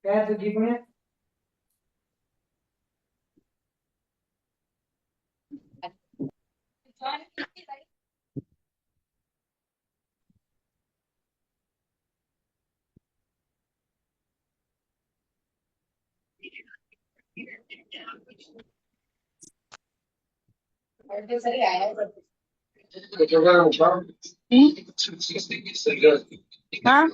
क्या तो जीप में सही आया है। हाँ।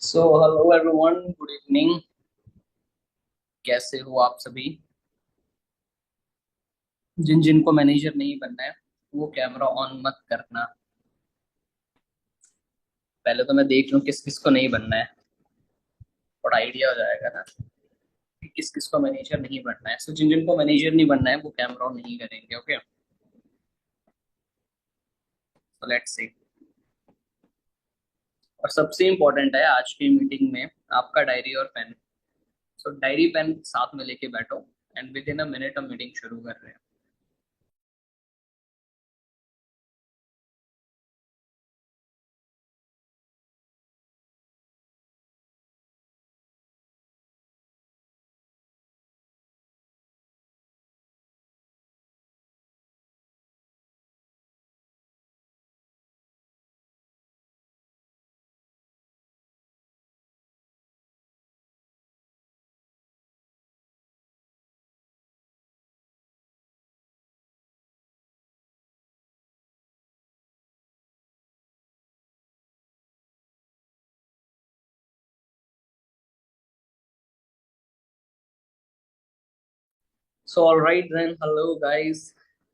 So hello everyone, good evening. कैसे हो आप सभी? जिन जिनको मैनेजर नहीं बनना है वो कैमरा ऑन मत करना। पहले तो मैं देख लूं किस किस को नहीं बनना है, थोड़ा आइडिया हो जाएगा ना कि किस किस को मैनेजर नहीं बनना है। सो जिन जिनको मैनेजर नहीं बनना है वो कैमरा ऑन नहीं करेंगे। Okay, so let's see. और सबसे इम्पोर्टेंट है आज की मीटिंग में आपका डायरी और पेन। सो डायरी पेन साथ में लेके बैठो and within a minute हम मीटिंग शुरू कर रहे हैं। So alright then, hello guys,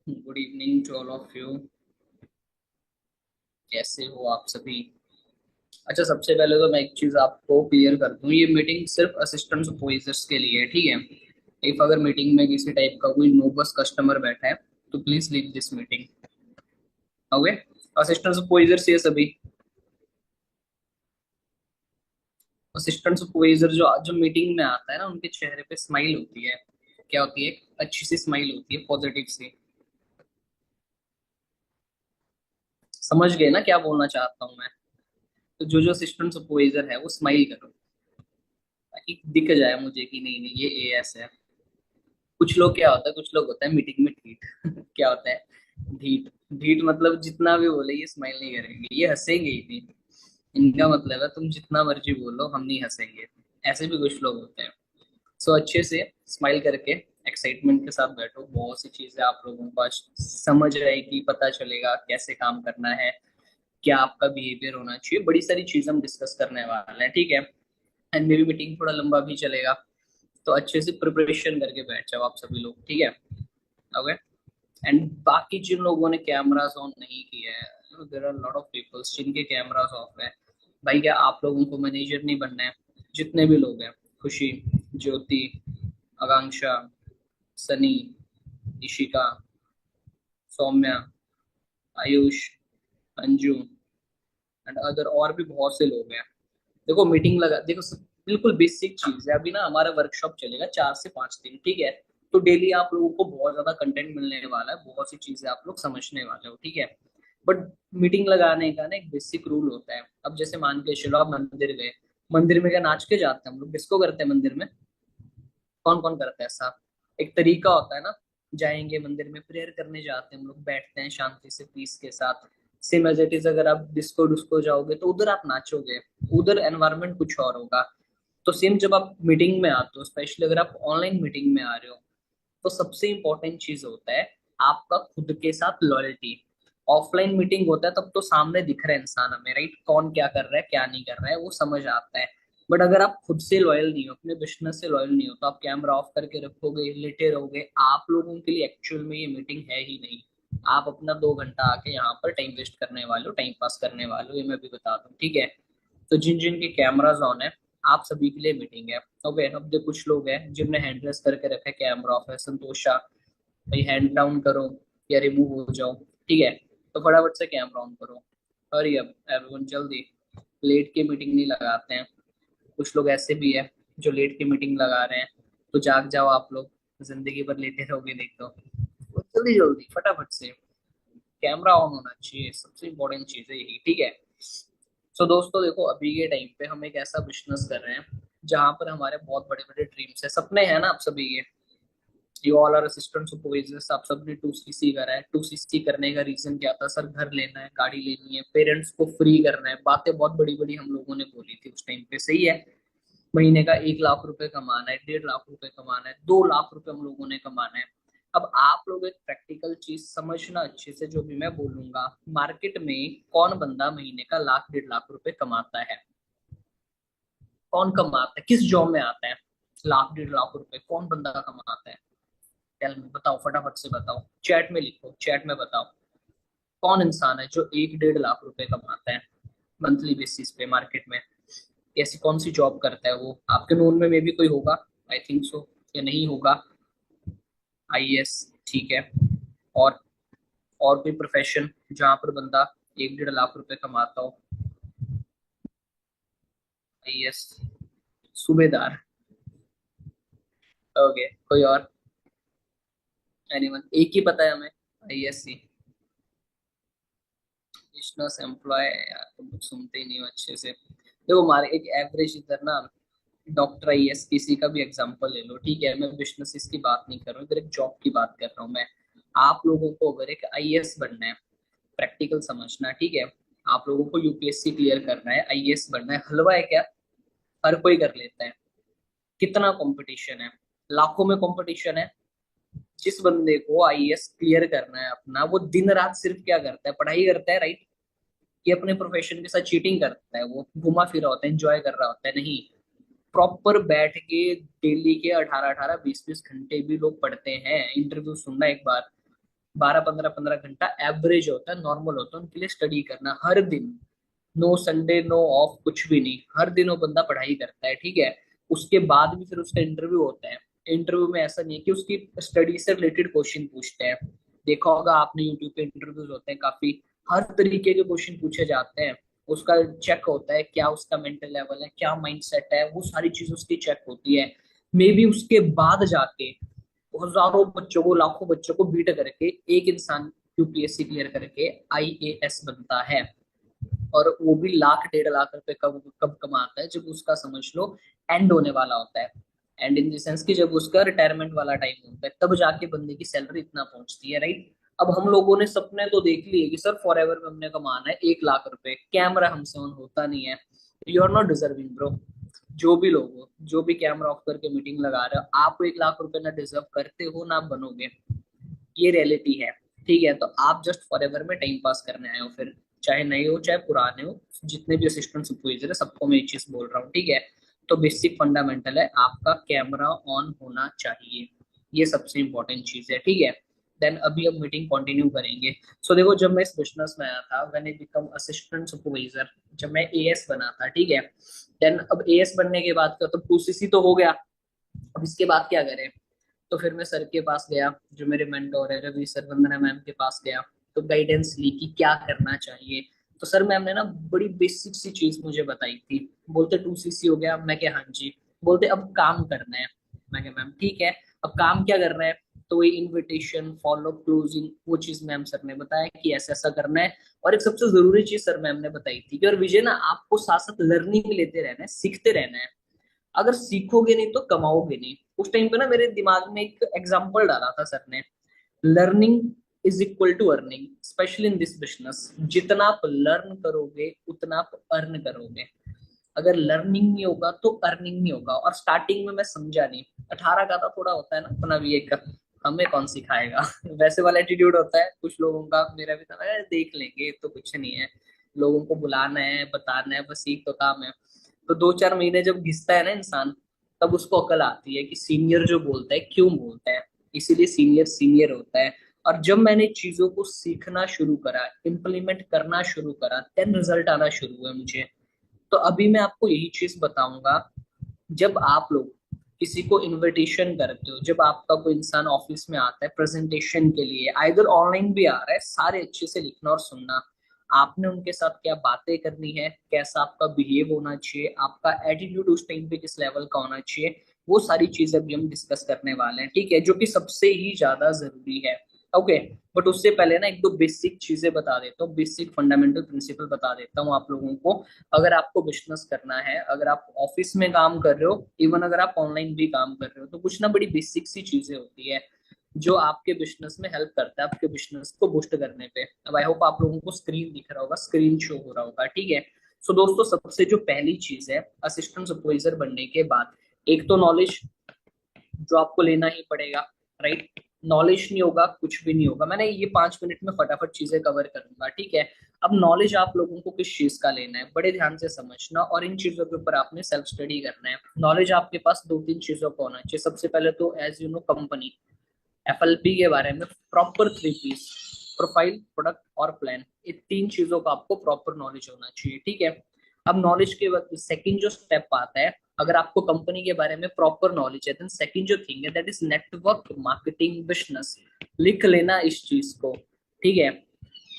good evening to all of you. कैसे हो आप सभी? अच्छा, सबसे पहले तो मैं एक चीज आपको क्लियर कर दूं, ये मीटिंग सिर्फ असिस्टेंट सुपरवाइजर्स के लिए है, ठीक है? इफ अगर मीटिंग में किसी टाइप का कोई नो बस कस्टमर बैठा है तो please leave this meeting. Okay? Assistant supervisors ये सभी। असिस्टेंट सुपरवाइजर जो जो मीटिंग में आता है ना, उनके चेहरे पे स्माइल होती है। क्या होती है? एक अच्छी सी स्माइल होती है, पॉजिटिव सी। समझ गए ना क्या बोलना चाहता हूँ मैं? तो जो जो असिस्टेंट सुपरवाइजर है वो स्माइल करो, ताकि दिख जाए मुझे कि नहीं नहीं ये एएस है। कुछ लोग क्या होता है, कुछ लोग होता है मीटिंग में ढीठ क्या होता है? ढीठ। ढीठ मतलब जितना भी बोले ये स्माइल नहीं करेंगे, ये हंसेंगे ही नहीं। इनका मतलब है तुम जितना मर्जी बोलो हम नहीं हंसेंगे। ऐसे भी कुछ लोग होते हैं। सो अच्छे से स्माइल करके एक्साइटमेंट के साथ बैठो, बहुत सी चीजें आप लोगों को आज समझ आएगी, पता चलेगा कैसे काम करना है, क्या आपका बिहेवियर होना चाहिए, बड़ी सारी चीजें हम डिस्कस करने वाले हैं, ठीक है। एंड मेरी मीटिंग थोड़ा लंबा भी चलेगा, तो अच्छे से प्रिपरेशन करके बैठ जाओ आप सभी लोग, ठीक है। ओके। एंड बाकी जिन लोगों ने कैमरास ऑन नहीं किया है, there are lot of peoples जिनके कैमरास ऑफ है। भाई क्या आप लोगों को मैनेजर नहीं बनना है? जितने भी लोग हैं, खुशी, ज्योति, आकांक्षा, सनी, इशिका, सौम्या, आयुष, अंजू एंड अदर, और भी बहुत से लोग हैं। देखो मीटिंग लगा, देखो बिल्कुल बेसिक चीज है। अभी ना हमारा वर्कशॉप चलेगा 4 से 5 दिन, ठीक है। तो डेली आप लोगों को बहुत ज्यादा कंटेंट मिलने वाला है, बहुत सी चीजें आप लोग समझने वाले हो, ठीक है। बट मीटिंग लगाने का ना एक बेसिक रूल होता है। अब जैसे मान के चलो आप मंदिर गए, मंदिर में क्या नाच के जाते हैं हम लोग? डिस्को करते हैं मंदिर में? कौन कौन करता है ऐसा? एक तरीका होता है ना। जाएंगे मंदिर में, प्रेयर करने जाते हैं हम लोग, बैठते हैं शांति से पीस के साथ। सेम एज इट इज, अगर आप डिस्को डिस्को जाओगे तो उधर आप नाचोगे, उधर एनवायरनमेंट कुछ और होगा। तो सेम जब आप मीटिंग में आते हो, स्पेशली अगर आप ऑनलाइन मीटिंग में आ रहे हो, तो सबसे इंपॉर्टेंट चीज होता है आपका खुद के साथ लॉयल्टी। ऑफलाइन मीटिंग होता है तब तो सामने दिख रहा है इंसान हमें, राइट, कौन क्या कर रहा है क्या नहीं कर रहा है वो समझ आता है। बट अगर आप खुद से लॉयल नहीं हो, अपने बिजनेस से लॉयल नहीं हो, तो आप कैमरा ऑफ करके रखोगे, लेटे रहोगे, आप लोगों के लिए एक्चुअल में ये मीटिंग है ही नहीं। आप अपना 2 घंटा आके यहाँ पर टाइम वेस्ट करने वाले हो, टाइम पास करने वाले हो, ये मैं भी बता दूं, ठीक है। तो जिन जिन के कैमराज ऑन है, आप सभी के लिए मीटिंग है। ओके, अब देखो कुछ लोग हैं जिनने हैंड रेस करके रखा है, कैमरा ऑफ है, संतोषा भाई हैंड डाउन करो या रिमूव हो जाओ, ठीक है। तो फटाफट से कैमरा ऑन करो। हरी अब एवरीवन, जल्दी। लेट के मीटिंग नहीं लगाते हैं। कुछ लोग ऐसे भी है जो लेट के मीटिंग लगा रहे हैं। तो जाग जाओ आप लोग, जिंदगी भर लेटे रहोगे नहीं तो। जल्दी जल्दी फटाफट से कैमरा ऑन होना चाहिए, सबसे इंपॉर्टेंट चीज है यही, ठीक है। सो दोस्तों देखो, अभी के टाइम पे हम एक ऐसा बिजनेस कर रहे हैं जहां पर हमारे बहुत बड़े बड़े ड्रीम्स है, सपने हैं ना आप सभी के। You all are assistant supervisors, आप सबने 2cc करा है। 2cc करने का रीजन क्या था सर? घर लेना है, गाड़ी लेनी है, पेरेंट्स को फ्री करना है। बातें बहुत बड़ी बड़ी हम लोगों ने बोली थी उस टाइम पे, सही है। महीने का 1 लाख रुपए कमाना है, 1.5 लाख रुपए कमाना है, 2 लाख रुपए हम लोगों ने कमाना है। अब आप लोग एक प्रैक्टिकल चीज समझना अच्छे से, जो भी मैं बोलूंगा। मार्केट में कौन बंदा महीने का 1 लाख 1.5 लाख रुपए कमाता है? कौन कमाता है? किस जॉब में आता है? 1 लाख 1.5 लाख रुपए कौन बंदा कमाता है? टेल में बताओ, फटाफट से बताओ, चैट में लिखो, चैट में बताओ। कौन इंसान है जो 1 1.5 लाख रुपए कमाता है मंथली बेसिस पे मार्केट में? कैसी कौन सी जॉब करता है वो? आपके नोन में मे भी कोई होगा, आई थिंक सो, या नहीं होगा? आईएएस, ठीक है। और और कोई प्रोफेशन जहाँ पर बंदा 1 1.5 लाख रुपए कमाता हो? आईएएस, सूबेदार, ओके, कोई और? एनीवन? एक ही पता है हमें, आईएएस। बिजनेस एम्प्लॉय, यार तुम लोग सुनते ही नहीं हो अच्छे से। देखो हमारे एक एवरेज इधर ना, डॉक्टर आईएएस किसी का भी एग्जांपल ले लो, ठीक है। मैं बिजनेस की बात नहीं कर रहा हूँ, इधर एक जॉब की बात कर रहा हूँ मैं। आप लोगों को अगर एक आईएएस बनना है, प्रैक्टिकल समझना, ठीक है। आप लोगों को यूपीएससी क्लियर करना है, आईएएस बनना है, हलवा है क्या? हर कोई कर लेता है। कितना कंपटीशन है? लाखों में कंपटीशन है। जिस बंदे को आईएएस क्लियर करना है अपना, वो दिन रात सिर्फ क्या करता है? पढ़ाई करता है, राइट। कि अपने प्रोफेशन के साथ चीटिंग करता है? वो घुमा फिरा होता है, एंजॉय कर रहा होता है? नहीं, प्रॉपर बैठ के डेली के 18 18 20 20 घंटे भी लोग पढ़ते हैं। इंटरव्यू सुनना एक बार, 12 15 15 घंटा एवरेज होता है, नॉर्मल होता है उनके लिए स्टडी करना हर दिन। नो संडे नो ऑफ, कुछ भी नहीं, हर दिन वो बंदा पढ़ाई करता है, ठीक है। उसके बाद भी फिर उसका इंटरव्यू होता है। इंटरव्यू में ऐसा नहीं है कि उसकी स्टडी से रिलेटेड क्वेश्चन पूछते हैं। देखा होगा आपने, यूट्यूब पे इंटरव्यूज होते हैं काफी, हर तरीके के क्वेश्चन पूछे जाते हैं। उसका चेक होता है क्या उसका मेंटल लेवल है, क्या माइंड सेट है, वो सारी चीज उसकी चेक होती है। मे बी उसके बाद जाके हजारों बच्चों को, लाखों बच्चों को बीट करके एक इंसान यूपीएससी क्लियर करके आईएएस बनता है। और वो भी लाख 1.5 लाख रुपए कब कब कमाता है, जब उसका समझ लो एंड होने वाला होता है। एंड इन द सेंस कि जब उसका रिटायरमेंट वाला टाइम होता है, तब जाके बंदे की सैलरी इतना पहुंचती है, राइट। अब हम लोगों ने सपने तो देख लिए कि सर फॉर एवर में हमने कमाना है 1 लाख रुपए, कैमरा हमसे ऑन होता नहीं है। You are not deserving bro. जो भी लोग हो, जो भी कैमरा ऑफ करके मीटिंग लगा रहे हो, आप 1 लाख रुपए ना डिजर्व करते हो ना बनोगे। ये रियलिटी है। ठीक है, तो आप जस्ट फॉर एवर में टाइम पास करने आए हो, फिर चाहे नए हो चाहे पुराने हो, जितने भी असिस्टेंट सुपरवाइजर है सबको मैं एक चीज बोल रहा हूँ, ठीक है। तो बेसिक फंडामेंटल है, आपका कैमरा ऑन होना चाहिए। ये सबसे इंपॉर्टेंट चीज है, ठीक है। देन अभी हम मीटिंग कंटिन्यू करेंगे। सो देखो, जब मैं इस बिजनेस में आया था, when I become assistant supervisor, जब मैं एएस बना था, ठीक है। देन अब एएस बनने के बाद का तो 2सीसी तो हो गया। अब इसके बाद क्या करें? तो फिर मैं सर के पास गया, जो मेरे मेंटोर है रवि सर, वंदना मैम के पास गया। तो गाइडेंस ली कि क्या करना चाहिए। तो सर मैम ने ना बड़ी बेसिक सी चीज मुझे बताई थी। बोलते 2सीसी हो गया, मैं क्या हाँ जी। बोलते अब काम करना है। मैं क्या मैम ठीक है, अब काम क्या करना है? तो वही इनविटेशन, फॉलो, क्लोजिंग, वो चीज मैम सर ने बताया कि ऐसा ऐसा करना है। और एक सबसे जरूरी चीज सर मैम ने बताई थी कि और विजय ना, आपको साथ साथ लर्निंग लेते रहना है, सीखते रहना है। अगर सीखोगे नहीं तो कमाओगे नहीं। उस टाइम पे ना मेरे दिमाग में एक एग्जांपल डाला था सर ने, learning is equal to earning, specially in this business. जितना आप लर्न करोगे उतना आप अर्न करोगे। अगर लर्निंग नहीं होगा तो अर्निंग नहीं होगा। और स्टार्टिंग में मैं समझा नहीं, 18 का था, थोड़ा होता है ना अपना भी एक, हमें कौन सिखाएगा वैसे वाला एटीट्यूड होता है कुछ लोगों का, मेरा भी था ना, "अरे देख लेंगे, ये तो कुछ नहीं है, लोगों को बुलाना है, बताना है, बस एक तो काम है।" तो 2-4 महीने जब घिसता है ना इंसान, तब उसको अकल आती है कि सीनियर जो बोलता है क्यों बोलता है। इसीलिए सीनियर सीनियर होता है। और जब मैंने चीजों को सीखना शुरू करा, इम्प्लीमेंट करना शुरू करा, देन रिजल्ट आना शुरू हुआ मुझे। तो अभी मैं आपको यही चीज बताऊंगा। जब आप लोग किसी को इनविटेशन करते हो, जब आपका कोई इंसान ऑफिस में आता है प्रेजेंटेशन के लिए, आइदर ऑनलाइन भी आ रहा है, सारे अच्छे से लिखना और सुनना। आपने उनके साथ क्या बातें करनी है, कैसा आपका बिहेव होना चाहिए, आपका एटीट्यूड उस टाइम पे किस लेवल का होना चाहिए, वो सारी चीजें अभी हम डिस्कस करने वाले हैं, ठीक है, जो कि सबसे ही ज्यादा जरूरी है। ओके। बट उससे पहले ना एक दो बेसिक चीजें बता देता हूँ, बेसिक फंडामेंटल प्रिंसिपल बता देता हूँ आप लोगों को। अगर आपको बिजनेस करना है, अगर आप ऑफिस में काम कर रहे हो, इवन अगर आप ऑनलाइन भी काम कर रहे हो, तो कुछ ना बड़ी बेसिक सी चीजें होती है जो आपके बिजनेस में हेल्प करता है, आपके बिजनेस को बूस्ट करने पे। अब आई होप आप लोगों को स्क्रीन दिख रहा होगा, स्क्रीन शो हो रहा होगा, ठीक है। सो दोस्तों, सबसे जो पहली चीज है असिस्टेंट सुपरवाइजर बनने के बाद, एक तो नॉलेज, जो आपको लेना ही पड़ेगा, राइट। नॉलेज नहीं होगा कुछ भी नहीं होगा। मैंने ये 5 मिनट में फटाफट चीजें कवर करूंगा, ठीक है। अब नॉलेज आप लोगों को किस चीज का लेना है, बड़े ध्यान से समझना, और इन चीजों के ऊपर आपने सेल्फ स्टडी करना है। नॉलेज आपके पास 2-3 चीजों का होना चाहिए। सबसे पहले तो as you know company, FLP के बारे में प्रॉपर 3 पीस, प्रोफाइल, प्रोडक्ट और प्लान, ये 3 चीजों का आपको प्रॉपर नॉलेज होना चाहिए, ठीक है। अब नॉलेज के वक्त सेकंड जो स्टेप आता है, अगर आपको कंपनी के बारे में प्रॉपर नॉलेज है, देन सेकंड जो थिंग है that is network marketing business. लिख लेना इस चीज को, ठीक है।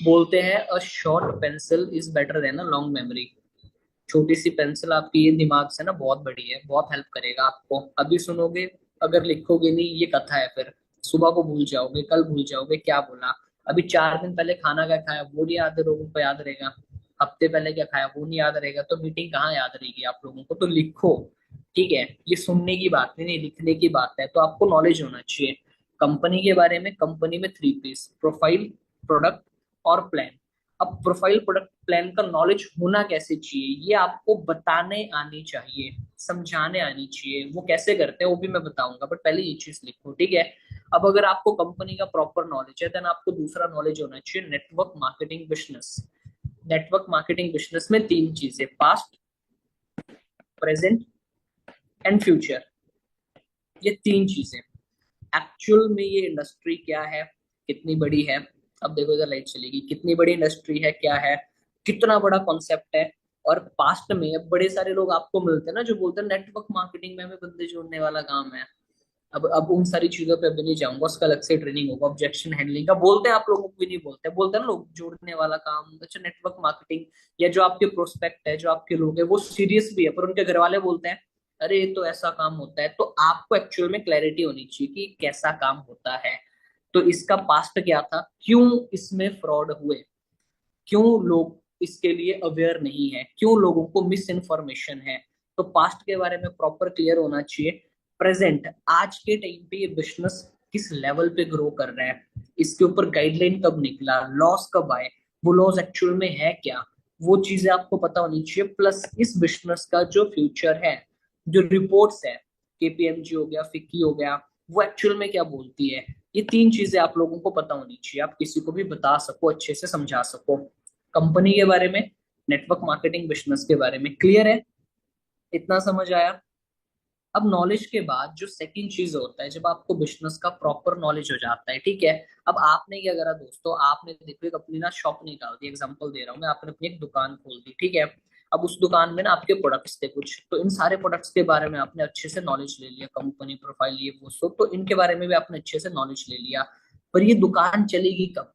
बोलते हैं a short pencil is better than a long memory. छोटी सी पेंसिल आपकी ये दिमाग से ना बहुत बड़ी है, बहुत हेल्प करेगा आपको। अभी सुनोगे, अगर लिखोगे नहीं, ये कथा है फिर। सुबह को भूल जाओगे, कल भूल जाओगे क्या बोला। अभी 4 दिन पहले खाना क्या खाया वो नहीं याद है, लोगों को याद रहेगा। हफ्ते पहले क्या खाया वो नहीं याद रहेगा, तो मीटिंग कहाँ याद रहेगी आप लोगों को। तो लिखो, ठीक है। ये सुनने की बात नहीं, लिखने की बात है। तो आपको नॉलेज होना चाहिए कंपनी के बारे में। कंपनी में 3 पीस, प्रोफाइल, प्रोडक्ट और प्लान। अब प्रोफाइल, प्रोडक्ट, प्लान का नॉलेज होना कैसे चाहिए, ये आपको बताने आनी चाहिए, समझाने आनी चाहिए। वो कैसे करते हैं वो भी मैं बताऊंगा, बट पहले ये चीज लिखो, ठीक है। अब अगर आपको कंपनी का प्रॉपर नॉलेज है, देन आपको दूसरा नॉलेज होना चाहिए network marketing business. Network marketing business में 3 चीजें, पास्ट, प्रेजेंट एंड फ्यूचर। ये 3 चीजें। एक्चुअल में ये इंडस्ट्री क्या है, कितनी बड़ी है। अब देखो इधर लाइट चलेगी, कितनी बड़ी इंडस्ट्री है, क्या है, कितना बड़ा कॉन्सेप्ट है। और पास्ट में अब बड़े सारे लोग आपको मिलते हैं ना जो बोलते हैं नेटवर्क मार्केटिंग में हमें बंदे जोड़ने वाला काम है। अब उन सारी चीजों पे अभी नहीं जाऊंगा, उसका अलग से ट्रेनिंग होगा। ऑब्जेक्शन हैंडलिंग का बोलते हैं आप लोगों को भी नहीं बोलते, बोलते हैं ना लोग, जोड़ने वाला काम। अच्छा, नेटवर्क मार्केटिंग या जो आपके प्रोस्पेक्ट है, जो आपके लोग हैं, वो सीरियस भी है, पर उनके घर वाले बोलते हैं अरे ये तो ऐसा काम होता है। तो आपको एक्चुअल में क्लैरिटी होनी चाहिए कि कैसा काम होता है, तो इसका पास्ट क्या था, क्यों इसमें फ्रॉड हुए, क्यों लोग इसके लिए अवेयर नहीं है, क्यों लोगों को मिस इन्फॉर्मेशन है। तो पास्ट के बारे में प्रॉपर क्लियर होना चाहिए। प्रेजेंट आज के टाइम पे ये बिजनेस किस लेवल पे ग्रो कर रहा है, इसके ऊपर गाइडलाइन कब निकला, लॉस कब आए, वो लॉस एक्चुअल में है क्या, वो चीजें आपको पता होनी चाहिए। प्लस इस बिजनेस का जो फ्यूचर है, जो रिपोर्ट्स है, केपीएमजी हो गया, फिक्की हो गया, वो एक्चुअल में क्या बोलती है, ये तीन चीजें आप लोगों को पता होनी चाहिए। आप किसी को भी बता सको, अच्छे से समझा सको, कंपनी के बारे में, नेटवर्क मार्केटिंग बिजनेस के बारे में। क्लियर है? इतना समझ आया? अब नॉलेज के बाद जो सेकंड चीज होता है, जब आपको बिजनेस का प्रॉपर नॉलेज हो जाता है, ठीक है। अब आपने क्या करा दोस्तों, आपने देखो एक अपनी ना शॉप निकाल दी, एग्जांपल दे रहा हूँ मैं, आपने अपनी एक दुकान खोल दी, ठीक है। अब उस दुकान में ना आपके प्रोडक्ट्स थे कुछ, तो इन सारे प्रोडक्ट्स के बारे में आपने अच्छे से नॉलेज ले लिया, कंपनी प्रोफाइल ये वो सब, तो इनके बारे में भी आपने अच्छे से नॉलेज ले लिया। पर ये दुकान चलेगी कब?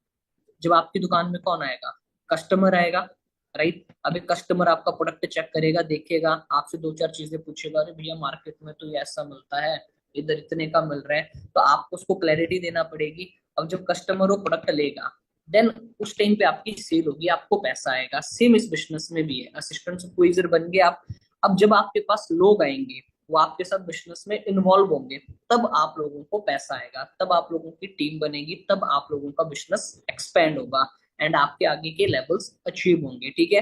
जब आपकी दुकान में कौन आएगा? कस्टमर आएगा, राइट। अब एक कस्टमर आपका प्रोडक्ट चेक करेगा, देखेगा, आपसे दो चार चीजें पूछेगा, अरे भैया मार्केट में तो ये ऐसा मिलता है, इधर इतने का मिल रहा है, तो आपको उसको क्लैरिटी देना पड़ेगी। अब जब कस्टमर वो प्रोडक्ट लेगा, देन उस टाइम पे आपकी सेल होगी, आपको पैसा आएगा। सेम इस बिजनेस में भी है, असिस्टेंट सुपरवाइजर बन गए आप। अब जब आपके पास लोग आएंगे, वो आपके साथ बिजनेस में इन्वॉल्व होंगे, तब आप लोगों को पैसा आएगा, तब आप लोगों की टीम बनेगी, तब आप लोगों का बिजनेस एक्सपेंड होगा एंड आपके आगे के लेवल्स अचीव होंगे, ठीक है।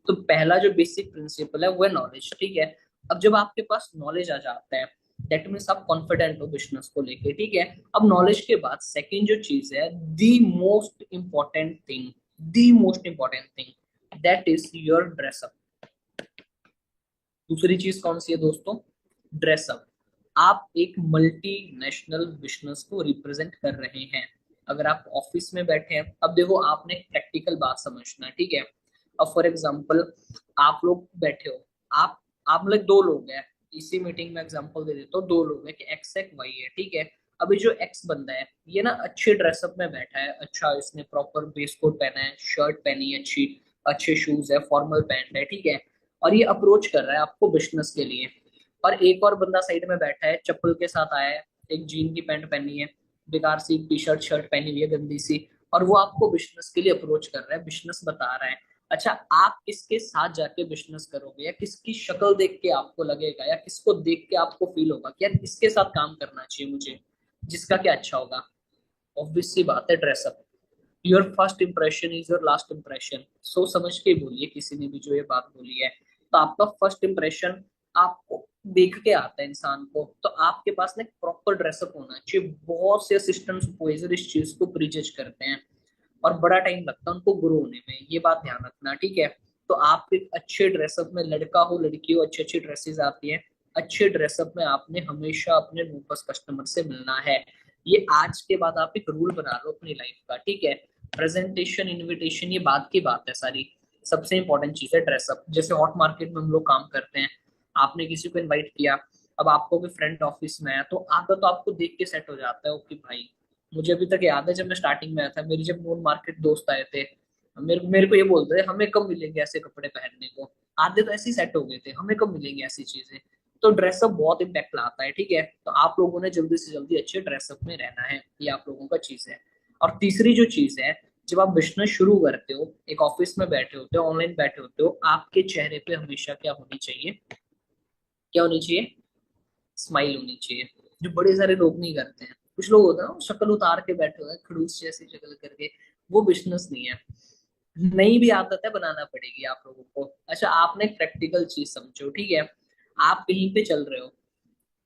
तो पहला जो बेसिक प्रिंसिपल है वो है नॉलेज, ठीक है। अब जब आपके पास नॉलेज आ जाता है, दैट मीन्स आप कॉन्फिडेंट हो बिजनेस को लेके, ठीक है। अब नॉलेज के बाद सेकंड जो चीज है, the most important thing, the most important thing, that is your dress up. दूसरी चीज कौन सी है दोस्तों? ड्रेसअप। आप एक मल्टीनेशनल बिजनेस को रिप्रेजेंट कर रहे हैं। अगर आप ऑफिस में बैठे हैं, अब देखो आपने प्रैक्टिकल बात समझना है, ठीक है। अब फॉर एग्जांपल आप लोग बैठे हो, आप लोग दो लोग हैं, इसी मीटिंग में एग्जांपल दे देता हूँ, दो लोग हैं कि एक्स है वाई है, ठीक है। अभी जो एक्स बंदा है, ये ना अच्छे ड्रेसअप में बैठा है, अच्छा इसने प्रॉपर बेस कोट पहना है, शर्ट पहनी है अच्छी, अच्छे शूज है, फॉर्मल पैंट है, ठीक है। और ये अप्रोच कर रहा है आपको बिजनेस के लिए। और एक और बंदा साइड में बैठा है, चप्पल के साथ आया है, एक जीन की पैंट पहनी है, बेकार सी टी शर्ट शर्ट पहनी हुई है गंदी सी, और वो आपको बिजनेस के लिए अप्रोच कर रहा है, बिजनेस बता रहा है। अच्छा, आप किसके साथ जाके बिजनेस करोगे, या किसकी शक्ल देख के आपको लगेगा, या किसको देख के आपको फील होगा कि यार इसके साथ काम करना चाहिए मुझे, जिसका क्या अच्छा होगा? ऑब्वियस सी बात है, dress up. Your first impression is your last impression, सोच समझ के बोलिए किसी ने भी जो ये बात बोली है। तो आपका फर्स्ट इंप्रेशन आपको देख के आता है इंसान को, तो आपके पास ना एक प्रॉपर ड्रेसअप होना चाहिए। बहुत से असिस्टेंट सुपरवाइजर इस चीज को प्रीजज करते हैं और बड़ा टाइम लगता है उनको ग्रो होने में, ये बात ध्यान रखना, ठीक है। तो आप एक अच्छे ड्रेसअप में, लड़का हो लड़की हो, अच्छी अच्छी ड्रेसेस आती हैं, अच्छे ड्रेसअप में आपने हमेशा अपने नोपस कस्टमर से मिलना है। ये आज के बाद आप एक रूल बना लो अपनी लाइफ का, ठीक है। प्रेजेंटेशन, इनविटेशन, ये बात की बात है सारी, सबसे इंपॉर्टेंट चीज है ड्रेसअप। जैसे हॉट मार्केट में हम लोग काम करते हैं, आपने किसी को इनवाइट किया, अब आपको भी फ्रंट ऑफिस में है, तो आधा तो आपको देख के सेट हो जाता है, ओके भाई। मुझे अभी तक याद है जब मैं स्टार्टिंग में आया था, मेरी जब नॉन मार्केट दोस्त आए थे, मेरे मेरे को ये बोलते थे हमें कब मिलेंगे ऐसे कपड़े पहनने को। आधे तो ऐसे ही सेट हो गए थे, हमें कब मिलेंगे ऐसी चीजें। तो ड्रेसअप बहुत इम्पैक्ट लाता है, ठीक है। तो आप लोगों ने जल्दी से जल्दी अच्छे ड्रेसअप में रहना है, ये आप लोगों का चीज है। और तीसरी जो चीज है, जब आप बिजनेस शुरू करते हो, एक ऑफिस में बैठे होते हो, ऑनलाइन बैठे होते हो, आपके चेहरे पे हमेशा क्या होनी चाहिए, क्या होनी चाहिए? स्माइल होनी चाहिए, जो बड़े सारे लोग नहीं करते हैं। कुछ लोग होते हैं ना शक्ल उतार के बैठे हुए हैं, खड़ूस जैसी शक्ल करके, वो बिजनेस नहीं है। नई भी आदत है, बनाना पड़ेगी आप लोगों को। अच्छा, आपने एक प्रैक्टिकल चीज समझो, ठीक है। आप कहीं पे चल रहे हो,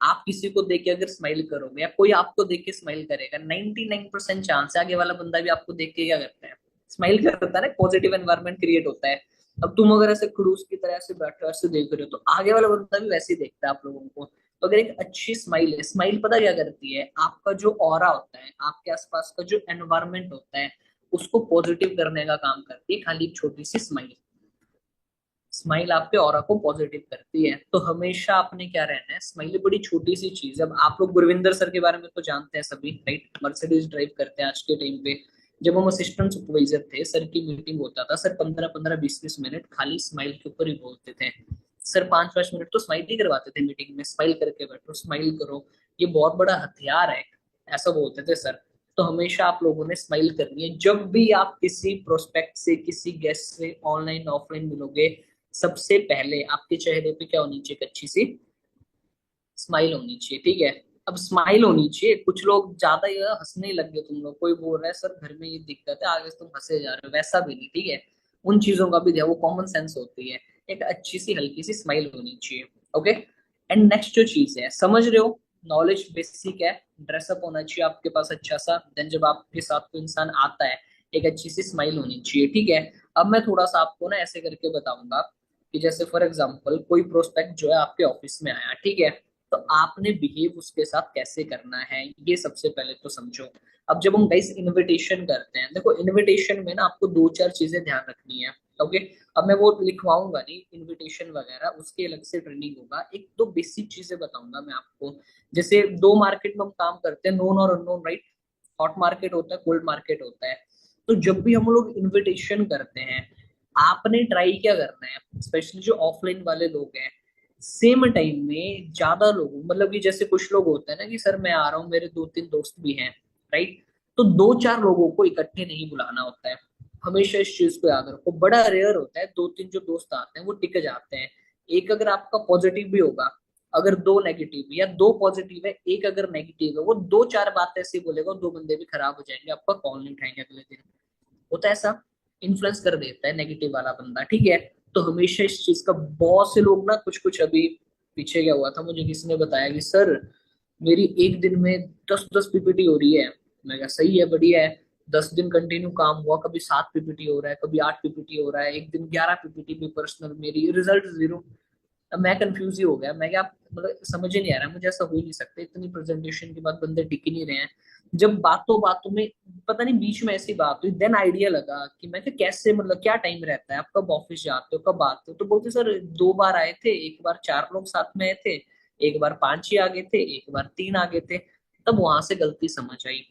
आप किसी को देख के अगर स्माइल करोगे, या कोई आपको देख के स्माइल करेगा, 99% चांस है आगे वाला बंदा भी आपको देख के क्या करता है, स्माइल करता है ना, पॉजिटिव एनवायरनमेंट क्रिएट होता है। अब तुम अगर ऐसे खड़ूस की तरह से बैठे हो, ऐसे देख रहे हो, तो आगे वाला बंदा भी वैसे ही देखता है आप लोगों को। तो अगर एक अच्छी स्माइल है, स्माइल पता क्या करती है, आपका जो ऑरा होता है, आपके आसपास का जो एनवायरनमेंट होता है, उसको पॉजिटिव करने का काम करती है, खाली एक छोटी सी स्माइल। स्माइल आप पे ऑरा को पॉजिटिव करती है। तो हमेशा आपने क्या रहना है, स्माइल बड़ी छोटी सी चीज है। अब आप लोग गुरविंदर सर के बारे में तो जानते हैं सभी, राइट? मर्सिडीज ड्राइव करते हैं आज के टाइम पे। जब हम असिस्टेंट सुपरवाइजर थे, सर की मीटिंग होता था, सर 15-15 20-20 मिनट खाली स्माइल के ऊपर ही बोलते थे। सर 5-5 मिनट तो स्माइल ही करवाते थे मीटिंग में, स्माइल करके बैठो, स्माइल करो, ये बहुत बड़ा हथियार है, ऐसा बोलते थे सर। तो हमेशा आप लोगों ने स्माइल करनी है जब भी आप किसी प्रोस्पेक्ट से, किसी गेस्ट से ऑनलाइन ऑफलाइन मिलोगे। सबसे पहले आपके चेहरे पे क्या होनी चाहिए, एक अच्छी सी स्माइल होनी चाहिए, ठीक है? अब स्माइल होनी चाहिए। कुछ लोग ज्यादा ही हंसने लग गए, तुम लोग कोई बोल रहा है सर घर में ये दिक्कत है, आगे से तुम हंसे जा रहे हो, वैसा भी नहीं, ठीक है? उन चीजों का भी ध्यान, वो कॉमन सेंस होती है। एक अच्छी सी हल्की सी स्माइल होनी चाहिए। ओके। एंड नेक्स्ट जो चीज है, समझ रहे हो, नॉलेज बेसिक है, ड्रेसअप होना चाहिए आपके पास अच्छा सा। देन जब आपके साथ कोई इंसान आता है, एक अच्छी सी स्माइल होनी चाहिए, ठीक है? अब मैं थोड़ा सा आपको ना ऐसे करके बताऊंगा कि जैसे फॉर एग्जांपल कोई प्रोस्पेक्ट जो है आपके ऑफिस में आया, ठीक है? तो आपने बिहेव उसके साथ कैसे करना है, ये सबसे पहले तो समझो। अब जब हम गाइस इनविटेशन करते हैं, देखो इनविटेशन में ना आपको दो चार चीजें ध्यान रखनी है। ओके। अब मैं वो लिखवाऊंगा नहीं इनविटेशन वगैरह, उसके अलग से ट्रेनिंग होगा। एक दो बेसिक चीजें बताऊंगा मैं आपको। जैसे दो मार्केट में हम काम करते हैं, नोन और अननोन, राइट? हॉट मार्केट होता है, कोल्ड मार्केट होता है। तो जब भी हम लोग इनविटेशन करते हैं, आपने ट्राई क्या करना है, स्पेशली जो ऑफलाइन वाले लोग हैं, सेम टाइम में ज्यादा लोग, मतलब कि जैसे कुछ लोग होते हैं ना कि सर मैं आ रहा हूँ, मेरे 2-3 दोस्त भी हैं, राइट? तो 2-4 लोगों को इकट्ठे नहीं बुलाना होता है। हमेशा इस चीज को याद रखो, बड़ा रेयर होता है 2-3 जो दोस्त आते हैं वो टिक जाते हैं। एक अगर आपका पॉजिटिव भी होगा, अगर दो नेगेटिव, या दो पॉजिटिव है एक अगर नेगेटिव है, वो 2-4 बातें ऐसी बोलेगा, दो बंदे भी खराब हो जाएंगे, आपका कॉल नहीं उठाएंगे अगले दिन। होता है ऐसा, इन्फ्लुएंस कर देता है नेगेटिव वाला बंदा, ठीक है? तो हमेशा इस चीज का, बहुत से लोग ना, कुछ कुछ अभी पीछे क्या हुआ था, मुझे किसी ने बताया कि सर मेरी एक दिन में 10-10 पीपीटी हो रही है। मैं कहा सही है, बढ़िया है। 10 दिन कंटिन्यू काम हुआ, कभी 7 पीपीटी हो रहा है, कभी 8 पीपीटी हो रहा है, एक दिन 11 पीपीटी भी पर्सनल, मेरी रिजल्ट जीरो। अब मैं कंफ्यूज ही हो गया, मैं क्या, मतलब समझ ही नहीं आ रहा मुझे, ऐसा हो ही नहीं सकता, इतनी प्रेजेंटेशन के बाद बंदे टिक ही नहीं रहे हैं। जब बातों बातों में, पता नहीं बीच में ऐसी बात हुई, देन आइडिया लगा कि मैं क्या, कैसे, मतलब क्या टाइम रहता है, आप कब ऑफिस जाते हो, कब आते हो? तो बोलते सर 2 बार आए थे, एक बार 4 लोग साथ में आए थे, एक बार 5 ही आ गए थे, एक बार 3 आ गए थे। तब वहां से गलती समझ आई।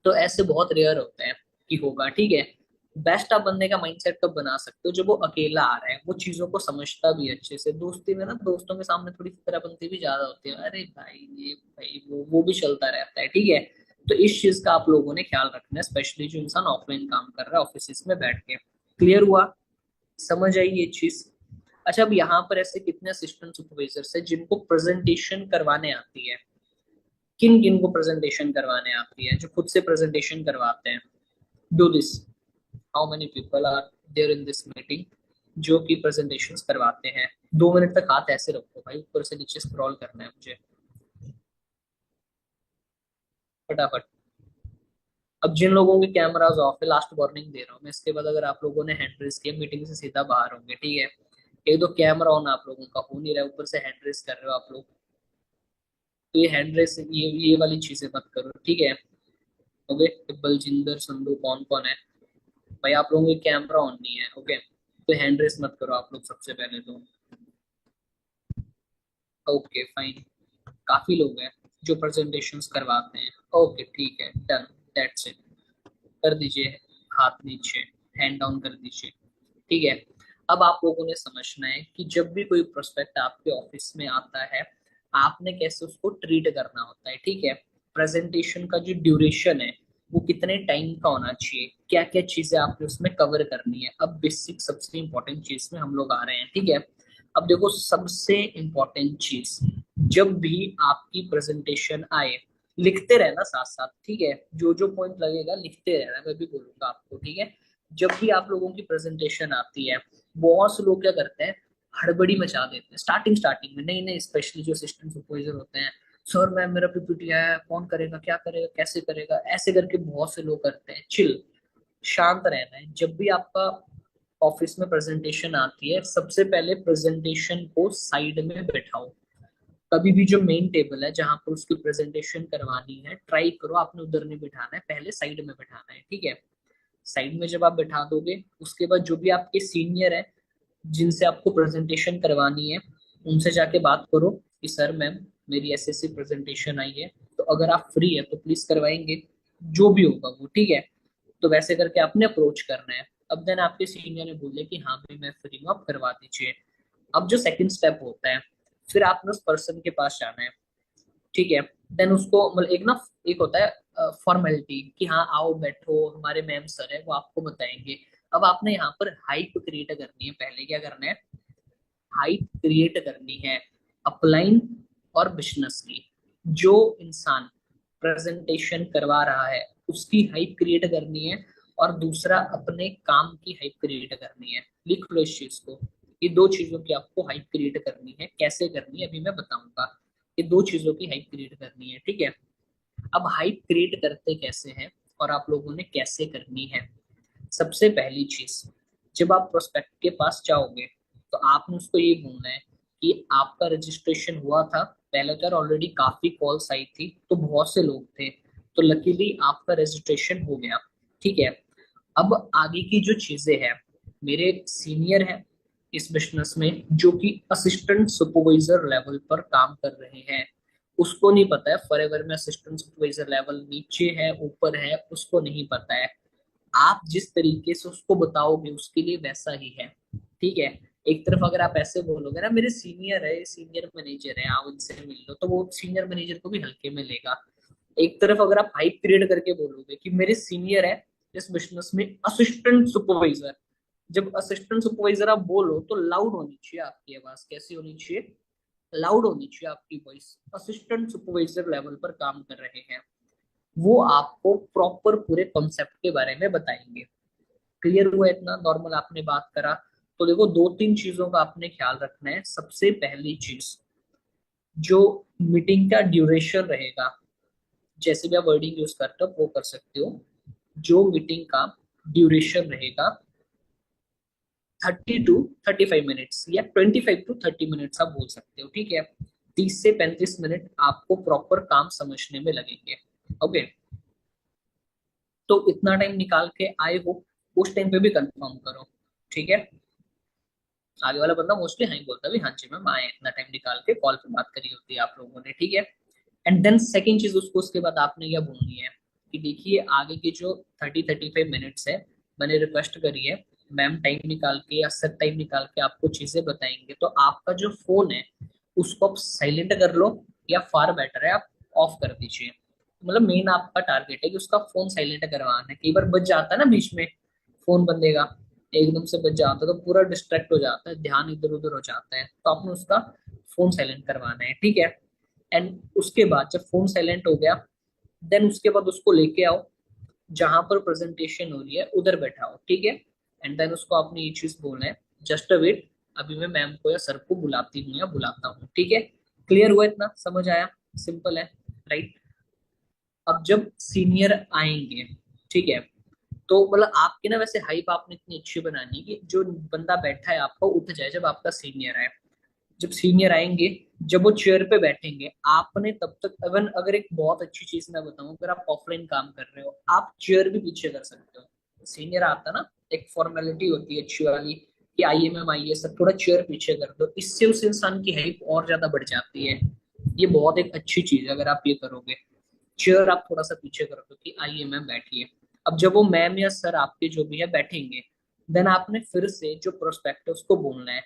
तो ऐसे बहुत रेयर होते हैं कि होगा, ठीक है? बेस्ट आप बंदे का माइंडसेट कब बना सकते हो, जब वो अकेला आ रहा है, वो चीजों को समझता भी अच्छे से। दोस्ती में ना, दोस्तों के सामने थोड़ी फिक्राबंदी भी ज्यादा होती है, अरे भाई ये भाई वो भी चलता रहता है, ठीक है? तो इस चीज का आप लोगों ने ख्याल रखना है, स्पेशली जो इंसान ऑफलाइन काम कर रहा है ऑफिस में बैठ के। क्लियर हुआ? समझ आई ये चीज? अच्छा, अब यहाँ पर ऐसे कितने असिस्टेंट सुपरवाइजर्स है जिनको प्रेजेंटेशन करवाने आती है? किन किन को प्रेजेंटेशन करवाने आती है, जो खुद से प्रेजेंटेशन करवाते हैं? Do this. How many people are there in this meeting जो कि प्रेजेंटेशंस करवाते हैं? 2 मिनट तक हाथ ऐसे रखो भाई, ऊपर से नीचे स्क्रॉल करना है मुझे, फटाफट। अब जिन लोगों के कैमराज ऑफ है, लास्ट वार्निंग दे रहा हूँ मैं, इसके बाद अगर आप लोगों ने हैंड रेस किया, मीटिंग से सीधा बाहर होंगे, ठीक है? एक तो कैमरा ऑन आप लोगों का हो नहीं रहा है, ऊपर से हैंड रेस कर रहे हो आप लोग। तो ये हैंड रेस, ये वाली चीजें मत करो, ठीक है? ओके। बलजिंदर संधू कौन कौन है भाई? आप लोगों के कैमरा ऑन नहीं है, ओके? तो हैंड रेस मत करो आप लोग सबसे पहले तो। Okay fine. काफी लोग हैं जो प्रेजेंटेशंस करवाते हैं। ओके ठीक है, डन, दैट्स इट। कर दीजिए हाथ नीचे, हैंड डाउन कर दीजिए, ठीक है? अब आप लोगों ने समझना है कि जब भी कोई प्रोस्पेक्ट आपके ऑफिस में आता है, आपने कैसे उसको ट्रीट करना होता है, ठीक है? प्रेजेंटेशन का जो ड्यूरेशन है, वो कितने टाइम का होना चाहिए, क्या क्या चीजें आपने उसमें कवर करनी है। अब बेसिक सबसे इंपॉर्टेंट चीज में हम लोग आ रहे हैं, ठीक है? अब देखो सबसे इंपॉर्टेंट चीज, जब भी आपकी प्रेजेंटेशन आए, लिखते रहना साथ साथ, ठीक है? जो जो पॉइंट लगेगा लिखते रहना, मैं भी बोलूंगा आपको, ठीक है? जब भी आप लोगों की प्रेजेंटेशन आती है, बहुत से लोग क्या करते हैं, हड़बड़ी मचा देते हैं स्टार्टिंग स्टार्टिंग में, नहीं नहीं, स्पेशली जो असिस्टेंट सुपरवाइजर होते हैं, सर मैम मेरा पीपीटी है, कौन करेगा, क्या करेगा, कैसे करेगा, ऐसे करके बहुत से लोग करते हैं। चिल, शांत रहना है। जब भी आपका ऑफिस में प्रेजेंटेशन आती है, सबसे पहले प्रेजेंटेशन को साइड में बैठाओ। कभी भी जो मेन टेबल है जहां पर उसकी प्रेजेंटेशन करवानी है, ट्राई करो आपने उधर नहीं बिठाना है, पहले साइड में बिठाना है, ठीक है? साइड में जब आप बिठा दोगे, उसके बाद जो भी आपके सीनियर है, जिनसे आपको प्रेजेंटेशन करवानी है उनसे जाके बात करो कि सर मैम मेरी ऐसी ऐसी प्रेजेंटेशन आई है, तो अगर आप फ्री है तो प्लीज करवाएंगे, जो भी होगा वो, ठीक है। तो वैसे करके आपने अप्रोच करना है। अब देन आपके सीनियर ने बोले कि हाँ भाई मैं फ्री हूँ, आप करवा दीजिए। अब जो सेकंड स्टेप होता है, फिर आपने उस पर्सन के पास जाना है, ठीक है। देन उसको मतलब एक ना, एक होता है फॉर्मेलिटी कि हाँ आओ बैठो हमारे मैम सर है वो आपको बताएंगे। अब आपने यहाँ पर हाइप क्रिएट करनी है, पहले क्या करना है, हाइप क्रिएट करनी है अपलाइन और बिजनेस की। जो इंसान प्रेजेंटेशन करवा रहा है उसकी हाइप क्रिएट करनी है, और दूसरा अपने काम की हाइप क्रिएट करनी है। लिख लो इस चीज को, ये दो चीजों की आपको हाइप क्रिएट करनी है। कैसे करनी है अभी मैं बताऊंगा। ये दो चीजों की हाइप क्रिएट करनी है, ठीक है। अब हाइप क्रिएट करते कैसे हैं और आप लोगों ने कैसे करनी है। सबसे पहली चीज, जब आप प्रोस्पेक्ट के पास जाओगे तो आपने उसको ये बोलना है कि आपका रजिस्ट्रेशन हुआ था। पहले तो यार ऑलरेडी काफी कॉल्स आई थी तो बहुत से लोग थे, तो लकीली आपका रजिस्ट्रेशन हो गया, ठीक है। अब आगे की जो चीजें हैं, मेरे सीनियर हैं इस बिजनेस में जो कि असिस्टेंट सुपरवाइजर लेवल पर काम कर रहे हैं। उसको नहीं पता है फॉरएवर में असिस्टेंट सुपरवाइजर लेवल नीचे है ऊपर है, उसको नहीं पता है। आप जिस तरीके से उसको बताओगे उसके लिए वैसा ही है, ठीक है। एक तरफ अगर आप ऐसे बोलोगे ना मेरे सीनियर है, सीनियर मैनेजर है आओ इनसे मिल लो, तो वो सीनियर मैनेजर को भी हल्के में लेगा। एक तरफ अगर आप हाइप क्रिएट करके बोलोगे कि मेरे सीनियर है इस बिजनेस में असिस्टेंट सुपरवाइजर, जब असिस्टेंट सुपरवाइजर आप बोलो तो लाउड होनी चाहिए आपकी आवाज। कैसी होनी चाहिए, लाउड होनी चाहिए आपकी वॉइस। असिस्टेंट सुपरवाइजर लेवल पर काम कर रहे हैं, वो आपको प्रॉपर पूरे कॉन्सेप्ट के बारे में बताएंगे। क्लियर हुआ इतना, नॉर्मल आपने बात करा। तो देखो दो तीन चीजों का आपने ख्याल रखना है। सबसे पहली चीज, जो मीटिंग का ड्यूरेशन रहेगा, जैसे भी आप वर्डिंग यूज करते हो वो कर सकते हो। जो मीटिंग का ड्यूरेशन रहेगा 30 to 35 मिनट्स या 25 to 30 मिनट्स आप बोल सकते हो, ठीक है। 30 से 35 मिनट आपको प्रॉपर काम समझने में लगेंगे, ओके। तो इतना टाइम निकाल के आए हो, उस टाइम पे भी कंफर्म करो, ठीक है। आगे वाला बंदा मोस्टली हाँ ही बोलता है भी हाँ जी मैम आए, इतना टाइम निकाल के कॉल पे बात करी होती है आप लोगों ने, ठीक है। एंड देन सेकेंड चीज उसको उसके बाद आपने यह बोलनी है कि देखिए आगे की जो 30-35 मिनट्स है मैंने रिक्वेस्ट करी है, मैम टाइम निकाल के या सर टाइम निकाल के आपको चीजें बताएंगे, तो आपका जो फोन है उसको आप साइलेंट कर लो, या फार बेटर है आप ऑफ कर दीजिए। मतलब मेन आपका टारगेट है कि उसका फोन साइलेंट करवाना है। कई बार बज जाता है ना बीच में फोन बंदेगा, एकदम से बज जाता है तो पूरा डिस्ट्रैक्ट हो जाता है, ध्यान इधर उधर हो जाता है, तो आपने उसका फोन साइलेंट करवाना है, ठीक है। एंड उसके बाद जब फोन साइलेंट हो गया, देन उसके बाद उसको लेके आओ जहां पर प्रेजेंटेशन हो रही है उधर बैठाओ, ठीक है। एंड देन उसको आपने ये चीज बोलना है, जस्ट अ वेट, अभी मैं मैम को या सर को बुलाती हूँ या बुलाता हूँ, ठीक है। क्लियर हुआ इतना, समझ आया, सिंपल है, राइट। अब जब सीनियर आएंगे, ठीक है, तो मतलब आपकी ना वैसे हाइप आपने इतनी अच्छी बनानी है कि जो बंदा बैठा है आपको उठ जाए जब आपका सीनियर आए। जब सीनियर आएंगे, जब वो चेयर पे बैठेंगे, आपने तब तक इवन अगर एक बहुत अच्छी चीज मैं बताऊं, अगर आप ऑफलाइन काम कर रहे हो आप चेयर भी पीछे कर सकते हो। सीनियर आता ना, एक फॉर्मेलिटी होती है अच्छी वाली कि आइए मैम आइए सर, थोड़ा चेयर पीछे कर दो, इससे उस इंसान की हाइप और ज्यादा बढ़ जाती है। ये बहुत एक अच्छी चीज है अगर आप ये करोगे। चेयर आप थोड़ा सा पीछे कर दो कि आइए मैम बैठिए। अब जब वो मैम या सर आपके जो भी है बैठेंगे, देन आपने फिर से जो प्रोस्पेक्ट है उसको बोलना है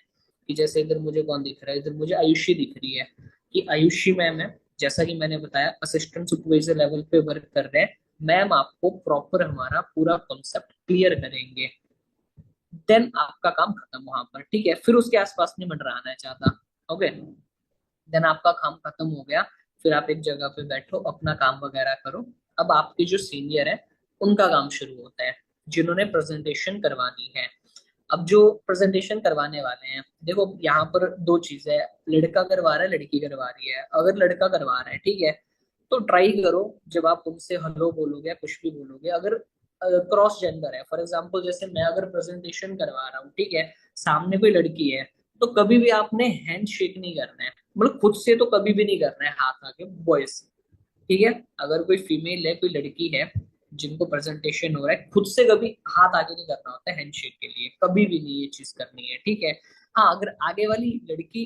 कि जैसे इधर मुझे कौन दिख रहा है, इधर मुझे आयुषी दिख रही है, कि आयुषी मैम है, जैसा कि मैंने बताया असिस्टेंट सुपरवाइजर लेवल पे वर्क कर रहे हैं, मैम आपको प्रॉपर हमारा पूरा कॉन्सेप्ट क्लियर करेंगे। देन आपका काम खत्म वहां पर, ठीक है। फिर उसके आसपास नहीं मंडराना है ज्यादा, ओके। देन आपका काम खत्म हो गया, फिर आप एक जगह पे बैठो अपना काम वगैरह करो। अब आपके जो सीनियर है उनका काम शुरू होता है, जिन्होंने प्रेजेंटेशन करवानी है। अब जो प्रेजेंटेशन करवाने वाले हैं, देखो यहाँ पर दो चीज है, लड़का करवा रहा है लड़की करवा रही है। अगर लड़का करवा रहा है, ठीक है, तो ट्राई करो जब आप उनसे हेलो बोलोगे या कुछ भी बोलोगे, अगर क्रॉस जेंडर है, फॉर एग्जांपल जैसे मैं अगर प्रेजेंटेशन करवा रहा हूँ, ठीक है, सामने कोई लड़की है, तो कभी भी आपने हैंड शेक नहीं करना है, मतलब खुद से तो कभी भी नहीं करना है हाथ आके बॉयज, ठीक है। अगर कोई फीमेल है कोई लड़की है, जिनको प्रेजेंटेशन हो रहा है, खुद से कभी हाथ आगे नहीं करना होता है हैंडशेक के लिए, कभी भी नहीं ये चीज करनी है, ठीक है। हाँ, अगर आगे वाली लड़की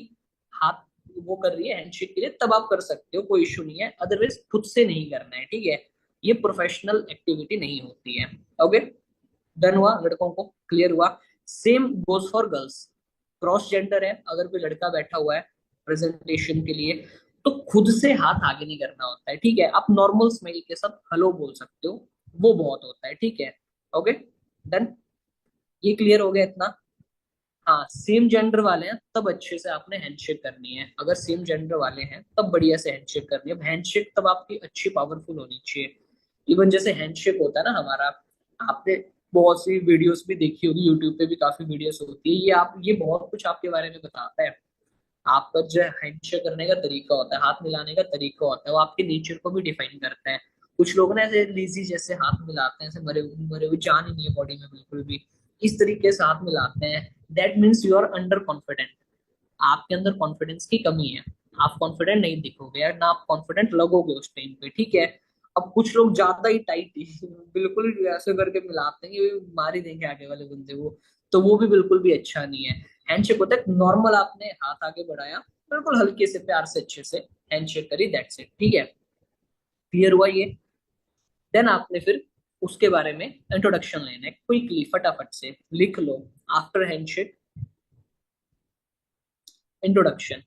हाथ वो कर रही है हैंडशेक के लिए, तब आप कर सकते हो, कोई इशू नहीं है, अदरवाइज खुद से नहीं करना है, ठीक है। ये प्रोफेशनल एक्टिविटी नहीं होती है। ओके, डन हुआ, लड़कों को क्लियर हुआ। Same goes for girls. Cross gender है, अगर कोई लड़का बैठा हुआ है प्रेजेंटेशन के लिए, तो खुद से हाथ आगे नहीं करना होता है, ठीक है। आप नॉर्मल स्माइल के साथ हेलो बोल सकते हो, वो बहुत होता है, ठीक है। Okay, done. ये क्लियर हो गया इतना। हाँ, सेम जेंडर वाले हैं तब अच्छे से आपने हैंडशेक करनी है, अगर सेम जेंडर वाले हैं तब बढ़िया से हैंडशेक करनी है। हैंडशेक तब आपकी अच्छी पावरफुल होनी चाहिए। इवन जैसे हैंडशेक होता है ना हमारा, आपने बहुत सी वीडियोस भी देखी होगी, यूट्यूब पे भी काफी वीडियोस होती है, ये बहुत कुछ आपके बारे में बताता है। आपका जो हैंडशेक करने का तरीका होता है, हाथ मिलाने का तरीका होता है, वो आपके नेचर को भी डिफाइन करता है। कुछ लोग ना ऐसे लेजी जैसे हाथ मिलाते हैं, ऐसे मरे मरे हुए, जान ही नहीं है बॉडी में बिल्कुल भी, इस तरीके से हाथ मिलाते हैं। That means you are under confident, आपके अंदर कॉन्फिडेंस की कमी है। आप कॉन्फिडेंट नहीं दिखोगे यार, ना आप कॉन्फिडेंट लगोगे उस टाइम पे, ठीक है। अब कुछ लोग ज्यादा ही टाइट बिल्कुल ही ऐसे करके मिलाते हैं कि मार ही देंगे आगे वाले बंदे को, तो वो भी बिल्कुल भी अच्छा नहीं है। हैंडशेक होता है नॉर्मल, आपने हाथ आगे बढ़ाया, बिल्कुल हल्के से प्यार से अच्छे से हैंडशेक करी, दैट्स इट, ठीक है। क्लियर हुआ ये। देन आपने फिर उसके बारे में इंट्रोडक्शन लेना है क्विकली, फटाफट से लिख लो। आफ्टर हैंडशेक, इंट्रोडक्शन,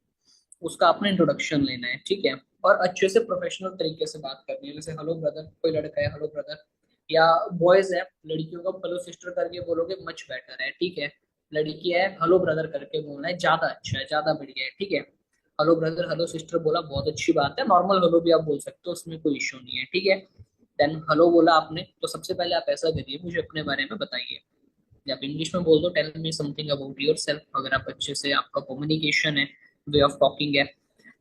उसका आपने इंट्रोडक्शन लेना है, ठीक है। और अच्छे से प्रोफेशनल तरीके से बात करनी है, जैसे हेलो ब्रदर, कोई लड़का है हेलो ब्रदर, या बॉयज है लड़कियों का हेलो सिस्टर करके बोलोगे मच बेटर है, ठीक है। लड़की है हेलो ब्रदर करके बोलना है, ज्यादा अच्छा है, ज्यादा बढ़िया है, ठीक है। हेलो ब्रदर हेलो सिस्टर बोला, बहुत अच्छी बात है, नॉर्मल हेलो भी आप बोल सकते हो, उसमें कोई इश्यू नहीं है, ठीक है। देन हेलो बोला आपने, तो सबसे पहले आप ऐसा करिए, मुझे अपने बारे में बताइए, या आप इंग्लिश में बोल दो, tell me something about yourself, अगर आप अच्छे से, आपका कम्युनिकेशन है, वे ऑफ टॉकिंग है।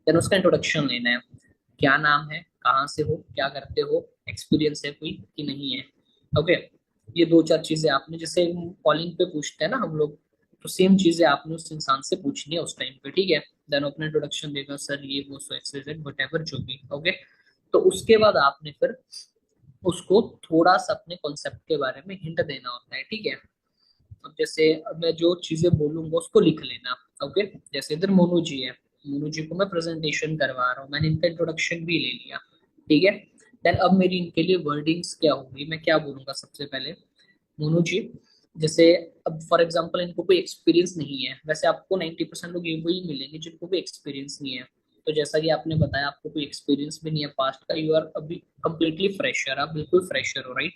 देन उसका इंट्रोडक्शन लेना है, क्या नाम है, कहाँ से हो, क्या करते हो, एक्सपीरियंस है कोई कि नहीं है। ओके, ये दो चार चीजें आपने, जैसे कॉलिंग पे पूछते हैं ना हम लोग, तो सेम चीजें आपने उस इंसान से पूछनी है उस टाइम पे, ठीक है। देन अपना इंट्रोडक्शन देगा, सर ये वो सो एक्सजेड वट जो भी, ओके। तो उसके बाद आपने फिर उसको थोड़ा सा अपने कॉन्सेप्ट के बारे में हिंट देना होता है, ठीक है। अब जैसे अब मैं जो चीजें बोलूंगा उसको लिख लेना। ओके, जैसे इधर मोनू जी है, मोनू जी को मैं प्रेजेंटेशन करवा रहा हूँ, मैंने इनका इंट्रोडक्शन भी ले लिया, ठीक है। देन अब मेरी इनके लिए वर्डिंग्स क्या होगी, मैं क्या बोलूंगा सबसे पहले, मोनू जी, जैसे अब फॉर एग्जांपल इनको कोई एक्सपीरियंस नहीं है, वैसे आपको 90% लोग ये वही मिलेंगे जिनको कोई एक्सपीरियंस नहीं है। तो जैसा कि आपने बताया आपको कोई एक्सपीरियंस भी नहीं है पास्ट का, यू आर अभी कंप्लीटली फ्रेशर, आप बिल्कुल फ्रेशर हो, राइट।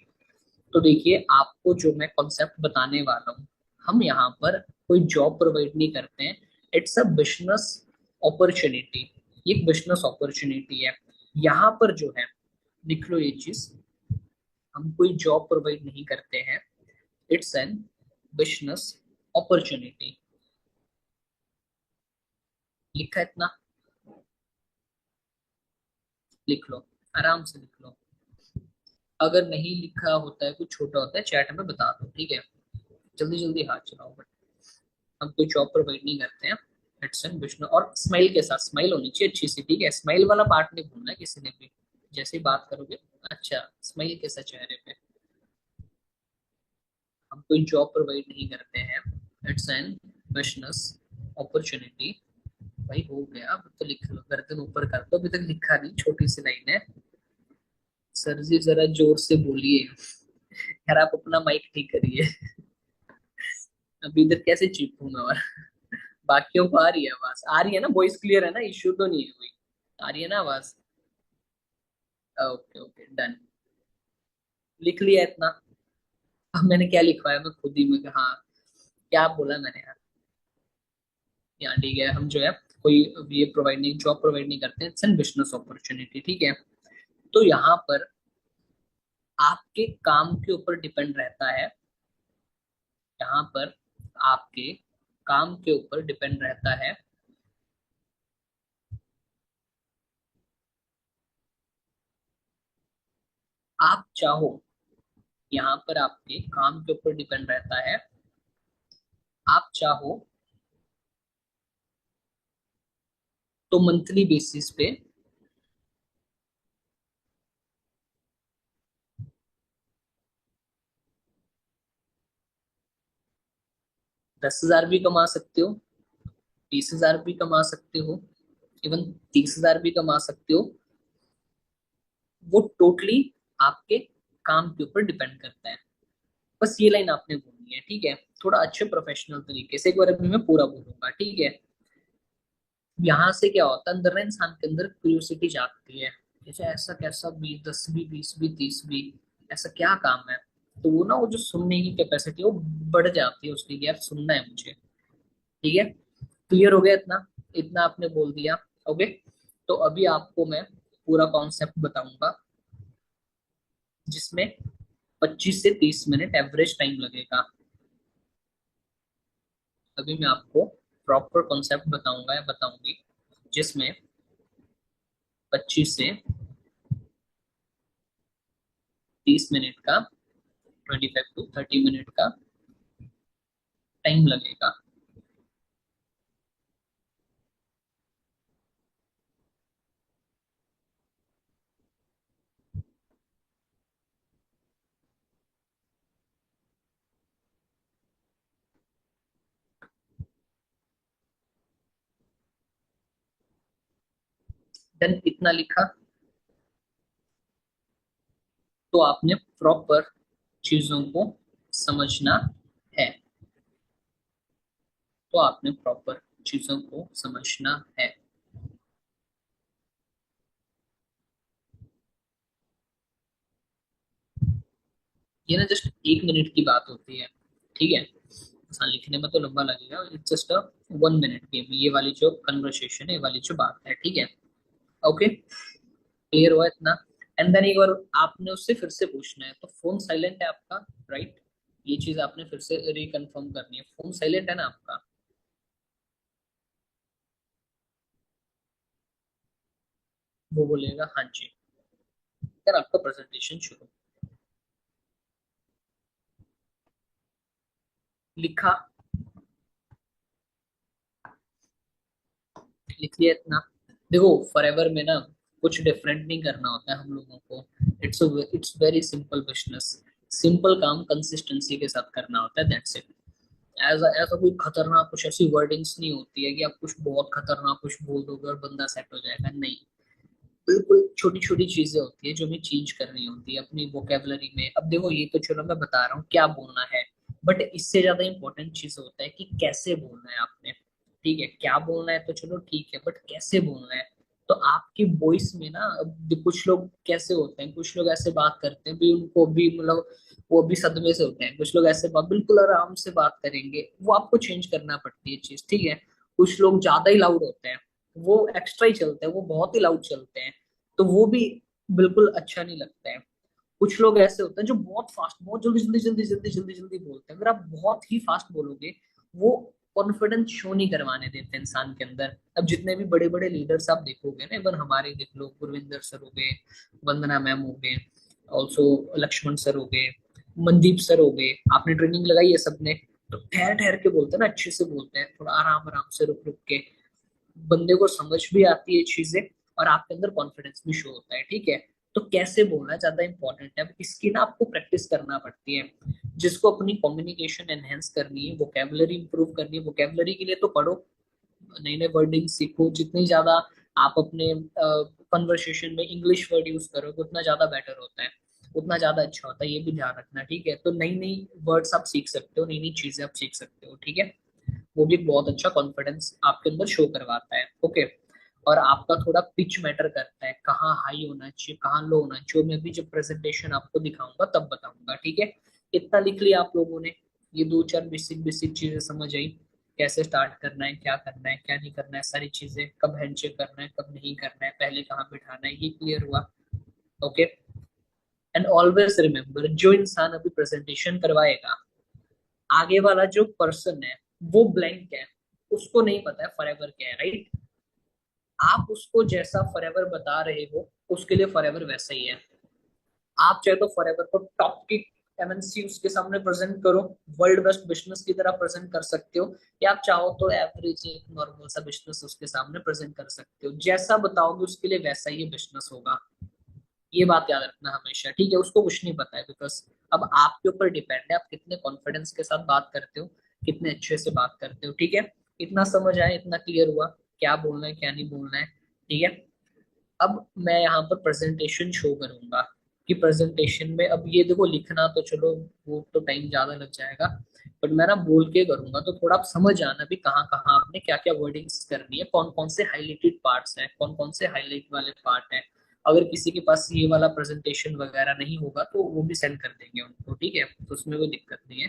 तो देखिए, आपको जो मैं कॉन्सेप्ट बताने वाला हूँ, हम यहाँ पर कोई जॉब प्रोवाइड नहीं करते हैं, इट्स अ बिजनेस अपॉर्चुनिटी, ये एक बिजनेस अपॉर्चुनिटी है। यहाँ पर जो है, लिख लो ये चीज, हम कोई जॉब प्रोवाइड नहीं करते हैं, इट्स एन बिजनेस अपॉर्चुनिटी। लिखा है इतना, लिख लो, आराम से लिख लो। अगर नहीं लिखा होता है, कुछ छोटा होता है, चैट में बता दो, ठीक है। जल्दी जल्दी हाथ चलाओ, बट हम कोई जॉब प्रोवाइड नहीं करते हैं, इट्स एन बिजनेस। और स्माइल के साथ, स्माइल होनी चाहिए अच्छी सी, ठीक है, स्माइल वाला पार्ट नहीं भूलना है किसी ने भी, जैसे ही बात करोगे, अच्छा स्माइल के साथ चेहरे पे, हम कोई जॉब प्रोवाइड नहीं करते हैं, इट्स एन बिजनेस अपॉर्चुनिटी। भाई हो गया, अब तो लिख लो, गर्दन ऊपर कर दो, अभी तक लिखा नहीं, छोटी सी लाइन है। सर जी जरा जोर से बोलिए, यार आप अपना माइक ठीक करिए। अभी इधर कैसे चीखूंगा, और बाकियों को आ रही है आवाज, आ रही है ना, वॉइस क्लियर है ना, इश्यू तो नहीं है कोई, आ रही है ना आवाज। ओके ओके, डन, लिख लिया इतना। अब मैंने क्या लिखवाया, मैं खुद ही में हाँ, क्या बोला मैंने यार, यहाँ ठीक है, हम जो है कोई ये प्रोवाइड नहीं, जॉब प्रोवाइड नहीं करते हैं, इट्स एन बिजनेस अपॉर्चुनिटी, ठीक है। तो यहाँ पर आपके काम के ऊपर डिपेंड रहता है, यहाँ पर आपके काम के ऊपर डिपेंड रहता है, आप चाहो, यहाँ पर आपके काम के ऊपर डिपेंड रहता है, आप चाहो तो मंथली बेसिस पे 10,000 भी कमा सकते हो, 20,000 भी कमा सकते हो, इवन 30,000 भी कमा सकते हो। वो टोटली आपके काम के ऊपर डिपेंड करता है। बस ये लाइन आपने बोलनी है, ठीक है, थोड़ा अच्छे प्रोफेशनल तरीके से। एक बार अभी मैं पूरा बोलूंगा, ठीक है। यहाँ से क्या होता है, अंदर ना इंसान के अंदर क्यूरियोसिटी जागती है, जैसे ऐसा कैसा भी, 10 भी, 20 भी, 30 भी, ऐसा क्या काम है। तो वो ना, वो जो सुनने की कैपेसिटी वो बढ़ जाती है उसकी, कि यार सुनना है मुझे। ठीक है, क्लियर हो गया इतना? इतना आपने बोल दिया। ओके, तो अभी आपको मैं पूरा कॉन्सेप्ट बताऊंगा, जिसमें 25 से 30 मिनट एवरेज टाइम लगेगा। अभी मैं आपको प्रॉपर कॉन्सेप्ट बताऊंगा या बताऊंगी, जिसमें 25 से 30 मिनट का, 25 to 30 मिनट का टाइम लगेगा। देन इतना लिखा, तो आपने प्रॉपर चीजों को समझना है। तो आपने प्रॉपर चीजों को समझना है। ये ना जस्ट 1 मिनट की बात होती है, ठीक है। आसान लिखने में तो लंबा लगेगा, it's just a 1 minute game, ये वाली जो कन्वर्सेशन है, ये वाली जो बात है, ठीक है। ओके, क्लियर हुआ इतना? एंड देन एक बार आपने उससे फिर से पूछना है, तो फोन साइलेंट है आपका, राइट? ये चीज आपने फिर से रिकन्फर्म करनी है, फोन साइलेंट है ना आपका? वो बोलेगा हाँ जी। फिर आपका प्रेजेंटेशन शुरू। लिखा, लिख लिया इतना? देखो, फॉरएवर में ना कुछ डिफरेंट नहीं करना होता है हम लोगों को। It's very simple business. Simple काम कंसिस्टेंसी के साथ करना होता है, दैट्स इट। ऐसा ऐसा कोई खतरनाक कुछ ऐसी वर्डिंग्स नहीं होती है कि आप कुछ बहुत खतरनाक कुछ बोल दोगे और बंदा सेट हो जाएगा, नहीं। बिल्कुल छोटी छोटी चीजें होती है जो हमें चेंज करनी होती है अपनी वोकेबलरी में। अब देखो, ये तो चलो मैं बता रहा हूँ क्या बोलना है, बट इससे ज्यादा इंपॉर्टेंट चीज होता है कि कैसे बोलना है आपने। ठीक है, क्या बोलना है तो चलो ठीक है, बट कैसे बोलना है। तो आपकी वॉइस में ना, अब कुछ लोग कैसे होते हैं, कुछ लोग ऐसे बात करते हैं भी, उनको भी मतलब वो भी सदमे से होते हैं। कुछ लोग ऐसे बात बिल्कुल आराम से बात करेंगे, वो आपको चेंज करना पड़ती है चीज, ठीक है। कुछ लोग ज्यादा ही लाउड होते हैं, वो एक्स्ट्रा ही चलते हैं, वो बहुत ही लाउड चलते हैं, तो वो भी बिल्कुल अच्छा नहीं लगता है। कुछ लोग ऐसे होते हैं जो बहुत फास्ट, बहुत जल्दी जल्दी जल्दी जल्दी जल्दी जल्दी बोलते हैं। अगर आप बहुत ही फास्ट बोलोगे, वो कॉन्फिडेंस शो नहीं करवाने देते इंसान के अंदर। अब जितने भी बड़े बड़े लीडर्स आप देखोगे ना, इवन हमारे देख लो, गुरविंदर सर हो गए, वंदना मैम हो गए, ऑल्सो लक्ष्मण सर हो गए, मनदीप सर हो गए, आपने ट्रेनिंग लगाई है सबने। तो ठहर ठहर के बोलते हैं ना, अच्छे से बोलते हैं, थोड़ा आराम आराम से रुक रुक के। बंदे को समझ भी आती है चीजें, और आपके अंदर कॉन्फिडेंस भी शो होता है, ठीक है। तो कैसे बोलना ज्यादा इंपॉर्टेंट है, अब इसकी ना आपको प्रैक्टिस करना पड़ती है। जिसको अपनी कम्युनिकेशन एनहेंस करनी है, वोकेबलरी इंप्रूव करनी है, वोकेबलरी के लिए तो पढ़ो, नए नए वर्डिंग सीखो। जितनी ज्यादा आप अपने कन्वर्सेशन में इंग्लिश वर्ड यूज करोगे, उतना ज्यादा बेटर होता है, उतना ज्यादा अच्छा होता है, ये भी ध्यान रखना, ठीक है। तो नई नई वर्ड्स आप सीख सकते हो, नई नई चीजें आप सीख सकते हो, ठीक है। वो भी एक बहुत अच्छा कॉन्फिडेंस आपके अंदर शो करवाता है, ओके। और आपका थोड़ा पिच मैटर करता है, कहाँ हाई होना चाहिए, कहाँ लो होना चाहिए, मैं भी जब प्रेजेंटेशन आपको दिखाऊंगा तब बताऊंगा, ठीक है। इतना लिख लिया आप लोगों ने? ये दो चार बेसिक बेसिक चीजें समझ आई, कैसे स्टार्ट करना है, क्या करना है, क्या नहीं करना है, सारी चीजें, कब हैंडशेक करना है, कब नहीं करना है, पहले कहाँ बिठाना है, ये क्लियर हुआ? ओके। एंड ऑलवेज रिमेम्बर, जो इंसान अभी प्रेजेंटेशन करवाएगा, आगे वाला जो पर्सन है वो ब्लैंक है, उसको नहीं पता है फॉरएवर क्या है, राइट? आप उसको जैसा फॉरएवर बता रहे हो, उसके लिए फॉरएवर वैसा ही है। आप चाहे तो फॉरएवर को टॉप की एमएनसी उसके सामने प्रेजेंट करो, वर्ल्ड बेस्ट बिजनेस की तरह प्रेजेंट कर सकते हो, या आप चाहो तो एवरेज एक नॉर्मल सा बिजनेस उसके सामने प्रेजेंट कर सकते हो। जैसा बताओगे उसके लिए वैसा ही बिजनेस होगा। ये बात याद रखना हमेशा, ठीक है। उसको कुछ नहीं पता है, बिकॉज अब आपके ऊपर डिपेंड है आप कितने कॉन्फिडेंस के साथ बात करते हो, कितने अच्छे से बात करते हो, ठीक है। इतना समझ आया, इतना क्लियर हुआ क्या बोलना है क्या नहीं बोलना है, ठीक है। अब मैं यहाँ पर प्रेजेंटेशन शो करूंगा कि प्रेजेंटेशन में, अब ये देखो लिखना तो चलो वो तो टाइम ज्यादा लग जाएगा, बट मैं ना बोल के करूंगा तो थोड़ा आप समझ जाना भी कहाँ कहाँ आपने क्या क्या वर्डिंग्स करनी है, कौन कौन से हाईलाइटेड पार्ट्स हैं, कौन कौन से हाईलाइट वाले पार्ट हैं। अगर किसी के पास ये वाला प्रेजेंटेशन वगैरह नहीं होगा तो वो भी सेंड कर देंगे उनको, ठीक है, तो उसमें कोई दिक्कत नहीं है।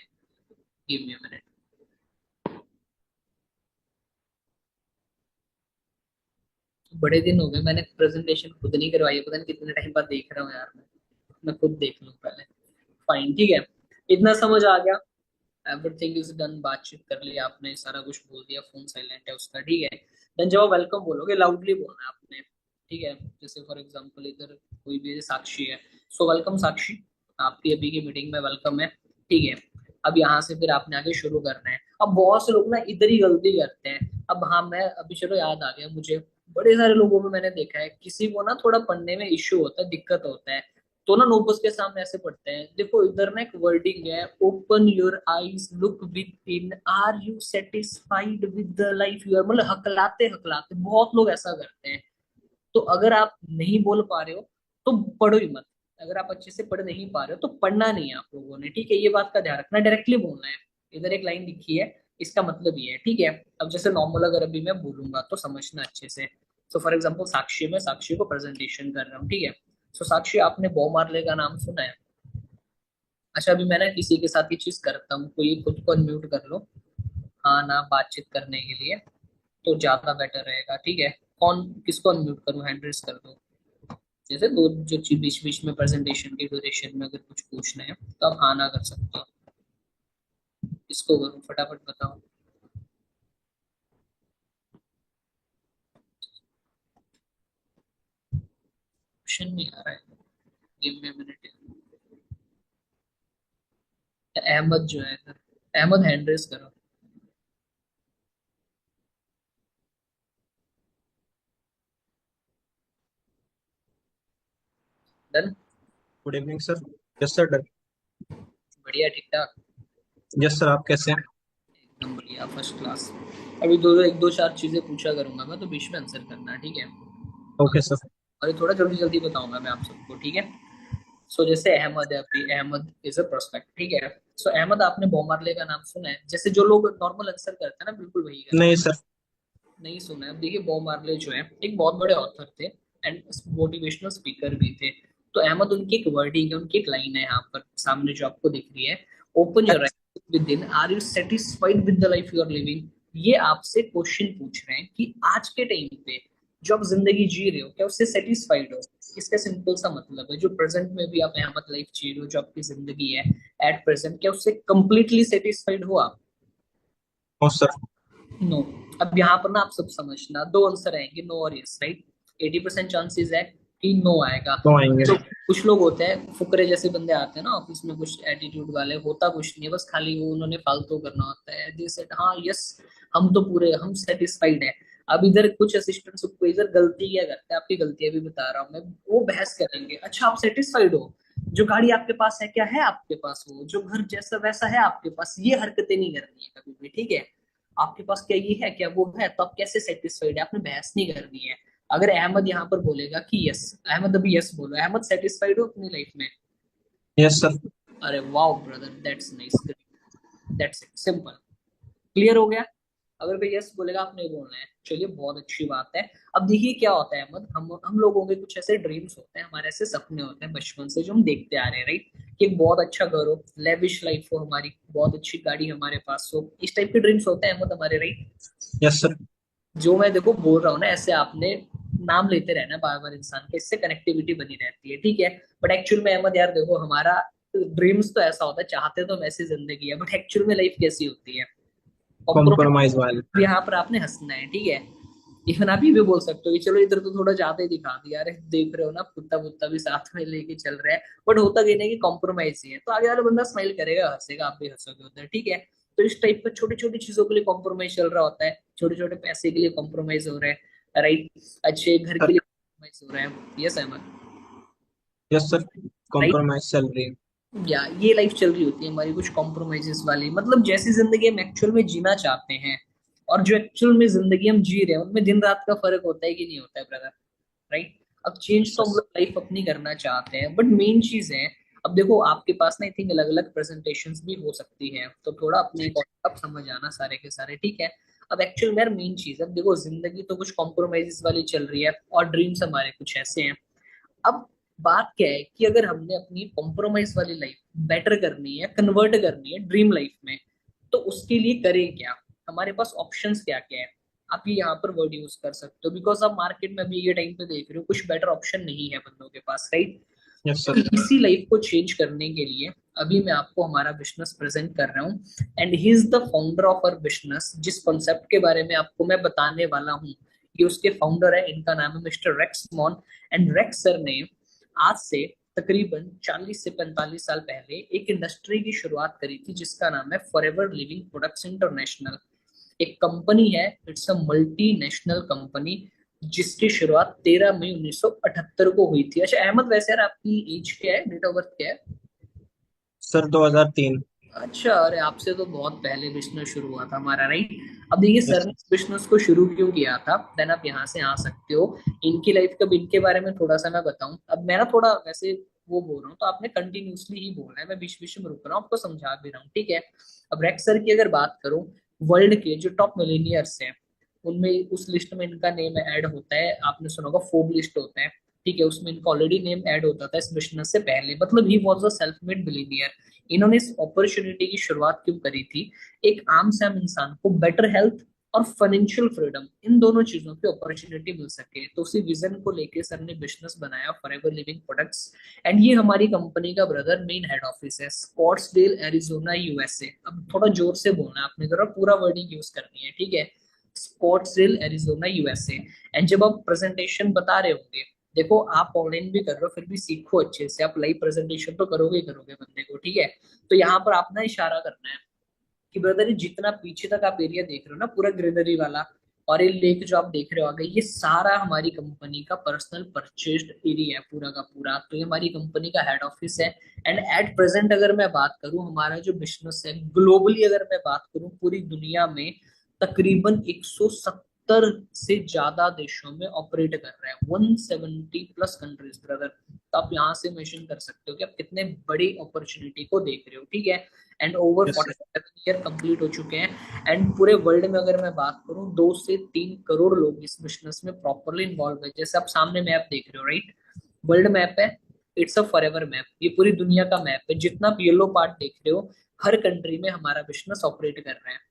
Give me a minute. बड़े दिन हो गए मैंने प्रेजेंटेशन खुद नहीं करवाई है, पता नहीं कितने टाइम बाद देख रहा हूँ यार मैं खुद देख लूँ पहले। फाइन, ठीक है, इतना समझ आ गया। एवरीथिंग इज डन, बातचीत कर लिया आपने, सारा कुछ बोल दिया, फोन साइलेंट है उसका, ठीक है। देन जब आप वेलकम बोलोगे लाउडली बोलना है आपने, ठीक है। जैसे फॉर एग्जांपल इधर कोई भी साक्षी है, सो वेलकम साक्षी, आपकी अभी की मीटिंग में वेलकम है, ठीक है। अब यहाँ से फिर आपने आगे शुरू करना है। अब बहुत से लोग ना इधर ही गलती करते हैं। अब हाँ, मैं अभी चलो याद आ गया मुझे, बड़े सारे लोगों में मैंने देखा है किसी को ना थोड़ा पढ़ने में इश्यू होता है, दिक्कत होता है, तो ना नोटबुक के सामने ऐसे पढ़ते हैं, देखो इधर ना एक वर्डिंग है, open your eyes look within, are you satisfied with the life you are, मतलब हकलाते हकलाते बहुत लोग ऐसा करते हैं। तो अगर आप नहीं बोल पा रहे हो तो पढ़ो ही मत। अगर आप अच्छे से पढ़ नहीं पा रहे हो तो पढ़ना नहीं है आप लोगों ने, ठीक है, ये बात का ध्यान रखना, डायरेक्टली बोलना है। इधर एक लाइन लिखी है, इसका मतलब ये है, ठीक है। अब जैसे नॉर्मल अगर अभी मैं बोलूंगा तो समझना अच्छे से। सो फॉर एग्जाम्पल साक्षी, में साक्षी को प्रेजेंटेशन कर रहा हूँ, ठीक है। सो साक्षी, आपने बॉब मार्ले का नाम सुना है? अच्छा, अभी मैं ना किसी के साथ ये चीज करता हूँ, कोई खुद को अनम्यूट कर लो, हाँ ना, बातचीत करने के लिए तो ज्यादा बेटर रहेगा, ठीक है। कौन, किसको अनम्यूट करूँ, हैंड रेस कर दो। जैसे दो जो चीज बीच बीच में प्रेजेंटेशन के ड्यूरेशन में अगर कुछ पूछना है तो आप हाँ ना कर सकते हो। किसको करूँ, फटाफट बताओ। ऑप्शन नहीं आ रहा है, गिव मी मिनट। अहमद जो है इधर, अहमद हैंड रेस करो। Done. Good evening sir. Yes sir, done. बढ़िया, ठीक ठाक। यस सर, आप कैसे हैं? एकदम बढ़िया, फर्स्ट क्लास। अभी दो एक दो चार चीजें पूछा करूंगा मैं, तो बीच में आंसर करना, ठीक है। Okay sir. और ये थोड़ा जल्दी जल्दी बताऊंगा मैं आप सबको, ठीक है। सो जैसे अहमद है, अभी अहमद इज अ प्रोस्पेक्ट, ठीक है। सो अहमद, आपने बॉब मार्ले का नाम सुना है? जैसे जो लोग नॉर्मल आंसर करते हैं ना, बिल्कुल वही करना। नहीं सर। नहीं सुना है? अब देखिए, बॉब मार्ले जो है एक बहुत बड़े ऑथर थे एंड मोटिवेशनल स्पीकर भी थे। तो अहमद, उनकी एक वर्डिंग है, उनकी एक लाइन है यहाँ पर सामने जो आपको दिख रही है, open your eyes within, are you satisfied with the life you are living. ये आपसे क्वेश्चन पूछ रहे हैं कि आज के टाइम पे जो आप जिंदगी जी रहे हो, क्या उससे सेटिस्फाइड हो। इसका सिंपल सा मतलब है, जो प्रेजेंट में भी आप अहमद लाइफ जी रहे हो, जो आपकी जिंदगी है एट प्रेजेंट, क्या उससे कंप्लीटली सेटिस्फाइड हो आप? No sir. नो। अब यहाँ पर ना आप सब समझना, दो आंसर आएंगे, नो और यस, राइट। 80% चांसेस है कि नो आएगा। तो आएंगे। तो कुछ लोग होते हैं फुकरे जैसे बंदे आते हैं ना ऑफिस में, कुछ एटीट्यूड वाले, होता कुछ नहीं है, बस खाली वो उन्होंने फालतू करना होता है, दे सेड हाँ यस, हम तो पूरे, हम सेटिस्फाइड है। अब इधर कुछ असिस्टेंट सुपरवाइजर गलती क्या करते हैं, आपकी गलतियां भी बता रहा हूँ मैं, वो बहस करेंगे, अच्छा आप सेटिस्फाइड हो, जो गाड़ी आपके पास है क्या है आपके पास, वो जो घर जैसा वैसा है आपके पास, ये हरकतें नहीं करनी है कभी भी, ठीक है। आपके पास क्या ये है क्या वो है, तो आप कैसे सेटिस्फाइड है, आपने बहस नहीं करनी है। अगर अहमद यहाँ पर बोलेगा कि यस, अहमद अभी यस बोलो, अहमद सेटिस्फाइड हो अपनी लाइफ में? Yes sir. अरे wow brother, that's nice, that's it, simple, clear हो गया। अगर कोई यस बोलेगा आपने ये बोलना है, चलिए बहुत अच्छी बात है। अब देखिए क्या होता है अहमद, हम लोगों के कुछ ऐसे ड्रीम्स होते हैं, हमारे ऐसे सपने होते हैं बचपन से जो हम देखते आ रहे हैं, राइट, कि एक बहुत अच्छा घर हो, लेविश लाइफ हो हमारी, बहुत अच्छी गाड़ी हमारे पास हो, इस टाइप के ड्रीम्स होते हैं अहमद हमारे, राइट। Yes sir. जो मैं देखो बोल रहा हूँ ना, ऐसे आपने नाम लेते रहना बार बार इंसान के, इससे कनेक्टिविटी बनी रहती है, ठीक है। बट एक्चुअल में अहमद यार देखो, हमारा ड्रीम्स तो ऐसा होता है, चाहते तो हम ऐसी जिंदगी है, बट एक्चुअल में लाइफ कैसी होती है, कॉम्प्रोमाइज वाले। कॉम्प्रोमाइज। यहाँ पर आपने हंसना है, ठीक है। इवन आप ये भी बोल सकते हो कि चलो इधर तो थोड़ा ज्यादा ही दिखा दिया, अरे देख रहे हो ना, कुत्ता कुत्ता भी साथ में लेके चल रहा है, बट होता कहीं नहीं कि कॉम्प्रोमाइज ही है, तो आगे वाला बंदा स्माइल करेगा, हंसेगा, आप भी हंसोगे उधर, ठीक है। तो इस टाइप का छोटी छोटी चीजों के लिए कॉम्प्रोमाइज चल रहा होता है, छोटे छोटे पैसे के लिए कॉम्प्रोमाइज हो रहा है, राइट, अच्छे घर के सर। लिए कॉम्प्रोमाइज हो रहा है, yes Ahmed, yes sir. Right. Compromise salary. या ये लाइफ चल रही होती है हमारी कुछ कॉम्प्रोमाइजेस वाली, मतलब जैसी जिंदगी हम एक्चुअल में जीना चाहते हैं और जो एक्चुअल में जिंदगी हम जी रहे हैं उनमें दिन रात का फर्क होता है कि नहीं होता है ब्रदर, राइट? अब चेंज तो हम यस लोग लाइफ अपनी करना चाहते हैं, बट मेन चीज है, अब देखो आपके पास ना आई थिंक अलग अलग प्रेजेंटेशंस भी हो सकती है, तो थोड़ा अपनी कॉन्सेप्ट समझ आना सारे के सारे, ठीक है? अब एक्चुअल में मेन चीज है, अब देखो जिंदगी तो कुछ कॉम्प्रोमाइजेस वाली चल रही है और ड्रीम्स हमारे कुछ ऐसे हैं। अब बात क्या है कि अगर हमने अपनी कॉम्प्रोमाइज वाली लाइफ बेटर करनी है, कन्वर्ट करनी है ड्रीम लाइफ में, तो उसके लिए करें क्या? हमारे पास ऑप्शंस क्या क्या है? आप ये यहाँ पर वर्ड यूज कर सकते हो, बिकॉज आप मार्केट में अभी ये टाइम पे देख रहे हो कुछ बेटर ऑप्शन नहीं है बंदों के पास, राइट? यस तो सर। इसी लाइफ को चेंज करने के लिए अभी मैं आपको हमारा बिजनेस प्रेजेंट कर रहा हूँ, and he is the founder of our business. जिस कॉन्सेप्ट के बारे में आपको मैं बताने वाला हूँ, ये उसके फाउंडर है, इनका नाम है mister Rex Mon. And Rex sir ने आज से तकरीबन 40 से 45 साल पहले एक इंडस्ट्री की शुरुआत करी थी जिसका नाम है फॉरएवर लिविंग प्रोडक्ट्स इंटरनेशनल। एक कंपनी है, इट्स अ मल्टीनेशनल कंपनी, जिसकी शुरुआत 13 मई 1978 को हुई थी। अच्छा अहमद, वैसे यार आपकी एज क्या है, डेट ऑफ बर्थ क्या है? सर 2003। अच्छा, अरे आपसे तो बहुत पहले बिजनेस शुरू हुआ था हमारा, राइट? अब देखिए यस सर ने इस बिजनेस को शुरू क्यों किया था, देन आप यहाँ से आ सकते हो। इनकी लाइफ कब, इनके बारे में थोड़ा सा मैं बताऊं, अब मैं ना थोड़ा वैसे वो बोल रहा हूँ तो आपने कंटिन्यूसली ही बोलना है, मैं बीच बीच में रुक रहा हूँ, आपको समझा भी रहा हूँ, ठीक है? अब रेक्स सर की अगर बात करूं, वर्ल्ड के जो टॉप मिलीनियर्स हैं उनमें उस लिस्ट में इनका नेम ऐड होता है, आपने सुना होगा फोर्ब लिस्ट होता है, ठीक है? उसमें इनका ऑलरेडी नेम ऐड होता था इस बिजनेस से पहले, मतलब he was a self made billionaire. इन्होंने इस अपॉर्चुनिटी की शुरुआत क्यों करी थी? एक आम से आम इंसान को बेटर हेल्थ और फाइनेंशियल फ्रीडम, इन दोनों चीजों की अपॉर्चुनिटी मिल सके, तो उसी विजन को लेके सर ने बिजनेस बनाया फॉरएवर लिविंग प्रोडक्ट्स। एंड ये हमारी कंपनी का ब्रदर मेन हेड ऑफिस है स्कॉट्सडेल एरिजोना यूएसए। अब थोड़ा जोर से बोलना है आपने, जरा पूरा वर्डिंग यूज करनी है, ठीक है? Scottsdale Arizona USA. एंड जब आप प्रेजेंटेशन बता रहे होंगे, देखो आप ऑनलाइन भी कर रहे हो फिर भी सीखो अच्छे से, आप लाइव प्रेजेंटेशन तो करोगे ही करोगे बंदे को, ठीक है? तो यहाँ पर आप ना इशारा करना है कि ब्रदर ये जितना पीछे तक आप एरिया देख रहे हो ना पूरा ग्रीनरी वाला, और ये लेक जो आप देख रहे हो आगे, ये सारा हमारी कंपनी का पर्सनल परचेज्ड एरिया है पूरा का पूरा, तो ये हमारी कंपनी का हेड ऑफिस है। एंड एट प्रेजेंट अगर मैं बात करूं, हमारा जो बिजनेस है ग्लोबली अगर मैं बात करूं पूरी दुनिया में तकरीबन 170 से ज्यादा देशों में ऑपरेट कर रहा है, 170 प्लस कंट्रीज ब्रदर। तो आप यहाँ से मेंशन कर सकते हो कि आप कितने बड़ी अपॉर्चुनिटी को देख रहे हो, ठीक है? And over yes sir. 47 year complete हो चुके हैं। एंड पूरे वर्ल्ड में अगर मैं बात करूं 2 से 3 करोड़ लोग इस बिजनेस में प्रॉपरली इन्वॉल्व है। जैसे आप सामने मैप देख रहे हो, राइट? वर्ल्ड मैप है, इट्स अ फॉरएवर मैप, ये पूरी दुनिया का मैप है, जितना आप येलो पार्ट देख रहे हो हर कंट्री में हमारा बिजनेस ऑपरेट कर रहा है।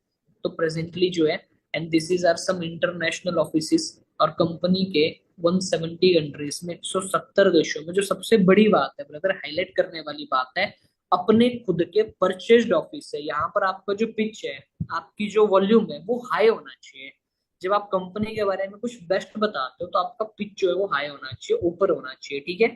तो प्रेजेंटली जो है, and this is our some international office, और कंपनी के 170 कंट्रीज में 170 देशों में, जो सबसे बड़ी बात है ब्रदर हाईलाइट करने वाली बात है, अपने खुद के परचेज्ड ऑफिस है। यहाँ पर आपका जो पिच है, आपकी जो वॉल्यूम है वो हाई होना चाहिए। जब आप कंपनी के बारे में कुछ बेस्ट बताते हो तो आपका पिच जो है वो हाई होना चाहिए, ऊपर होना चाहिए, ठीक है?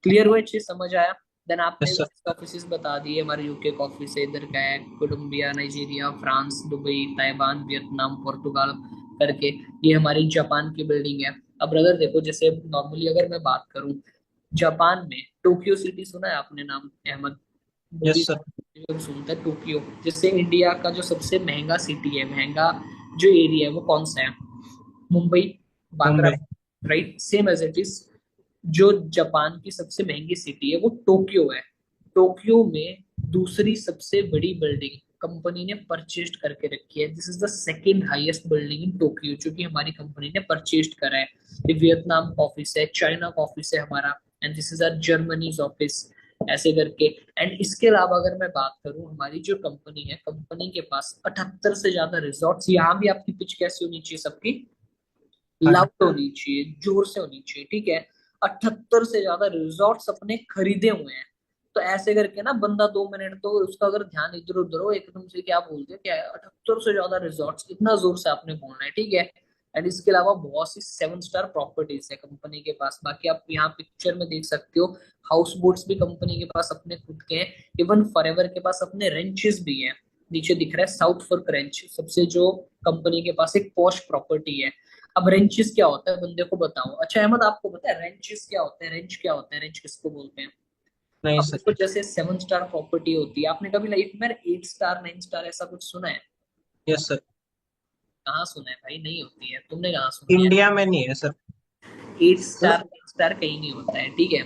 क्लियर हुआ, अच्छे समझ आया? देन आपने यस सर। ऑफिस बता दिए, हमारे यूके का ऑफिस है, इधर का है Colombia, Nigeria, France, Dubai, Taiwan, Vietnam, Portugal करके। ये हमारी जापान की बिल्डिंग है। अब ब्रदर देखो, जैसे नॉर्मली अगर मैं बात करूं, जापान में टोक्यो सिटी सुना है आपने नाम अहमद? Movie yes sir. सुनता है टोक्यो। जैसे इंडिया का जो सबसे महंगा सिटी है, महंगा जो एरिया है वो कौन सा है? Mumbai, Bandra, Mumbai. Right? Same as it is, जो जापान की सबसे महंगी सिटी है वो टोक्यो है। टोक्यो में दूसरी सबसे बड़ी बिल्डिंग कंपनी ने परचेज करके रखी है, this is the second highest building in Tokyo जो कि हमारी कंपनी ने परचेज करा है। ये वियतनाम का ऑफिस है, चाइना का ऑफिस है हमारा, and this is our Germany's office, ऐसे करके। एंड इसके अलावा अगर मैं बात करूं, हमारी जो कंपनी है, कंपनी के पास 78 से ज्यादा रिजॉर्ट्स, यहाँ भी आपकी पिच कैसी होनी चाहिए सबकी? हाँ। लाउड होनी चाहिए, जोर से होनी चाहिए, ठीक है? 78 से ज्यादा रिजॉर्ट्स अपने खरीदे हुए हैं। तो ऐसे करके ना बंदा 2 मिनट तो उसका अगर ध्यान इधर उधर हो एकदम से क्या बोलते हैं, क्या है 78 से ज्यादा रिजॉर्ट्स, इतना जोर से आपने बोलना है, ठीक है? एंड इसके अलावा बहुत सी 7 स्टार प्रॉपर्टीज है कंपनी के पास। बाकी आप यहाँ पिक्चर में देख सकते हो, हाउस बोट्स भी कंपनी के पास अपने खुद के हैं। इवन फॉरएवर के पास अपने रेंचेस भी हैं। नीचे दिख रहा है साउथ फोर्क रेंच, सबसे जो कंपनी के पास एक पॉश प्रॉपर्टी है। अब रेंचेस क्या होता है बंदे को बताओ। अच्छा अहमद, आपको पता है रेंचेस क्या होते हैं? रेंच क्या होता है? रेंच किसको बोलते हैं? नहीं अब सर। देखो जैसे 7 स्टार प्रॉपर्टी होती है, आपने कभी लाइफ में 8 स्टार 9 स्टार ऐसा कुछ सुना है? Yes sir. कहाँ सुना है भाई, नहीं होती है, तुमने कहाँ सुनी है? इंडिया में नहीं है सर। 8 स्टार मतलब 9 स्टार कहीं नहीं होता है, ठीक है।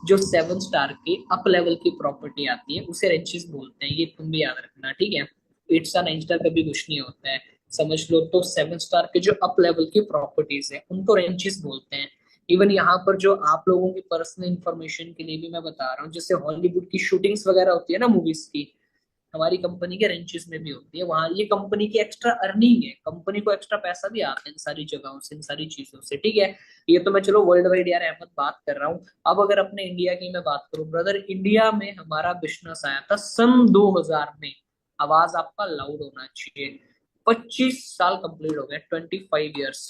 जो 7 स्टार के अप लेवल की प्रॉपर्टी आती है उसे रेंचेस बोलते हैं, ये तुम भी याद रखना, ठीक है। 8 स्टार 9 स्टार कभी कुछ नहीं होता है, समझ लो। तो 7 स्टार के जो अप लेवल की प्रॉपर्टीज है उनको रेंचेस बोलते हैं। इवन यहाँ पर जो आप लोगों की पर्सनल इंफॉर्मेशन के लिए भी मैं बता रहा हूँ, जैसे हॉलीवुड की शूटिंग्स वगैरह होती है ना मूवीज की, हमारी कंपनी के रेंचेस में भी होती है। वहां ये कंपनी की एक्स्ट्रा अर्निंग है, कंपनी को एक्स्ट्रा पैसा भी आता है इन सारी जगहों से, इन सारी चीजों से, ठीक है। ये तो मैं चलो वर्ल्ड वाइड यार अहमद बात कर रहा हूँ। अब अगर अपने इंडिया की मैं बात करूँ ब्रदर, इंडिया में हमारा बिजनेस आया था सन 2000 में। आवाज आपका लाउड होना चाहिए। 25 साल कंप्लीट हो गए, 25 ईयर्स,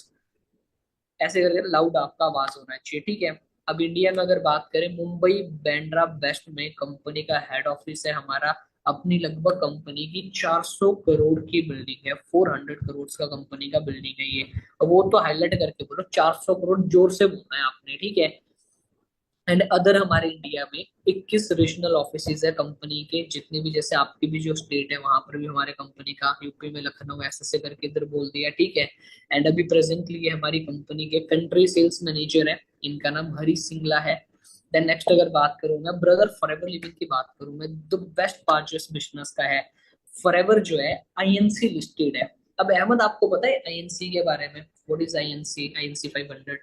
ऐसे करके लाउड आपका आवाज होना चाहिए, ठीक है। अब इंडिया में अगर बात करें, मुंबई बैंड्रा वेस्ट में कंपनी का हेड ऑफिस है हमारा। अपनी लगभग कंपनी की 400 करोड़ की बिल्डिंग है, 400 करोड़ का कंपनी का बिल्डिंग है ये। और वो तो हाईलाइट करके बोलो, 400 करोड़ जोर से बोलना है आपने, ठीक है। एंड अदर हमारे इंडिया में 21 रीजनल ऑफिसेज है कंपनी के, जितने भी, जैसे आपकी भी जो स्टेट है वहां पर भी हमारे कंपनी का, यूपी में लखनऊ ऐसे से करके इधर बोल दिया, ठीक है। एंड अभी प्रेजेंटली ये हमारी कंपनी के कंट्री सेल्स मैनेजर है, इनका नाम हरी सिंगला है। देन नेक्स्ट अगर बात करूँ मैं ब्रदर फॉरएवर लिविंग की बात करूँ मैं, द बेस्ट पार्ट जो इस बिजनेस का है, फॉरएवर जो है आईएनसी लिस्टेड है। अब अहमद आपको पता है आईएनसी के बारे में? What is INC, INC 500?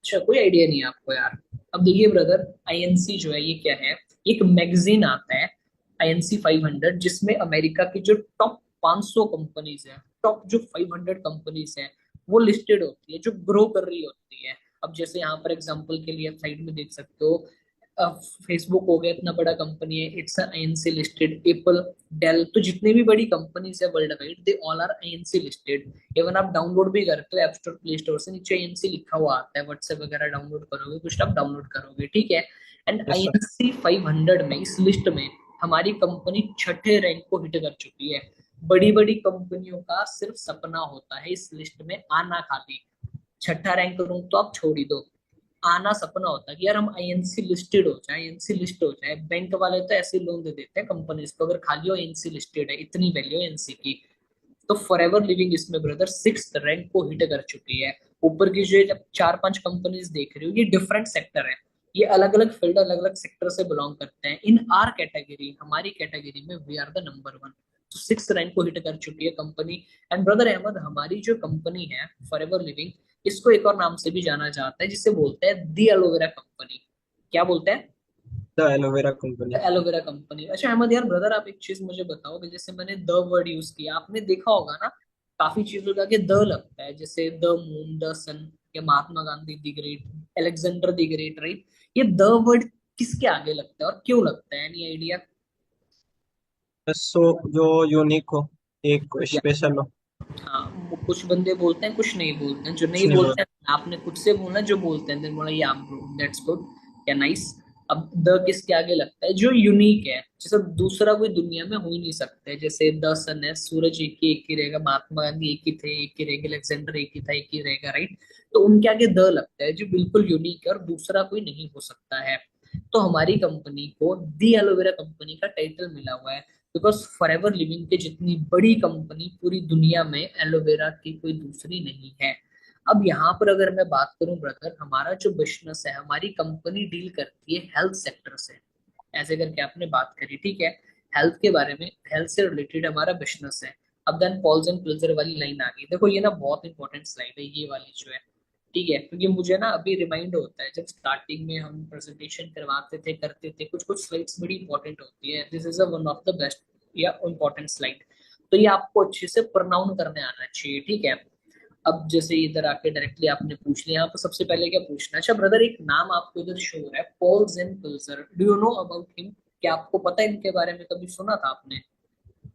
अच्छा, कोई आइडिया नहीं है आपको यार। अब देखिए ब्रदर, आईएनसी जो है ये क्या है, एक मैगजीन आता है आईएनसी 500, जिसमें अमेरिका की जो टॉप 500 कंपनीज है, टॉप जो 500 कंपनीज है, वो लिस्टेड होती है, जो ग्रो कर रही होती है। अब जैसे यहाँ पर एग्जांपल के लिए आप साइड में देख सकते हो, फेसबुक हो गया, इतना बड़ा कंपनी है, it's INC listed. Apple, Dell, तो जितनी भी बड़ी कंपनीज है worldwide, they all are INC listed. Even आप डाउनलोड भी करते हो ऐप स्टोर प्ले स्टोर से, नीचे आईएनसी लिखा हुआ आता है, व्हाट्सएप वगैरह डाउनलोड करोगे, कुछ आप डाउनलोड करोगे, ठीक है। And yes sir. आईएनसी 500 में, इस लिस्ट में हमारी कंपनी छठे रैंक को हिट कर चुकी है। बड़ी बड़ी कंपनियों का सिर्फ सपना होता है इस लिस्ट में आना, खाली छठा रैंक करूं तो आप छोड़ ही दो, आना सपना होता है कि यार हम आईएनसी लिस्टेड हो जाए, आईएनसी लिस्ट हो जाए। बैंक वाले तो ऐसे लोन दे देते हैं कंपनीज को, अगर खाली हो आईएनसी लिस्टेड है, इतनी वैल्यू है एनसी की। तो फॉरएवर लिविंग इसमें ब्रदर 6th रैंक को हिट कर चुकी है। ऊपर की जो जब 4-5 कंपनीज देख रही हो, ये डिफरेंट सेक्टर है, ये अलग अलग फील्ड, अलग अलग सेक्टर से बिलोंग करते हैं। इन आर कैटेगरी, हमारी कैटेगरी में वी आर द नंबर 1। तो 6th रैंक को हिट कर चुकी है कंपनी। एंड ब्रदर अहमद, हमारी जो कंपनी है फॉरएवर लिविंग, इसको एक और नाम से भी जाना जाता है, जिसे बोलते हैं दी एलोवेरा कंपनी। क्या बोलते हैं? The aloe vera company. Aloe vera company. अच्छा अहमद यार, ब्रदर आप एक चीज मुझे बताओ कि जैसे मैंने द वर्ड यूज किया, आपने देखा होगा ना, काफी चीजों का आगे द लगता है, जैसे द मून, द सन, या Mahatma Gandhi the great, Alexander the great, right? ये द वर्ड किसके आगे लगता है और क्यों लगता है, एनी आइडिया? बस सो जो यूनिक हो, एक या स्पेशल हो। हाँ, वो कुछ बंदे बोलते हैं, कुछ नहीं बोलते हैं, जो कुछ नहीं नहीं बोल। बोलते हैं आपने खुद से बोलना, जो बोलते हैं बोला या ब्रो, दैट्स गुड, या नाइस। अब द किसके आगे लगता है? जो यूनिक है, जैसे दूसरा कोई दुनिया में हो ही नहीं सकता है। जैसे द सन है, सूरज एक ही रहेगा, महात्मा गांधी एक ही थे, एक ही रहेगा, अलेक्जेंडर एक ही था, एक ही रहेगा, राइट? तो उनके आगे द लगता है, जो बिल्कुल यूनिक है और दूसरा कोई नहीं हो सकता है। तो हमारी कंपनी को दी एलोवेरा कंपनी का टाइटल मिला हुआ है, बिकॉज फॉरएवर लिविंग के जितनी बड़ी कंपनी पूरी दुनिया में एलोवेरा की कोई दूसरी नहीं है। अब यहाँ पर अगर मैं बात करूं ब्रदर, हमारा जो बिजनेस है, हमारी कंपनी डील करती है हेल्थ सेक्टर से, ऐसे करके आपने बात करी, ठीक है। हेल्थ के बारे में, हेल्थ से रिलेटेड हमारा बिजनेस है। अब देन पॉल्स एंड पिल्जर वाली लाइन आ गई, देखो ये ना बहुत इंपॉर्टेंट स्लाइड है ये वाली जो है, ठीक है। क्योंकि मुझे ना अभी रिमाइंड होता है, जब स्टार्टिंग में हम प्रेजेंटेशन करवाते थे, करते थे, कुछ कुछ स्लाइड्स बड़ी इंपॉर्टेंट होती है, this is one of the best या इम्पोर्टेंट स्लाइड। तो ये आपको अच्छे से प्रोनाउन करने आना चाहिए, ठीक है। अब जैसे इधर आके डायरेक्टली आपने पूछ लिया, यहाँ पर सबसे पहले क्या पूछना है? अच्छा ब्रदर, एक नाम आपको इधर शो हो रहा है, Pauls and Pilger, do you know about him? क्या आपको पता है इनके बारे में, कभी सुना था आपने?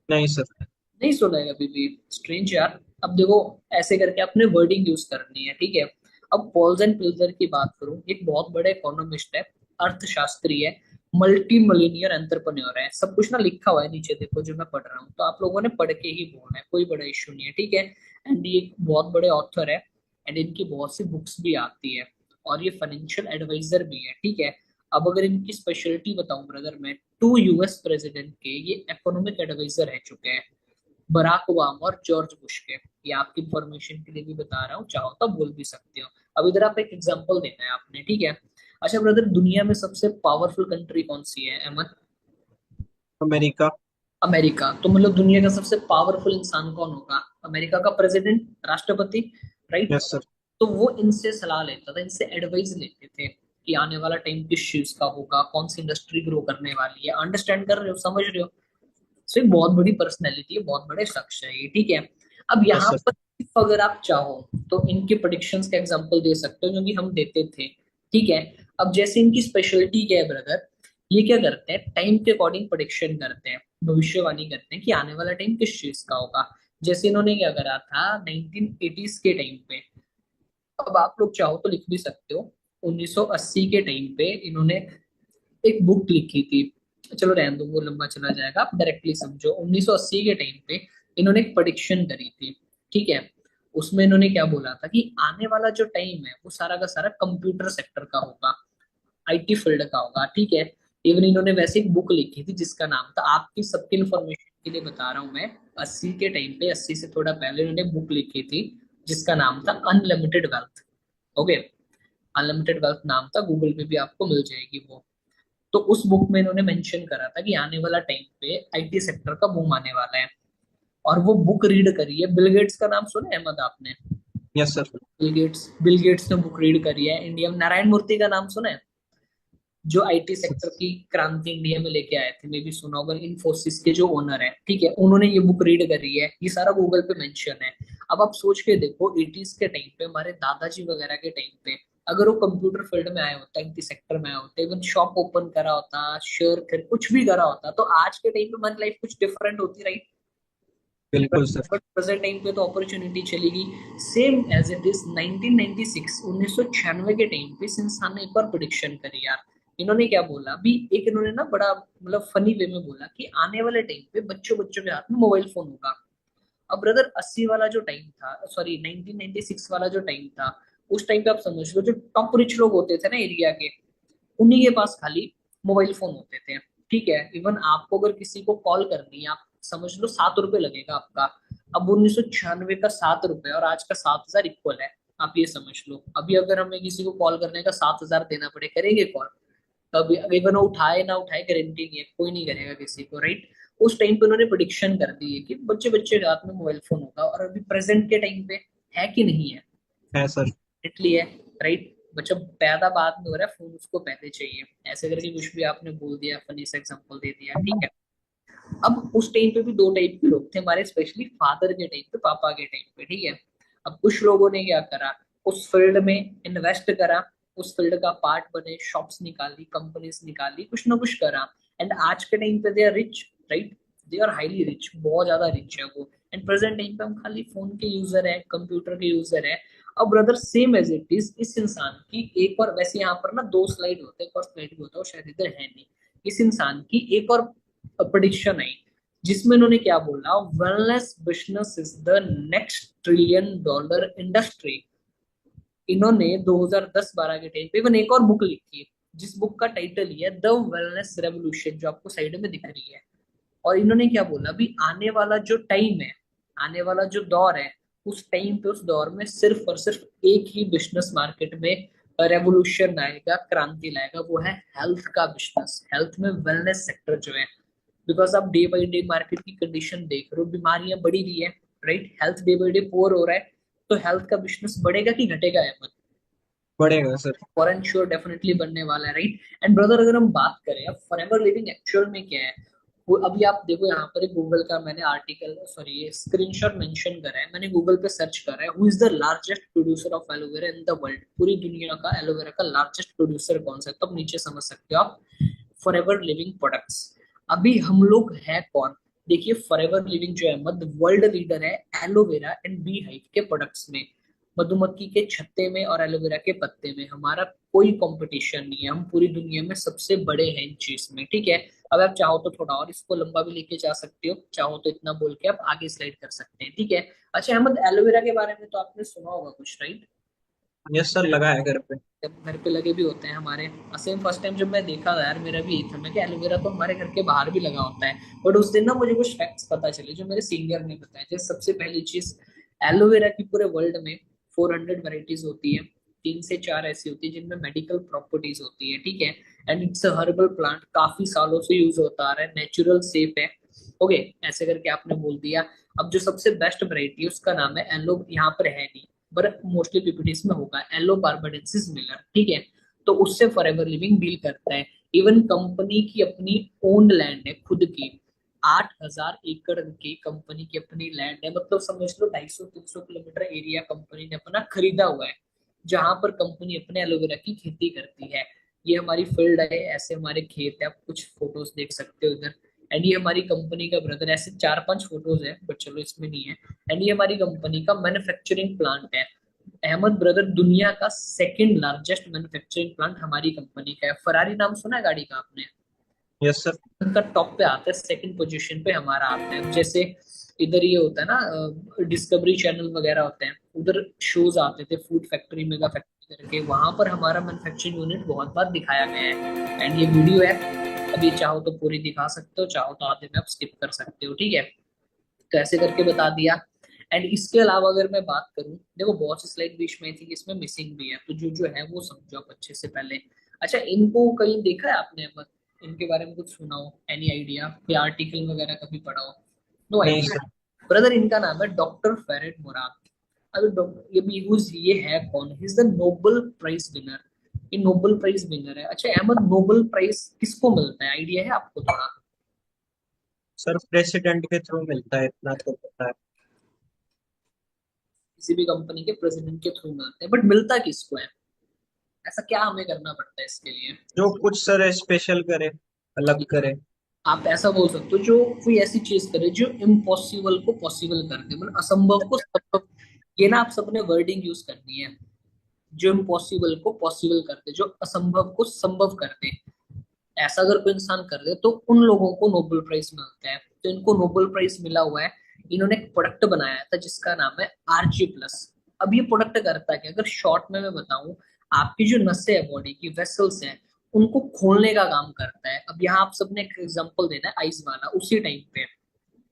नहीं सर। नहीं सुना है कभी भी? स्ट्रेंज यार। अब देखो, ऐसे करके आपने वर्डिंग यूज करनी है, ठीक है। अब पॉल्स एंड पिल्जर की बात करूं, एक बहुत बड़े इकोनॉमिस्ट है, अर्थशास्त्री है, मल्टी मिलियनियर एंटरप्रेन्योर है, सब कुछ ना लिखा हुआ है नीचे, देखो जो मैं पढ़ रहा हूँ, तो आप लोगों ने पढ़ के ही बोलना है, कोई बड़ा इशू नहीं है, ठीक है। एंड ये एक बहुत बड़े ऑथर है, एंड इनकी बहुत सी बुक्स भी आती है, और ये फाइनेंशियल एडवाइजर भी है, ठीक है। अब अगर इनकी स्पेशलिटी बताऊं ब्रदर मैं, 2 US प्रेसिडेंट के ये इकोनॉमिक एडवाइजर रह चुके हैं, बराक ओबामा और जॉर्ज बुश के। ये आपकी इंफॉर्मेशन के लिए भी बता रहा हूँ, चाहो तो बोल भी सकते हो। अब इधर आप एक एग्जांपल देना है आपने, ठीक है। अच्छा ब्रदर, दुनिया में सबसे पावरफुल कंट्री कौन सी है अहमद? अमेरिका। अमेरिका। तो मतलब दुनिया का सबसे पावरफुल इंसान कौन होगा? अमेरिका का प्रेसिडेंट, राष्ट्रपति, राइट। Yes sir. तो वो इनसे सलाह लेता था, इनसे एडवाइस लेते थे कि आने वाला टाइम किस चीज का होगा, कौन सी इंडस्ट्री ग्रो करने वाली है। अंडरस्टैंड कर रहे हो, समझ रहे हो? सो एक बहुत बड़ी पर्सनैलिटी है, बहुत बड़े शख्स है ये, ठीक है। अब यस यहाँ सर। पर अगर आप चाहो तो इनके प्रोडिक्शंस का एग्जांपल दे सकते हो, जो कि हम देते थे, ठीक है। अब जैसे इनकी स्पेशलिटी क्या है ब्रदर, ये क्या करते हैं, टाइम के अकॉर्डिंग प्रोडिक्शन करते हैं, भविष्यवाणी करते हैं कि आने वाला टाइम किस चीज का होगा। जैसे इन्होंने क्या करा था 1980s के टाइम पे, अब आप लोग चाहो तो लिख भी सकते हो, 1980 के टाइम पे इन्होंने एक बुक लिखी थी। चलो रहने दो, वो लंबा चला जाएगा, आप डायरेक्टली समझो। 1980 के टाइम पे इन्होंने एक प्रेडिक्शन करी थी, ठीक है। उसमें इन्होंने क्या बोला था कि आने वाला जो टाइम है वो सारा का सारा कंप्यूटर सेक्टर का होगा, IT फील्ड का होगा, ठीक है। इवन इन्होंने वैसे एक बुक लिखी थी जिसका नाम था, आपकी सबकी इंफॉर्मेशन के लिए बता रहा हूँ मैं, 80 के टाइम पे, 80 से थोड़ा पहले इन्होंने बुक लिखी थी जिसका नाम था unlimited wealth. Okay, unlimited wealth नाम था, गूगल पे भी आपको मिल जाएगी वो। तो उस बुक में इन्होंने मेंशन करा था कि आने वाला टाइम पे IT सेक्टर का बूम आने वाला है। और वो बुक रीड करी है, बिल गेट्स का नाम सुना है अहमद आपने? Yes sir. बिल गेट्स ने बुक रीड करी है। इंडिया में नारायण मूर्ति का नाम सुना है, जो IT सेक्टर की क्रांति इंडिया में लेके आए थे, मे भी सुना होगा, इन्फोसिस के जो ओनर है, ठीक है, उन्होंने ये बुक रीड करी है। ये सारा गूगल पे मेंशन है। अब आप सोच के देखो, 80s के टाइम पे, हमारे दादाजी वगैरह के टाइम पे, अगर वो कंप्यूटर फील्ड में आए होता, IT सेक्टर में आए होते, इवन शॉप ओपन करा होता, शेयर कर कुछ भी करा होता, तो आज के टाइम पे हमारी लाइफ कुछ डिफरेंट होती, राइट। बिल्कुल सर। बट प्रेजेंट टाइम पे तो अपॉर्चुनिटी चलेगी सेम एज इट इज। 1996, 1996 के टाइम पे इस इंसान ने एक बार प्रिडिक्शन करी यार। इन्होंने क्या बोला अभी, एक इन्होंने ना बड़ा मतलब फनी वे में बोला कि आने वाले टाइम पे बच्चों बच्चों के हाथ में मोबाइल फोन होगा। अब ब्रदर 80 वाला जो टाइम था, सॉरी 1996 वाला जो टाइम था, उस टाइम पे आप समझ लो जो टॉप रिच लोग होते थे ना एरिया के, उन्हीं के पास खाली मोबाइल फोन होते थे, ठीक है। इवन आपको अगर किसी को कॉल करनी है, आप समझ लो 7 रुपए लगेगा आपका। अब 1996 का 7 रुपए और आज का 7,000 इक्वल है, आप ये समझ लो। अभी अगर हमें किसी को कॉल करने का 7,000 देना पड़े, करेंगे कॉल? कभी इवन उठाए ना उठाए गारंटी नहीं है, कोई नहीं करेगा किसी को, राइट। उस टाइम पे उन्होंने प्रिडिक्शन कर दी है कि बच्चे बच्चे के हाथ में मोबाइल फोन होगा। और अभी प्रेजेंट के टाइम पे है कि नहीं है? है सर। डेफिनेटली है, राइट। बच्चा पैदा बाद में हो रहा है, फोन उसको पहले चाहिए, ऐसे करके कुछ भी आपने बोल दिया, फनी सा एग्जांपल दे दिया, ठीक है। अब उस टाइम पे भी दो टाइप के लोग थे हमारे, स्पेशली फादर के टाइम पे, पापा के टाइम पे, ठीक है। अब कुछ लोगों ने क्या करा, उस फील्ड में इन्वेस्ट करा, उस फील्ड का पार्ट बने, शॉप्स निकाली, कंपनीज निकाली, कुछ ना कुछ करा। एंड आज के टाइम पे they are rich, right. They are highly rich, बहुत ज्यादा रिच है वो। एंड प्रेजेंट टाइम पे हम खाली फोन के यूजर है, कंप्यूटर के यूजर है। अब brother same as it is इस इंसान की एक और, वैसे यहाँ पर ना 2 स्लाइड होते हैं, एक और स्लाइड भी होता है, वो शायद इधर है नहीं। इस इंसान की एक और प्रेडिक्शन आई जिसमें उन्होंने क्या बोला, wellness business is the next $1 trillion industry. इन्होंने 2010-12 के टाइम पे इवन एक और बुक लिखी है, जिस बुक का टाइटल ही है द वेलनेस रेवोल्यूशन, जो आपको साइड में दिख रही है। और इन्होंने क्या बोला, अभी आने वाला जो टाइम है, आने वाला जो दौर है, उस टाइम पे, उस दौर में सिर्फ और सिर्फ एक ही बिजनेस मार्केट में रेवोल्यूशन आएगा, क्रांति लाएगा, वो है हेल्थ का बिजनेस, हेल्थ में वेलनेस सेक्टर जो है। बिकॉज आप डे बाई डे मार्केट की कंडीशन देख रहे हो, बीमारियां बढ़ी रही है, right. Health day by day poor हो रहा है, तो हेल्थ का बिजनेस बढ़ेगा कि घटेगा? बढ़ेगा sir. For and sure definitely बनने वाला है, राइट। एंड ब्रदर अगर हम बात करें अब फॉरएवर लिविंग एक्चुअल में क्या है, वो अभी आप देखो यहाँ पर एक गूगल का मैंने आर्टिकल, सॉरी ये स्क्रीनशॉट मेंशन करा है, मैंने गूगल पे सर्च करा है, who is the largest producer of aloe vera in the world, पूरी दुनिया का एलोवेरा का लार्जेस्ट प्रोड्यूसर कौन सा है, तब नीचे समझ सकते हो आप, फॉरएवर लिविंग प्रोडक्ट्स। अभी हम लोग है कौन? देखिए फॉरएवर लिविंग जो है मध्य वर्ल्ड लीडर है एलोवेरा एंड बी हाइव के प्रोडक्ट्स में। मधुमक्खी के छत्ते में और एलोवेरा के पत्ते में हमारा कोई कंपटीशन नहीं है, हम पूरी दुनिया में सबसे बड़े हैं इन चीज में, ठीक है। अगर आप चाहो तो थोड़ा और इसको लंबा भी लेके जा सकते हो, चाहो तो इतना बोल के आप आगे स्लाइड कर सकते हैं, ठीक है। अच्छा अहमद, एलोवेरा के बारे में तो आपने सुना होगा कुछ, राइट? यस सर, लगा है घर पे। जब घर पे लगे भी होते हैं हमारे। सेम फर्स्ट टाइम जब मैं देखा था यार, मेरा भी यही था, मैं कि एलोवेरा तो हमारे घर के बाहर भी लगा होता है। बट उस दिन ना मुझे कुछ फैक्ट्स पता चले जो मेरे सीनियर ने बताया। जैसे सबसे पहली चीज, एलोवेरा की पूरे वर्ल्ड में 400 वेराइटीज होती है। 3 से 4 ऐसी होती है जिनमें मेडिकल प्रॉपर्टीज होती है, ठीक है। And it's a herbal plant, काफी सालों से यूज होता आ रहा है, नेचुरल, सेफ है। ओके, ऐसे करके आपने बोल दिया। अब जो सबसे बेस्ट वैरायटी है उसका नाम है एलो, यहाँ पर है नहीं, पर मोस्टली पीपीटीज में होगा, एलो बार्बाडेंसिस मिलर, ठीक है। तो उससे फॉरएवर लिविंग डील करता है। इवन कंपनी की अपनी ओन्ड लैंड है खुद की, 8,000 एकड़ की कंपनी की अपनी लैंड है। मतलब समझ लो 250-300 किलोमीटर एरिया कंपनी ने अपना खरीदा हुआ है, जहां पर कंपनी अपने एलोवेरा की खेती करती है। ये हमारी फील्ड है, ऐसे हमारे खेत है, आप कुछ फोटोज देख सकते हो इधर। एंड ये हमारी कंपनी का ब्रदर, ऐसे 4-5 फोटोज है बट चलो इसमें नहीं है। एंड ये हमारी कंपनी का मैन्युफैक्चरिंग प्लांट है। अहमद ब्रदर, दुनिया का सेकंड लार्जेस्ट मैन्युफैक्चरिंग प्लांट हमारी कंपनी का है। फरारी नाम सुना है गाड़ी का आपने? Yes sir. उनका टॉप पे आता है, सेकंड पोजीशन पे हमारा आता है। जैसे इधर ये होता है ना, डिस्कवरी चैनल वगैरह होते हैं, उधर शोज आते थे, फूड फैक्ट्री, मेगा फैक्ट्री करके, वहां पर हमारा मैन्युफैक्चरिंग यूनिट बहुत बार दिखाया गया है। एंड ये वीडियो है, अभी चाहो तो पूरी दिखा सकते हो, चाहो तो आधे में आप स्किप कर सकते हो, ठीक है। तो ऐसे करके बता दिया। एंड इसके अलावा अगर मैं बात करूं, देखो बहुत सी स्लाइड बीच में थी, इसमें मिसिंग भी है, तो जो जो है वो समझो आप अच्छे से पहले। अच्छा, इनको कहीं देखा है आपने? मतलब इनके बारे में कुछ सुना हो, एनी आइडिया, कोई आर्टिकल वगैरह कभी पढ़ा हो? नो नहीं आइडिया। सर। ब्रदर, इनका नाम है डॉक्टर फेरेट मुराद। अभी ये भी ये है कौन? He is the Nobel prize winner. ये नोबेल प्राइज विनर है। अच्छा अहमद, नोबेल प्राइज किसको मिलता है, आइडिया है आपको थोड़ा? सर प्रेसिडेंट के थ्रू मिलता है, इतना तो पता है। किसी भी कंपनी के प्रेसिडेंट के थ्रू मिलते हैं, बट मिलता किसको है? ऐसा क्या हमें करना पड़ता है इसके लिए? जो कुछ सर स्पेशल करे, अलग करे। आप ऐसा बोल सकते हो, जो कोई ऐसी चीज करे जो इम्पॉसिबल को पॉसिबल कर दे, मतलब असंभव को संभव। ये ना आप सबने वर्डिंग यूज करनी है। जो इम्पॉसिबल को पॉसिबल कर दे, जो असंभव को संभव कर दे, ऐसा अगर कोई इंसान कर दे तो उन लोगों को नोबेल प्राइज मिलता है। तो इनको नोबेल प्राइज मिला हुआ है। इन्होंने एक प्रोडक्ट बनाया था जिसका नाम है RG+। अब ये प्रोडक्ट करता है कि, अगर शॉर्ट में मैं बताऊं, आपकी जो नसें है, बॉडी की वेसल्स हैं, उनको खोलने का काम करता है। अब यहाँ आप सबने एक एग्जांपल देना है आइज वाला, उसी टाइप पे।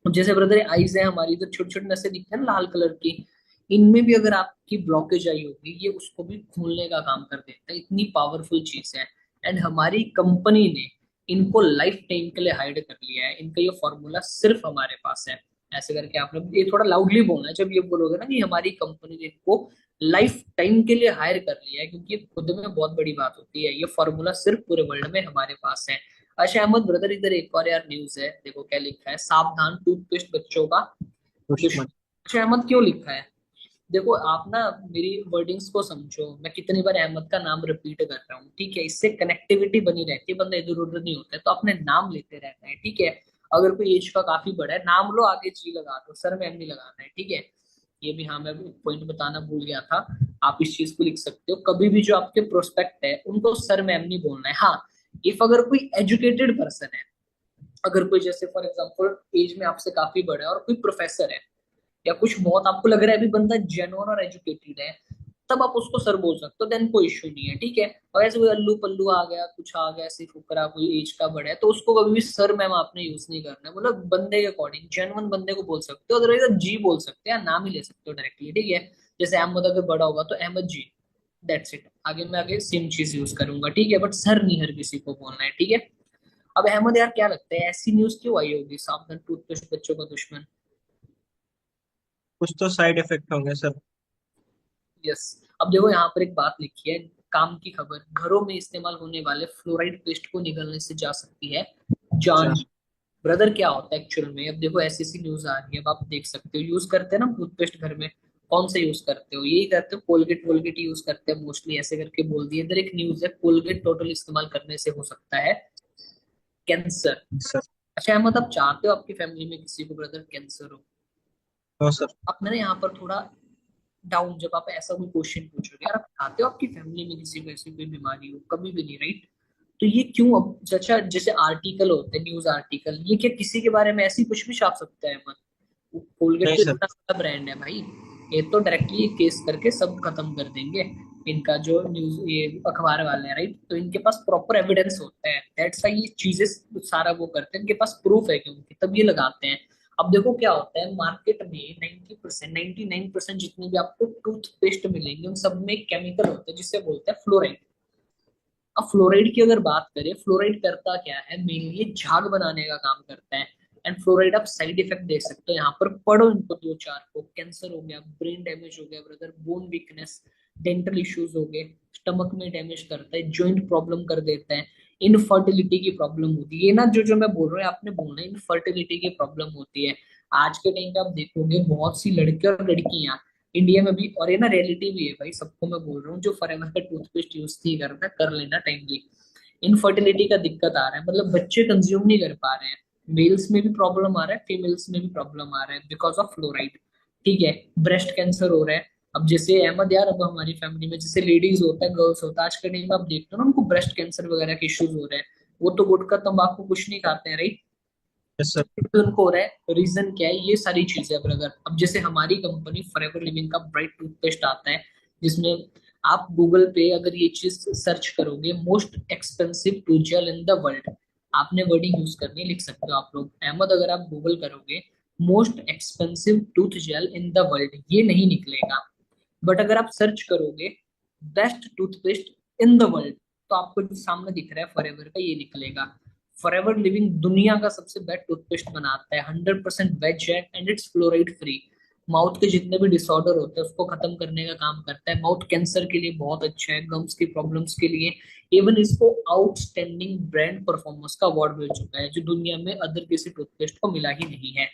अब जैसे ब्रदर आइज है हमारी, इधर छोटी छोटी नसें दिखते हैं ना लाल कलर की, इनमें भी अगर आपकी ब्लॉकेज आई होगी, ये उसको भी खोलने का काम कर देता है। इतनी पावरफुल चीज है। एंड हमारी कंपनी ने इनको लाइफ टाइम के लिए हाइड कर लिया है। इनका ये फॉर्मूला सिर्फ हमारे पास है। ऐसे करके आपने ये थोड़ा लाउडली बोलना है जब ये बोलोगे ना कि हमारी कंपनी ने इनको लाइफ टाइम के लिए हायर कर लिया है, क्योंकि ये खुद में बहुत बड़ी बात होती है। ये फॉर्मूला सिर्फ पूरे वर्ल्ड में हमारे पास है। अच्छा अहमद ब्रदर, इधर एक और यार न्यूज है, देखो क्या लिखा है, सावधान टूथपेस्ट बच्चों का दुश्मन। दुश्मन। अच्छा अहमद, क्यों लिखा है? देखो आप ना मेरी वर्डिंग्स को समझो, मैं कितनी बार अहमद का नाम रिपीट कर रहा हूँ, ठीक है। इससे कनेक्टिविटी बनी रहती है, बंदा इधर उधर नहीं होता है, तो अपने नाम लेते रहता है, ठीक है। अगर कोई एज का काफी बड़ा है, नाम लो, आगे जी लगा दो, सर में एम नहीं लगाना है, ठीक है। ये भी, हाँ मैं पॉइंट बताना भूल गया था। आप इस चीज को लिख सकते हो, कभी भी जो आपके प्रोस्पेक्ट है उनको सर मैम नहीं बोलना है। हाँ, इफ अगर कोई एजुकेटेड पर्सन है, अगर कोई जैसे फॉर एग्जांपल एज में आपसे काफी बड़ा है और कोई प्रोफेसर है, या कुछ बहुत आपको लग रहा है अभी बंदा जेन्युइन और एजुकेटेड है, तब आप उसको सर बोल सकते हो, देन कोई इश्यू नहीं है, ठीक है। और ऐसे कोई अल्लू पल्लू आ गया, कुछ आ गया, ऐसे फुकरा, कोई एज का बड़ा है, तो उसको कभी भी सर मैम आपने यूज नहीं करना है। मतलब बंदे के अकॉर्डिंग जेन्युइन बंदे को बोल सकते हो, अदरवाइज आप जी बोल सकते हैं, या नाम ही ले सकते हो डायरेक्टली, ठीक है। जैसे अहमद अगर बड़ा होगा तो अहमद जी, दैट्स इट। आगे मैं आगे सेम चीज यूज करूंगा, ठीक है, बट सर नहीं हर किसी को बोलना है, ठीक है। अब अहमद यार, क्या लगता है ऐसी न्यूज क्यों आई होगी, सावधान टूथपेस्ट बच्चों का दुश्मन? कुछ तो साइड इफेक्ट होंगे सर। यस। अब देखो यहाँ पर एक बात लिखी है, काम की खबर, घरों में इस्तेमाल होने वाले फ्लोराइड पेस्ट को निगलने से जा सकती है अच्छा। जान। ब्रदर क्या होता है एक्चुअल में? अब देखो ऐसी सी न्यूज आ रही है, अब आप देख सकते हो, यूज करते हैं ना टूथपेस्ट घर में, कौन सा यूज करते हो? यही करते हो, कोलगेट वोलगेट यूज करते हैं मोस्टली, ऐसे करके बोल दिए। इधर एक न्यूज है, कोलगेट टोटल इस्तेमाल करने से हो सकता है कैंसर। सर। अच्छा अहमद, आप चाहते हो आपकी फैमिली में किसी को ब्रदर कैंसर हो? No sir. अब मैंने यहाँ पर थोड़ा डाउन, जब आप ऐसा कोई क्वेश्चन पूछोगे, यार आप चाहते हो आपकी फैमिली में किसी को ऐसी कोई बीमारी हो? कभी भी नहीं, राइट? तो ये क्यों? अब अच्छा, जैसे आर्टिकल होते हैं, न्यूज आर्टिकल, ये क्या किसी के बारे में ऐसी कुछ भी छाप सकता है? मत, कोलगेट नहीं तो सर। इतना बड़ा ब्रांड है भाई, ये तो डायरेक्टली केस करके सब खत्म कर देंगे। इनका जो न्यूज ये अखबार वाले हैं, राइट, तो इनके पास प्रॉपर एविडेंस होता है, दैट्स व्हाई ये चीजें सारा वो करते हैं, इनके पास प्रूफ है क्योंकि तब ये लगाते हैं। अब देखो क्या होता है मार्केट में 90% 99% जितनी भी आपको टूथपेस्ट मिलेंगे उन सब में केमिकल होता है जिसे बोलते हैं फ्लोराइड। अब फ्लोराइड की अगर बात करें, फ्लोराइड करता क्या है, मेनली झाग बनाने का काम करता है। एंड फ्लोराइड आप साइड इफेक्ट देख सकते हो यहाँ पर, पढ़ो इनको दो चार को, कैंसर हो गया, ब्रेन डैमेज हो गया brother, bone weakness, dental issues हो गए, स्टमक में डैमेज करता है, जॉइंट प्रॉब्लम कर देता है, इनफर्टिलिटी की प्रॉब्लम होती है। ये ना जो जो मैं बोल रहा हूँ आपने बोलना है, इनफर्टिलिटी की प्रॉब्लम होती है। आज के टाइम पे आप देखोगे बहुत सी लड़के और लड़कियां इंडिया में भी, और ये ना रियलिटी भी है भाई, सबको मैं बोल रहा हूँ, जो फॉरएवर का टूथपेस्ट यूज नहीं करता कर लेना टाइमली। इनफर्टिलिटी का दिक्कत आ रहा है, मतलब बच्चे कंज्यूम नहीं कर पा रहे हैं। मेल्स में भी प्रॉब्लम आ रहा है, फीमेल्स में भी प्रॉब्लम आ रहा है बिकॉज ऑफ फ्लोराइड। ठीक है, ब्रेस्ट कैंसर हो रहा है। अब जैसे अहमद यार, अब हमारी फैमिली में जैसे लेडीज होता है, गर्ल्स होता है, आज के टाइम में आप देखते हो ना उनको ब्रेस्ट कैंसर वगैरह के इश्यूज हो रहे हैं। वो तो गुटखा तंबाकू कुछ नहीं खाते हैं, राइट? Yes sir. तो उनको हो रहा है, रीजन क्या है, ये सारी चीजें अब अगर, अब जैसे हमारी कंपनी फॉरएवर लिविंग का ब्राइट टूथपेस्ट आता है, जिसमें आप गूगल पे अगर ये चीज सर्च करोगे, most expensive tooth gel in the world, आपने वर्डिंग यूज करनी है, लिख सकते हो आप लोग अहमद, अगर आप गूगल करोगे most expensive tooth gel in the world, ये नहीं निकलेगा। बट अगर आप सर्च करोगे best toothpaste in the world, तो आपको जो सामने दिख रहा है फॉरएवर का, ये निकलेगा। फॉरएवर लिविंग दुनिया का सबसे बेस्ट टूथपेस्ट बनाता है, 100% वेज है and it's fluoride free. Mouth के जितने भी डिसऑर्डर होते हैं उसको खत्म करने का काम करता है, माउथ कैंसर के लिए बहुत अच्छा है, गम्स की प्रॉब्लम्स के लिए। इवन इसको आउटस्टैंडिंग ब्रांड परफॉर्मेंस का अवार्ड मिल चुका है, जो दुनिया में अदर किसी टूथपेस्ट को मिला ही नहीं है।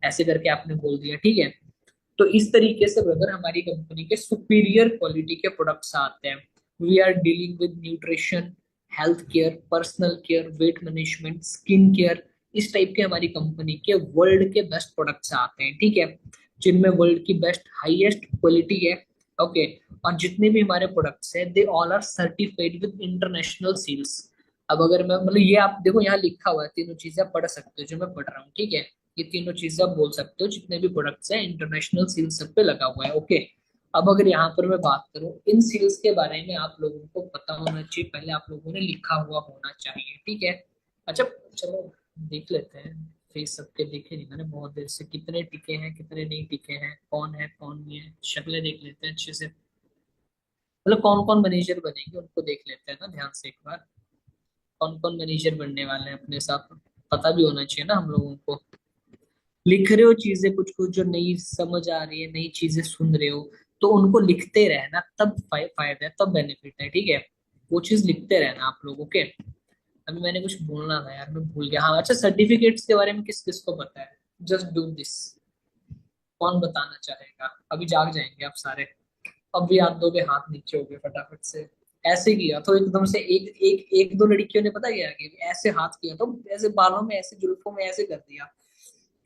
ऐसे करके आपने बोल दिया, ठीक है। तो इस तरीके से ब्रदर हमारी कंपनी के सुपीरियर क्वालिटी के प्रोडक्ट्स आते हैं। We are dealing with nutrition, health care, personal care, weight management, skin care, इस टाइप के हमारी कंपनी के वर्ल्ड के बेस्ट प्रोडक्ट्स आते हैं, ठीक है, जिनमें वर्ल्ड की बेस्ट हाईएस्ट क्वालिटी है। ओके, और जितने भी हमारे प्रोडक्ट्स हैं they all are certified with international seals. अब अगर मैं मतलब ये आप देखो यहाँ लिखा हुआ है, तीनों चीजें आप पढ़ सकते हो जो मैं पढ़ रहा हूँ, ठीक है। ये तीनों चीजें आप बोल सकते हो, जितने भी प्रोडक्ट्स हैं इंटरनेशनल सील सब पे लगा हुआ है, ओके। अब अगर यहाँ पर मैं बात करूँ इन सील्स के बारे में, आप लोगों को पता होना चाहिए, पहले आप लोगों ने लिखा हुआ होना चाहिए, ठीक है। अच्छा, चलो देख लेते हैं, फेस सबके देखे नहीं मैंने बहुत देर से, कितने टिके हैं कितने नहीं टिके हैं, कौन है कौन नहीं है, शक्लें देख लेते हैं अच्छे से, मतलब कौन कौन मैनेजर बनेंगे उनको देख लेते हैं ना ध्यान से एक बार, कौन कौन मैनेजर बनने वाले हैं अपने साथ, पता भी होना चाहिए ना हम लोगों को। लिख रहे हो चीजें कुछ कुछ जो नई समझ आ रही है, नई चीजें सुन रहे हो, तो उनको लिखते रहना, तब फायदा है, तब बेनिफिट है, ठीक है। वो चीज लिखते रहना आप लोगों के। अभी मैंने कुछ बोलना था यार, मैं भूल गया। हाँ अच्छा, सर्टिफिकेट्स के बारे में किस किस को पता है, जस्ट डू दिस, कौन बताना चाहेगा? अभी जाग जाएंगे आप सारे, अब भी याद दोगे, हाथ नीचे हो गए फटाफट से। ऐसे किया तो एकदम से एक एक एक दो लड़कियों ने पता क्या किया, ऐसे हाथ किया तो ऐसे बालों में ऐसे जुल्फों में ऐसे कर दिया,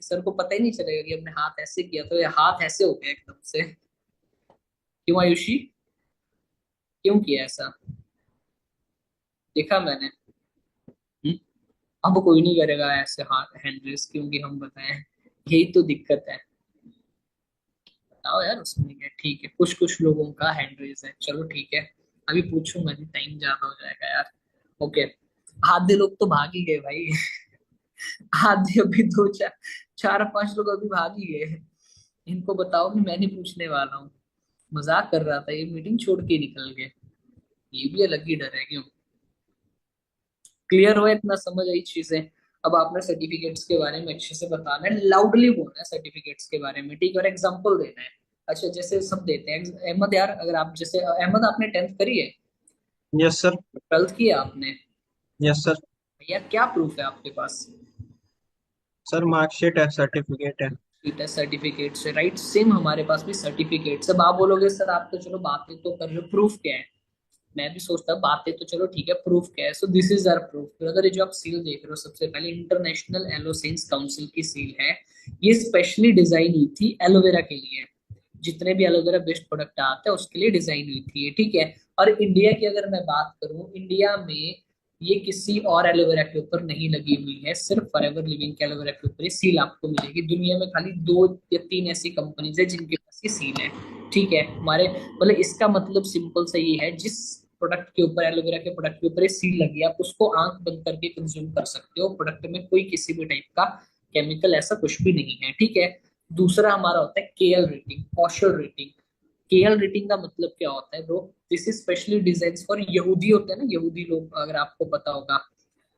सर को पता ही नहीं चलेगा कि हमने हाथ ऐसे किया, तो ये हाथ ऐसे हो गया एकदम से। क्यों आयुषी, क्यों किया ऐसा? देखा मैंने। हम्म? अब कोई नहीं करेगा ऐसे हाथ हैंड रेस, क्योंकि हम बताएं, यही तो दिक्कत है। बताओ यार उसमें क्या, ठीक है, कुछ कुछ लोगों का हैंड रेस है, चलो ठीक है। अभी पूछूंगा नहीं, टाइम ज्यादा हो जाएगा यार। ओके, आधे लोग तो भाग ही गए भाई। आधे अभी दो चार चार पांच लोग अभी भाग ही गए। इनको बताओ कि मैं नहीं पूछने वाला हूँ, मजाक कर रहा था, ये मीटिंग छोड़ के निकल गए। ये भी अलग ही डर है, क्यों? क्लियर हो, इतना समझ आई चीजें? अब आपने सर्टिफिकेट्स के बारे में अच्छे से बताना है, लाउडली बोलना है सर्टिफिकेट्स के बारे में, ठीक है, और एग्जांपल देना है। अच्छा, जैसे सब देते हैं अहमद यार, अगर आप जैसे अहमद आपने 10th करी है, यस सर। 12th किया आपने, यस सर। भैया क्या प्रूफ है आपके पास? सर मार्कशीट है, सर्टिफिकेट है। ठीक है, सर्टिफिकेट से, राइट, सेम हमारे पास भी सर्टिफिकेट। अब आप बोलोगे सर आप तो चलो बातें तो कर रहे हो, प्रूफ क्या है? मैं भी सोचता बातें तो चलो ठीक है, प्रूफ क्या है? So this is our proof. अगर ये जो आप सील देख रहे हो, सबसे पहले इंटरनेशनल एलोसेंस काउंसिल की सील है। ये स्पेशली डिजाइन हुई थी एलोवेरा के लिए, जितने भी एलोवेरा बेस्ड प्रोडक्ट आते हैं उसके लिए डिजाइन हुई थी ये, ठीक है। और इंडिया की अगर मैं बात करूं, इंडिया में ये किसी और एलोवेरा के ऊपर नहीं लगी हुई है, सिर्फ फॉरएवर लिविंग के एलोवेरा के ऊपर ये सील आपको मिलेगी। दुनिया में खाली 2 या 3 ऐसी कंपनीज है जिनके पास ये सील है, ठीक है हमारे, मतलब इसका मतलब सिंपल सा ये है, जिस प्रोडक्ट के ऊपर, एलोवेरा के प्रोडक्ट के ऊपर सील लगी है, आप उसको आंख बंद करके कंज्यूम कर सकते हो। प्रोडक्ट में कोई किसी भी टाइप का केमिकल ऐसा कुछ भी नहीं है, ठीक है। दूसरा हमारा होता है KL rating, kosher rating. KL rating का मतलब क्या होता है bro? This is specially design for यहूदी होते हैं ना, यहूदी लोग, अगर आपको पता होगा।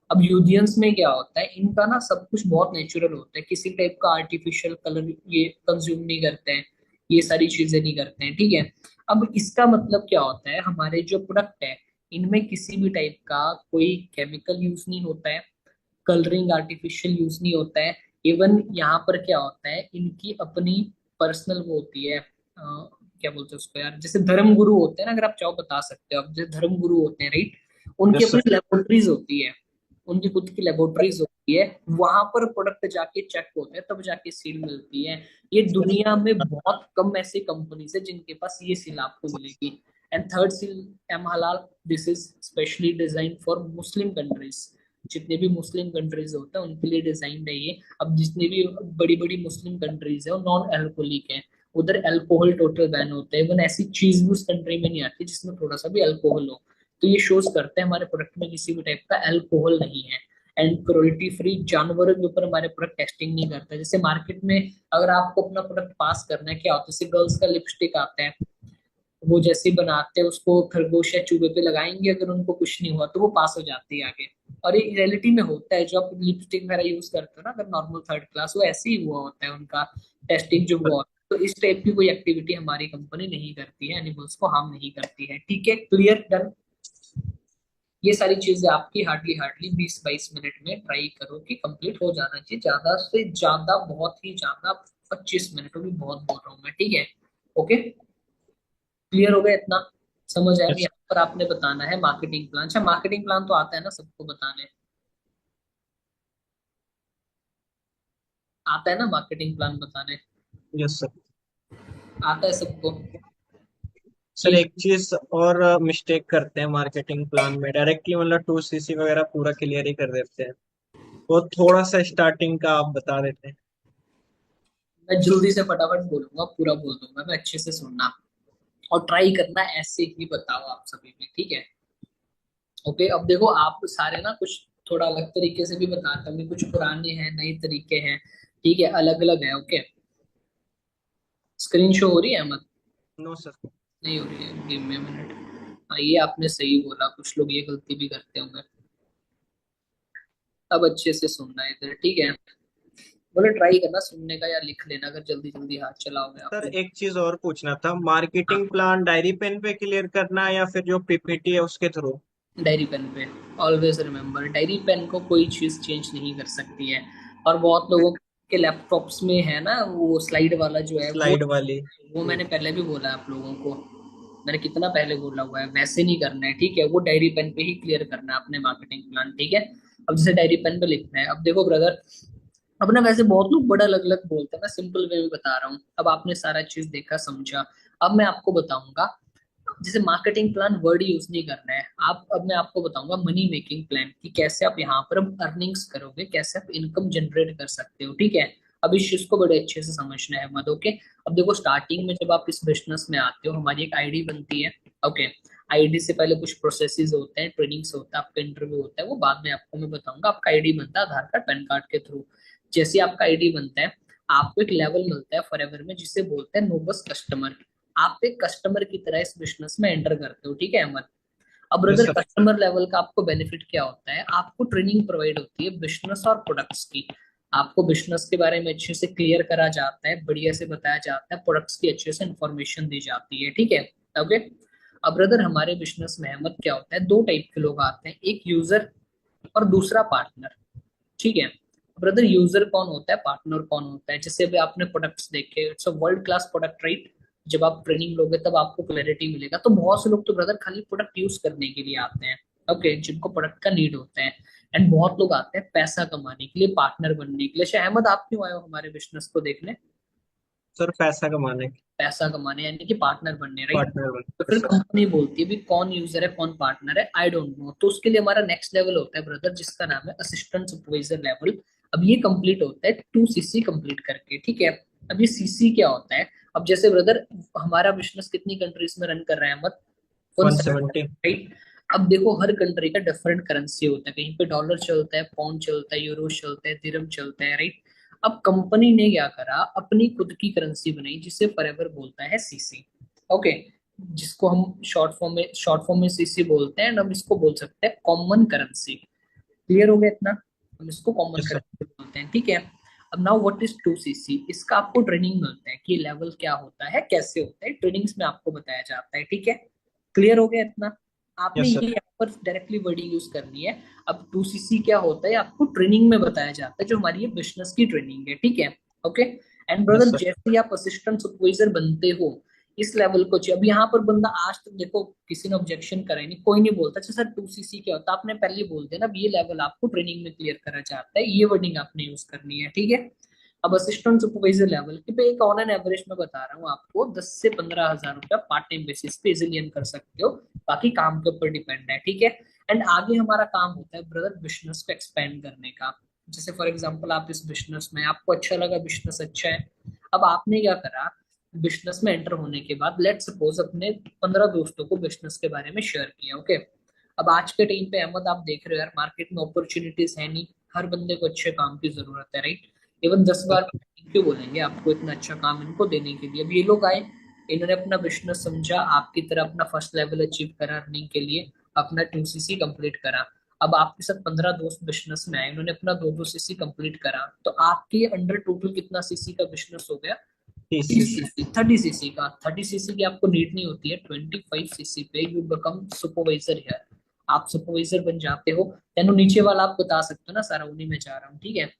अब यूदियंस में क्या होता है, इनका ना सब कुछ बहुत नेचुरल होता है, किसी टाइप का आर्टिफिशियल कलर ये कंज्यूम नहीं करते हैं, ये सारी चीजें नहीं करते हैं, ठीक है। अब इसका मतलब क्या होता है, हमारे जो प्रोडक्ट है इनमें किसी भी टाइप का कोई केमिकल यूज नहीं होता है, कलरिंग आर्टिफिशियल यूज नहीं होता है। इवन यहाँ पर क्या होता है, इनकी अपनी पर्सनल वो होती है, क्या बोलते हैं उसको यार, जैसे धर्म गुरु होते हैं ना, अगर आप चाहो बता सकते हो, अब जैसे धर्म गुरु होते हैं राइट, उनकी यस अपनी सर। लेबोरेटरीज होती है, उनकी खुद की लेबोरेटरीज होती है, वहां पर प्रोडक्ट जाके चेक होते हैं, तब जाके सील मिलती है। ये दुनिया में बहुत कम ऐसी कंपनीज है जिनके पास ये सील आपको मिलेगी। एंड थर्ड सील, एम हलाल, this is specially design for Muslim countries. जितने भी मुस्लिम कंट्रीज होते हैं उनके लिए डिजाइन है ये। अब जितनी भी बड़ी बड़ी मुस्लिम कंट्रीज है वो नॉन अल्कोहलिक है, उधर अल्कोहल टोटल बैन होता है, इवन ऐसी चीज भी उस कंट्री में नहीं आती जिसमें थोड़ा सा भी अल्कोहल हो। तो ये शोज करते हैं हमारे प्रोडक्ट में किसी भी टाइप का अल्कोहल नहीं है। एंड क्रुएल्टी फ्री, जानवरों के ऊपर हमारे प्रोडक्ट टेस्टिंग नहीं करता। जैसे मार्केट में अगर आपको अपना प्रोडक्ट पास करना है, क्या होता है, जैसे गर्ल्स का लिपस्टिक आता है, वो जैसे ही बनाते हैं उसको खरगोश या चूहे पे लगाएंगे, अगर उनको कुछ नहीं हुआ तो वो पास हो जाती है आगे। और ये रियलिटी में होता है, जो आप लिपस्टिक वगैरह यूज करते हो ना, अगर नॉर्मल थर्ड क्लास, वो ऐसे ही हुआ होता है उनका टेस्टिंग जो हुआ होता है। तो इस टाइप की कोई एक्टिविटी हमारी कंपनी नहीं करती है, एनिमल्स को हार्म नहीं करती है, ठीक है, क्लियर, डन। ये सारी चीजें आपकी हार्डली हार्डली 20-22 मिनट में ट्राई करो कि कंप्लीट हो जाना चाहिए, ज्यादा से ज्यादा, बहुत ही ज्यादा 25 मिनट भी बहुत बोल रहा हूँ मैं, ठीक है। ओके, क्लियर हो गया इतना, समझ आया? अब यस। यहाँ पर आपने बताना है मार्केटिंग प्लान। अच्छा, मार्केटिंग प्लान तो आता है ना सबको बताने, आता है ना मार्केटिंग प्लान बताने, यस सर। आता है सबको सर कि एक चीज और मिस्टेक करते हैं मार्केटिंग प्लान में, डायरेक्टली मतलब 2 सीसी वगैरह पूरा क्लियर ही कर देते हैं। वो थोड़ा सा स्टार्टिंग का आप बता देते हैं। मैं जल्दी से फटाफट बोलूंगा, पूरा बोल दूंगा मैं, अच्छे से सुनना और ट्राई करना, ऐसे ही बताओ आप सभी भी, ठीक है। ओके, अब देखो आप सारे ना कुछ थोड़ा अलग तरीके से भी बताते होंगे, कुछ पुराने हैं, नए तरीके हैं, ठीक है, अलग अलग है। ओके, स्क्रीन शो हो रही है मत? No sir. नहीं हो रही है, गिव मी मिनट। हाँ, ये आपने सही बोला, कुछ लोग ये गलती भी करते होंगे। अब अच्छे से सुनना है इधर, ठीक है। बोले ट्राई करना सुनने का, या लिख लेना अगर जल्दी जल्दी हाथ चलाओगे आप सर तो। एक चीज और पूछना था, मार्केटिंग प्लान डायरी पेन पे क्लियर करना है या फिर जो पीपीटी है उसके थ्रू? डायरी पेन पे, ऑलवेज रिमेम्बर, डायरी पेन को कोई चीज चेंज नहीं कर सकती है। और बहुत लोगों के लैपटॉप्स में है ना वो स्लाइड वाला जो है स्लाइड वाली। वो मैंने पहले भी बोला है आप लोगों को, मैंने कितना पहले बोला हुआ है, वैसे नहीं करना है, ठीक है। वो डायरी पेन पे ही क्लियर करना है अपने मार्केटिंग प्लान, ठीक है। अब जैसे डायरी पेन पे लिखना है, अब देखो ब्रदर, अब ना वैसे बहुत लोग बड़ा अलग अलग बोलते हैं, मैं सिंपल वे में बता रहा हूँ। अब आपने सारा चीज देखा समझा, अब मैं आपको बताऊंगा। जैसे मार्केटिंग प्लान वर्ड यूज नहीं करना है आप, अब मैं आपको बताऊंगा मनी मेकिंग प्लान कि कैसे आप यहाँ पर अब अर्निंग्स करोगे, कैसे आप इनकम जनरेट कर सकते हो, ठीक है। अब इस चीज को बड़े अच्छे से समझना है मत, ओके। अब देखो स्टार्टिंग में जब आप इस बिजनेस में आते हो, हमारी एक आईडी बनती है, ओके। आईडी से पहले कुछ प्रोसेसेस होते हैं, ट्रेनिंग्स होता है, आपका इंटरव्यू होता है, वो बाद में आपको मैं बताऊंगा। आपका आईडी बनता है आधार कार्ड पैन कार्ड के थ्रू। जैसे आपका आईडी बनता है, आपको एक लेवल मिलता है फॉरएवर में, जिसे बोलते हैं नो बस कस्टमर। आप एक कस्टमर की तरह इस बिजनेस में एंटर करते हो, ठीक है अमन। अब yes brother sir. Customer level का आपको बेनिफिट क्या होता है, आपको ट्रेनिंग प्रोवाइड होती है बिजनेस और प्रोडक्ट्स की। आपको बिजनेस के बारे में अच्छे से क्लियर करा जाता है, बढ़िया से बताया जाता है, प्रोडक्ट्स की अच्छे से इंफॉर्मेशन दी जाती है, ठीक है। ओके, अब ब्रदर हमारे बिजनेस में अहमद क्या होता है, दो टाइप के लोग आते हैं, एक यूजर और दूसरा पार्टनर, ठीक है। ब्रदर यूजर कौन होता है, पार्टनर कौन होता है? जैसे अभी आपने प्रोडक्ट्स देखे, it's a world class product right. जब आप ट्रेनिंग लोगे तब आपको क्लैरिटी मिलेगा। तो बहुत से लोग तो ब्रदर खाली प्रोडक्ट यूज करने के लिए आते हैं, ओके, जिनको प्रोडक्ट का नीड होता है। एंड बहुत लोग आते हैं पैसा कमाने के लिए, पार्टनर बनने के लिए। शायद अहमद आप क्यों आए हो हमारे बिजनेस को देखने? सर पैसा कमाने के। पैसा कमाने, यानी कि पार्टनर बनने, राइट। पार्टनर तो बन फिर सर। कंपनी बोलती है भी कौन यूजर है कौन पार्टनर है, आई डोंट नो। तो उसके लिए हमारा नेक्स्ट लेवल होता है ब्रदर, जिसका नाम है असिस्टेंट सुपरवाइजर लेवल। अब ये कंप्लीट होता है 2 सीसी कंप्लीट करके, ठीक है। अब ये सीसी क्या होता है, अब जैसे ब्रदर हमारा बिजनेस कितनी कंट्रीज में रन कर रहा है अहमद? 170, 170। राइट? अब देखो हर कंट्री का डिफरेंट करेंसी होता है, कहीं पे डॉलर चलता है, पाउंड चलता है, यूरो चलता है, दिरहम चलता है, राइट? अब कंपनी ने क्या करा, अपनी खुद की करेंसी बनाई जिसे फॉरएवर बोलता है सीसी। ओके, जिसको हम शॉर्ट फॉर्म में सीसी बोलते हैं, एंड हम इसको बोल सकते हैं कॉमन करेंसी। क्लियर हो गया इतना? हम इसको कॉमन यस सर। करेंसी बोलते हैं, ठीक है। अब नाउ व्हाट इज 2cc, इसका आपको ट्रेनिंग मिलता है कि लेवल क्या होता है, कैसे होता है, ट्रेनिंग्स में आपको बताया जाता है, ठीक है। क्लियर हो गया इतना? आपने यस ये सर। यहाँ पर डायरेक्टली वर्डिंग यूज करनी है। अब 2cc क्या होता है आपको ट्रेनिंग में बताया जाता है, जो हमारी ये बिजनेस की ट्रेनिंग है, ठीक है। Okay, and yes brother sir. जैसे ही आप असिस्टेंट सुपरवाइजर बनते हो, इस लेवल को चाहिए। अब यहाँ पर बंदा आज तक देखो किसी ने ऑब्जेक्शन करा ही नहीं, कोई नहीं बोलता अच्छा सर 2cc क्या होता है, आपने पहले ही बोल दिया ना। अब ये लेवल आपको ट्रेनिंग में क्लियर करा जाता है, ये वर्डिंग आपने यूज करनी है, ठीक है। अब असिस्टेंट सुपरवाइजर लेवल के पे एक ऑन एन एवरेज में बता रहा हूँ आपको, 10 से 15 हजार रुपया पार्ट टाइम बेसिस पे इजिली अर्न कर सकते हो। बाकी काम के ऊपर डिपेंड है, ठीक है। एंड आगे हमारा काम होता है ब्रदर बिजनेस को एक्सपेंड करने का। जैसे फॉर एग्जांपल आप इस बिजनेस में, आपको अच्छा लगा, बिजनेस अच्छा है। अब आपने क्या करा, बिजनेस में एंटर होने के बाद लेट सपोज अपने 15 दोस्तों को बिजनेस के बारे में शेयर किया, ओके। अब आज के टाइम पे अहमद आप देख रहे हो यार, मार्केट में अपॉर्चुनिटीज है नहीं, हर बंदे को अच्छे काम की जरूरत है, राइट? इवन 10 बार क्यों बोलेंगे आपको इतना अच्छा काम इनको देने के लिए। अब ये लोग आए, इन्होंने अपना बिजनेस समझा, आपकी तरह अपना फर्स्ट लेवल अचीव करा अर्निंग के लिए, अपना 2cc कंप्लीट करा। अब आपके साथ 15 दोस्त बिजनेस में आए, उन्होंने अपना 2-2 cc कंप्लीट करा, तो आपके अंडर टोटल कितना सीसी का बिजनेस हो गया? 30 cc। 30cc का। 30cc की आपको नीड नहीं होती है, 25cc पे यू बिकम सुपरवाइजर है, आप सुपरवाइजर बन जाते हो। तेनो नीचे वाला आप बता सकते हो ना सारा, उन्हीं में जा रहा हूँ, ठीक है।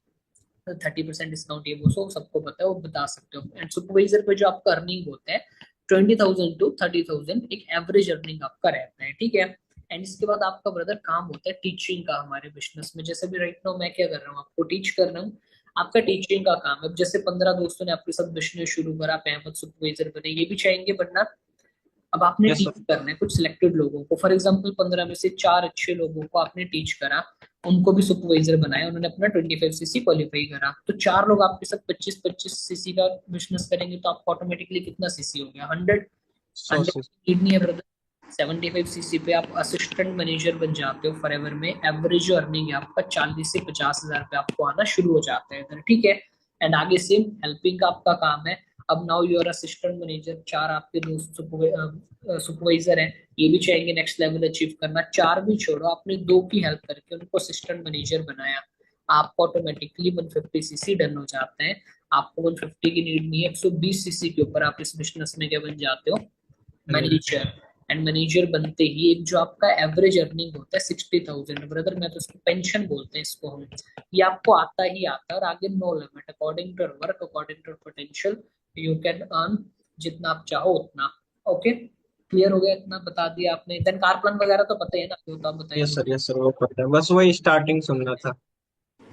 30% डिस्काउंट ये वो सब सबको पता है, वो बता सकते हो। एंड सुपरवाइजर पे जो आपका अर्निंग होता है 20,000 to 30,000 एक एवरेज अर्निंग आपका रहता है, ठीक है। एंड इसके बाद आपका ब्रदर काम होता है टीचिंग का हमारे बिजनेस में। जैसे भी राइट नाउ मैं क्या कर रहा हूँ, आपको टीच कर रहा हूँ, आपका टीचिंग का काम है। अब जैसे 15 दोस्तों ने आपके साथ बिजनेस शुरू करा, आप अहमद सुपरवाइजर बने, ये भी चाहेंगे बनना। अब आपने यस टीच सर। करना है कुछ सिलेक्टेड लोगों को, फॉर एग्जांपल 15 में से 4 अच्छे लोगों को आपने टीच करा, उनको भी सुपरवाइजर बनाया, उन्होंने अपना 25cc क्वालिफाई करा, तो 4 लोग आपके साथ 25-25cc का बिजनेस करेंगे, तो आपको ऑटोमेटिकली कितना सीसी हो गया? 100। 100 100 cc। नीड नहीं है ब्रदर। 75cc पे आप असिस्टेंट मैनेजर बन जाते हो फॉरएवर में। एवरेज जो अर्निंग है आपका 40 से 50 हजार रुपये आपको आना शुरू हो जाता है इधर, ठीक है। एंड आगे सेम हेल्पिंग का आपका काम है। अब नाउ यूर असिस्टेंट मैनेजर, 4 आपके दोस्त सुपरवाइजर हैं, ये भी चाहेंगे नेक्स्ट लेवल अचीव करना। 4 भी छोड़ो, आपने 2 की हेल्प करके उनको असिस्टेंट मैनेजर बनाया, आपको ऑटोमेटिकली 150cc डन हो जाते हैं। आपको 150 की नीड नहीं है, 120cc के ऊपर आप इस बिजनेस में क्या बन जाते हो? मैनेजर। एंड मैनेजर बनते ही एक जो आपका एवरेज अर्निंग होता है 60,000 ब्रदर, मैं तो इसको पेंशन बोलते हैं इसको हम, ये आपको आता ही आता है। और आगे no limit, according to work, according to potential, you can earn जितना आप चाहो उतना। ओके, क्लियर हो गया? इतना बता दिया आपने। देन कार प्लान वगैरह तो पता ही है ना, जो तो आप बताइए यस मुझे। सर। यस सर, वो पता है, बस वही स्टार्टिंग सुनना था।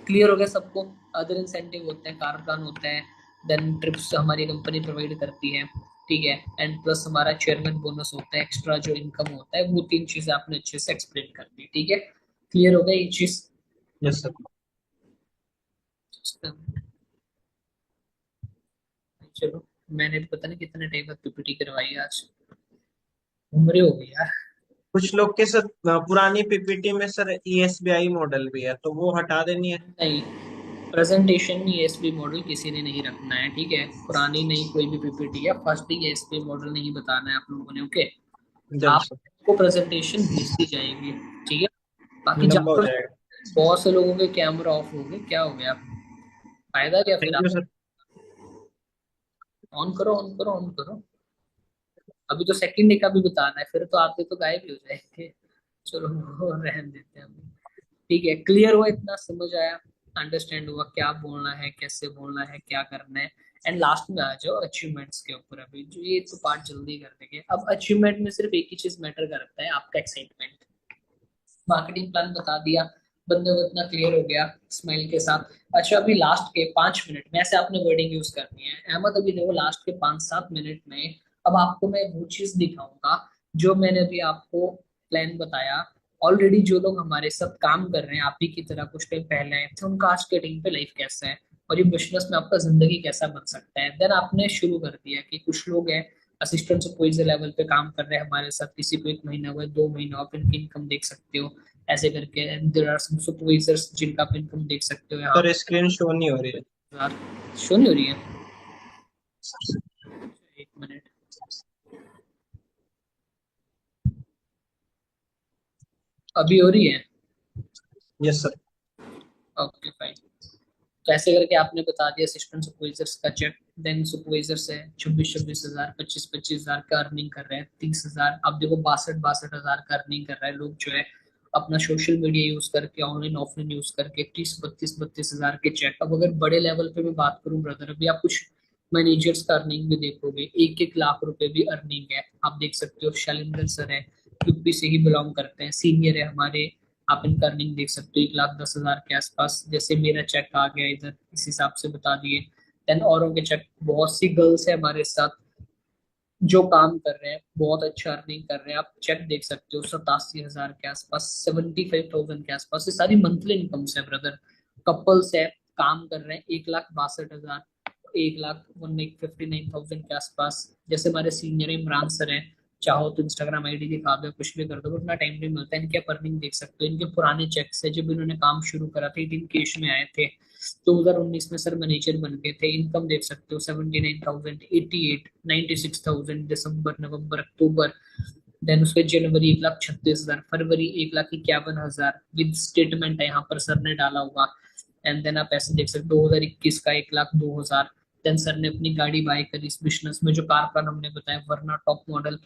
क्लियर हो गया सबको? अदर इंसेंटिव होते हैं, कार प्लान होता है, देन ट्रिप्स हमारी कंपनी प्रोवाइड करती है, ठीक है। एंड प्लस हमारा चेयरमैन बोनस होता है, एक्स्ट्रा जो इनकम होता है, वो 3 चीजें आपने अच्छे से एक्सप्लेन कर दी, ठीक है। क्लियर हो गया ये चीज? Yes sir. चलो, मैंने पता नहीं कितने टाइम तक पीपीटी करवाई आज, उम्र हो गई यार। कुछ लोग के साथ पुरानी पीपीटी में सर ESBI मॉडल भी है, तो वो हटा देनी है। नहीं, प्रेजेंटेशन में एएसपी मॉडल किसी ने नहीं रखना है, ठीक है। पुरानी नहीं, कोई भी पीपीटी है फर्स्ट ही एएसपी मॉडल नहीं बताना है आप लोगों ने, ओके। जल्द सर। आपको प्रेजेंटेशन भेज दी जाएगी, ठीक है। बाकी लंबा हो जब जाएगा। बहुत से लोगों के कैमरा ऑफ हो गए, क्या हो गया? फायदा क्या फिर? थैंक आप यू सर। ऑन करो, ऑन करो, ऑन करो। अभी तो सेकंड डे का भी बताना है, फिर तो आते तो गायब ही हो जाएंगे। चलो वो रहने देते हैं अभी। ठीक है, क्लियर हुआ? इतना समझ आया, अंडरस्टैंड हुआ क्या बोलना है, कैसे बोलना है, क्या करना है। एंड लास्ट में आ जाओ अचीवमेंट्स के ऊपर। अभी जो ये तो पार्ट जल्दी कर देंगे। अब अचीवमेंट में सिर्फ एक ही चीज मैटर करता है, आपका एक्साइटमेंट। मार्केटिंग प्लान बता दिया, बंदे को इतना क्लियर हो गया स्माइल के साथ। अच्छा, अभी लास्ट के 5 मिनट में ऐसे आपने वर्डिंग यूज करनी है अहमद। अभी देखो लास्ट के 5-7 मिनट में अब आपको मैं वो चीज दिखाऊंगा जो मैंने अभी आपको प्लान बताया। ऑलरेडी जो लोग हमारे साथ काम कर रहे हैं, आप ही की तरह कुछ टाइम पहले आए थे, उनका आज के टाइम पे लाइफ कैसा है, और ये बिजनेस में आपका जिंदगी कैसा बन सकता है। देन आपने शुरू कर दिया कि कुछ लोग हैं असिस्टेंट सुपरवाइजर लेवल पे काम कर रहे हैं हमारे साथ, किसी को 1 महीना हुआ, 2 महीना, आप इनकी इनकम देख सकते हो। ऐसे करके देयर आर सम सुपरवाइजर्स जिनका आप इनकम देख सकते हो यहाँ सर स्क्रीन शो नहीं हो रही है। पर। शो नहीं हो रही है, 1 मिनट। अभी हो रही है? Yes sir. Okay fine. तो ऐसे करके आपने बता दिया असिस्टेंट सुपरवाइजर्स का चेक। देन सुपरवाइजर्स है 26-26 हजार, 25-25 हजार का अर्निंग कर रहे हैं, 30 हजार। अब देखो 62-62 हजार का अर्निंग कर रहा है लोग जो है अपना सोशल मीडिया यूज करके, ऑनलाइन ऑफलाइन यूज करके 30-32-32 हजार के चेक। अब अगर बड़े लेवल पे मैं बात करूं ब्रदर, अभी आप कुछ मैनेजर्स का अर्निंग भी देखोगे, 1-1 लाख रुपए भी अर्निंग है। आप देख सकते हो शैलेंद्र सर है, यूपी से ही बिलोंग करते हैं, सीनियर है हमारे। आप इनका अर्निंग देख सकते हो 1,10,000 के आसपास। जैसे मेरा चेक आ गया इधर, इस हिसाब से बता दिए। देन औरों के चेक, बहुत सी गर्ल्स है हमारे साथ जो काम कर रहे हैं, बहुत अच्छा अर्निंग कर रहे हैं। आप चेक देख सकते हो 87,000 के आसपास, 75,000 के आसपास। ये सारी मंथली इनकम्स है ब्रदर। कपल्स है, काम कर रहे हैं 1,62,000, 1,59,000 के आसपास। जैसे हमारे सीनियर इमरान सर है, चाहो तो इंस्टाग्राम आईडी दिखा दो, कुछ भी कर दो, उतना टाइम नहीं मिलता। इनके अर्निंग देख सकते हो। इनके पुराने चेक्स है, जब इन्होंने काम शुरू करा था 18 केश में आए थे, 2019 में सर मैनेजर बन गए थे। इनकम देख सकते हो 79,000, 88, 96,000 दिसंबर, नवंबर, अक्टूबर। देन उसके जनवरी 1,36,000, फरवरी 1,51,000 विद स्टेटमेंट है यहाँ पर सर ने डाला हुआ। एंड देन आप ऐसे देख सकते हो 2021 का 1,02,000। देन सर ने अपनी गाड़ी बाय करी इस बिजनेस में, जो कार प्लान हमने बताया वरना टॉप मॉडल।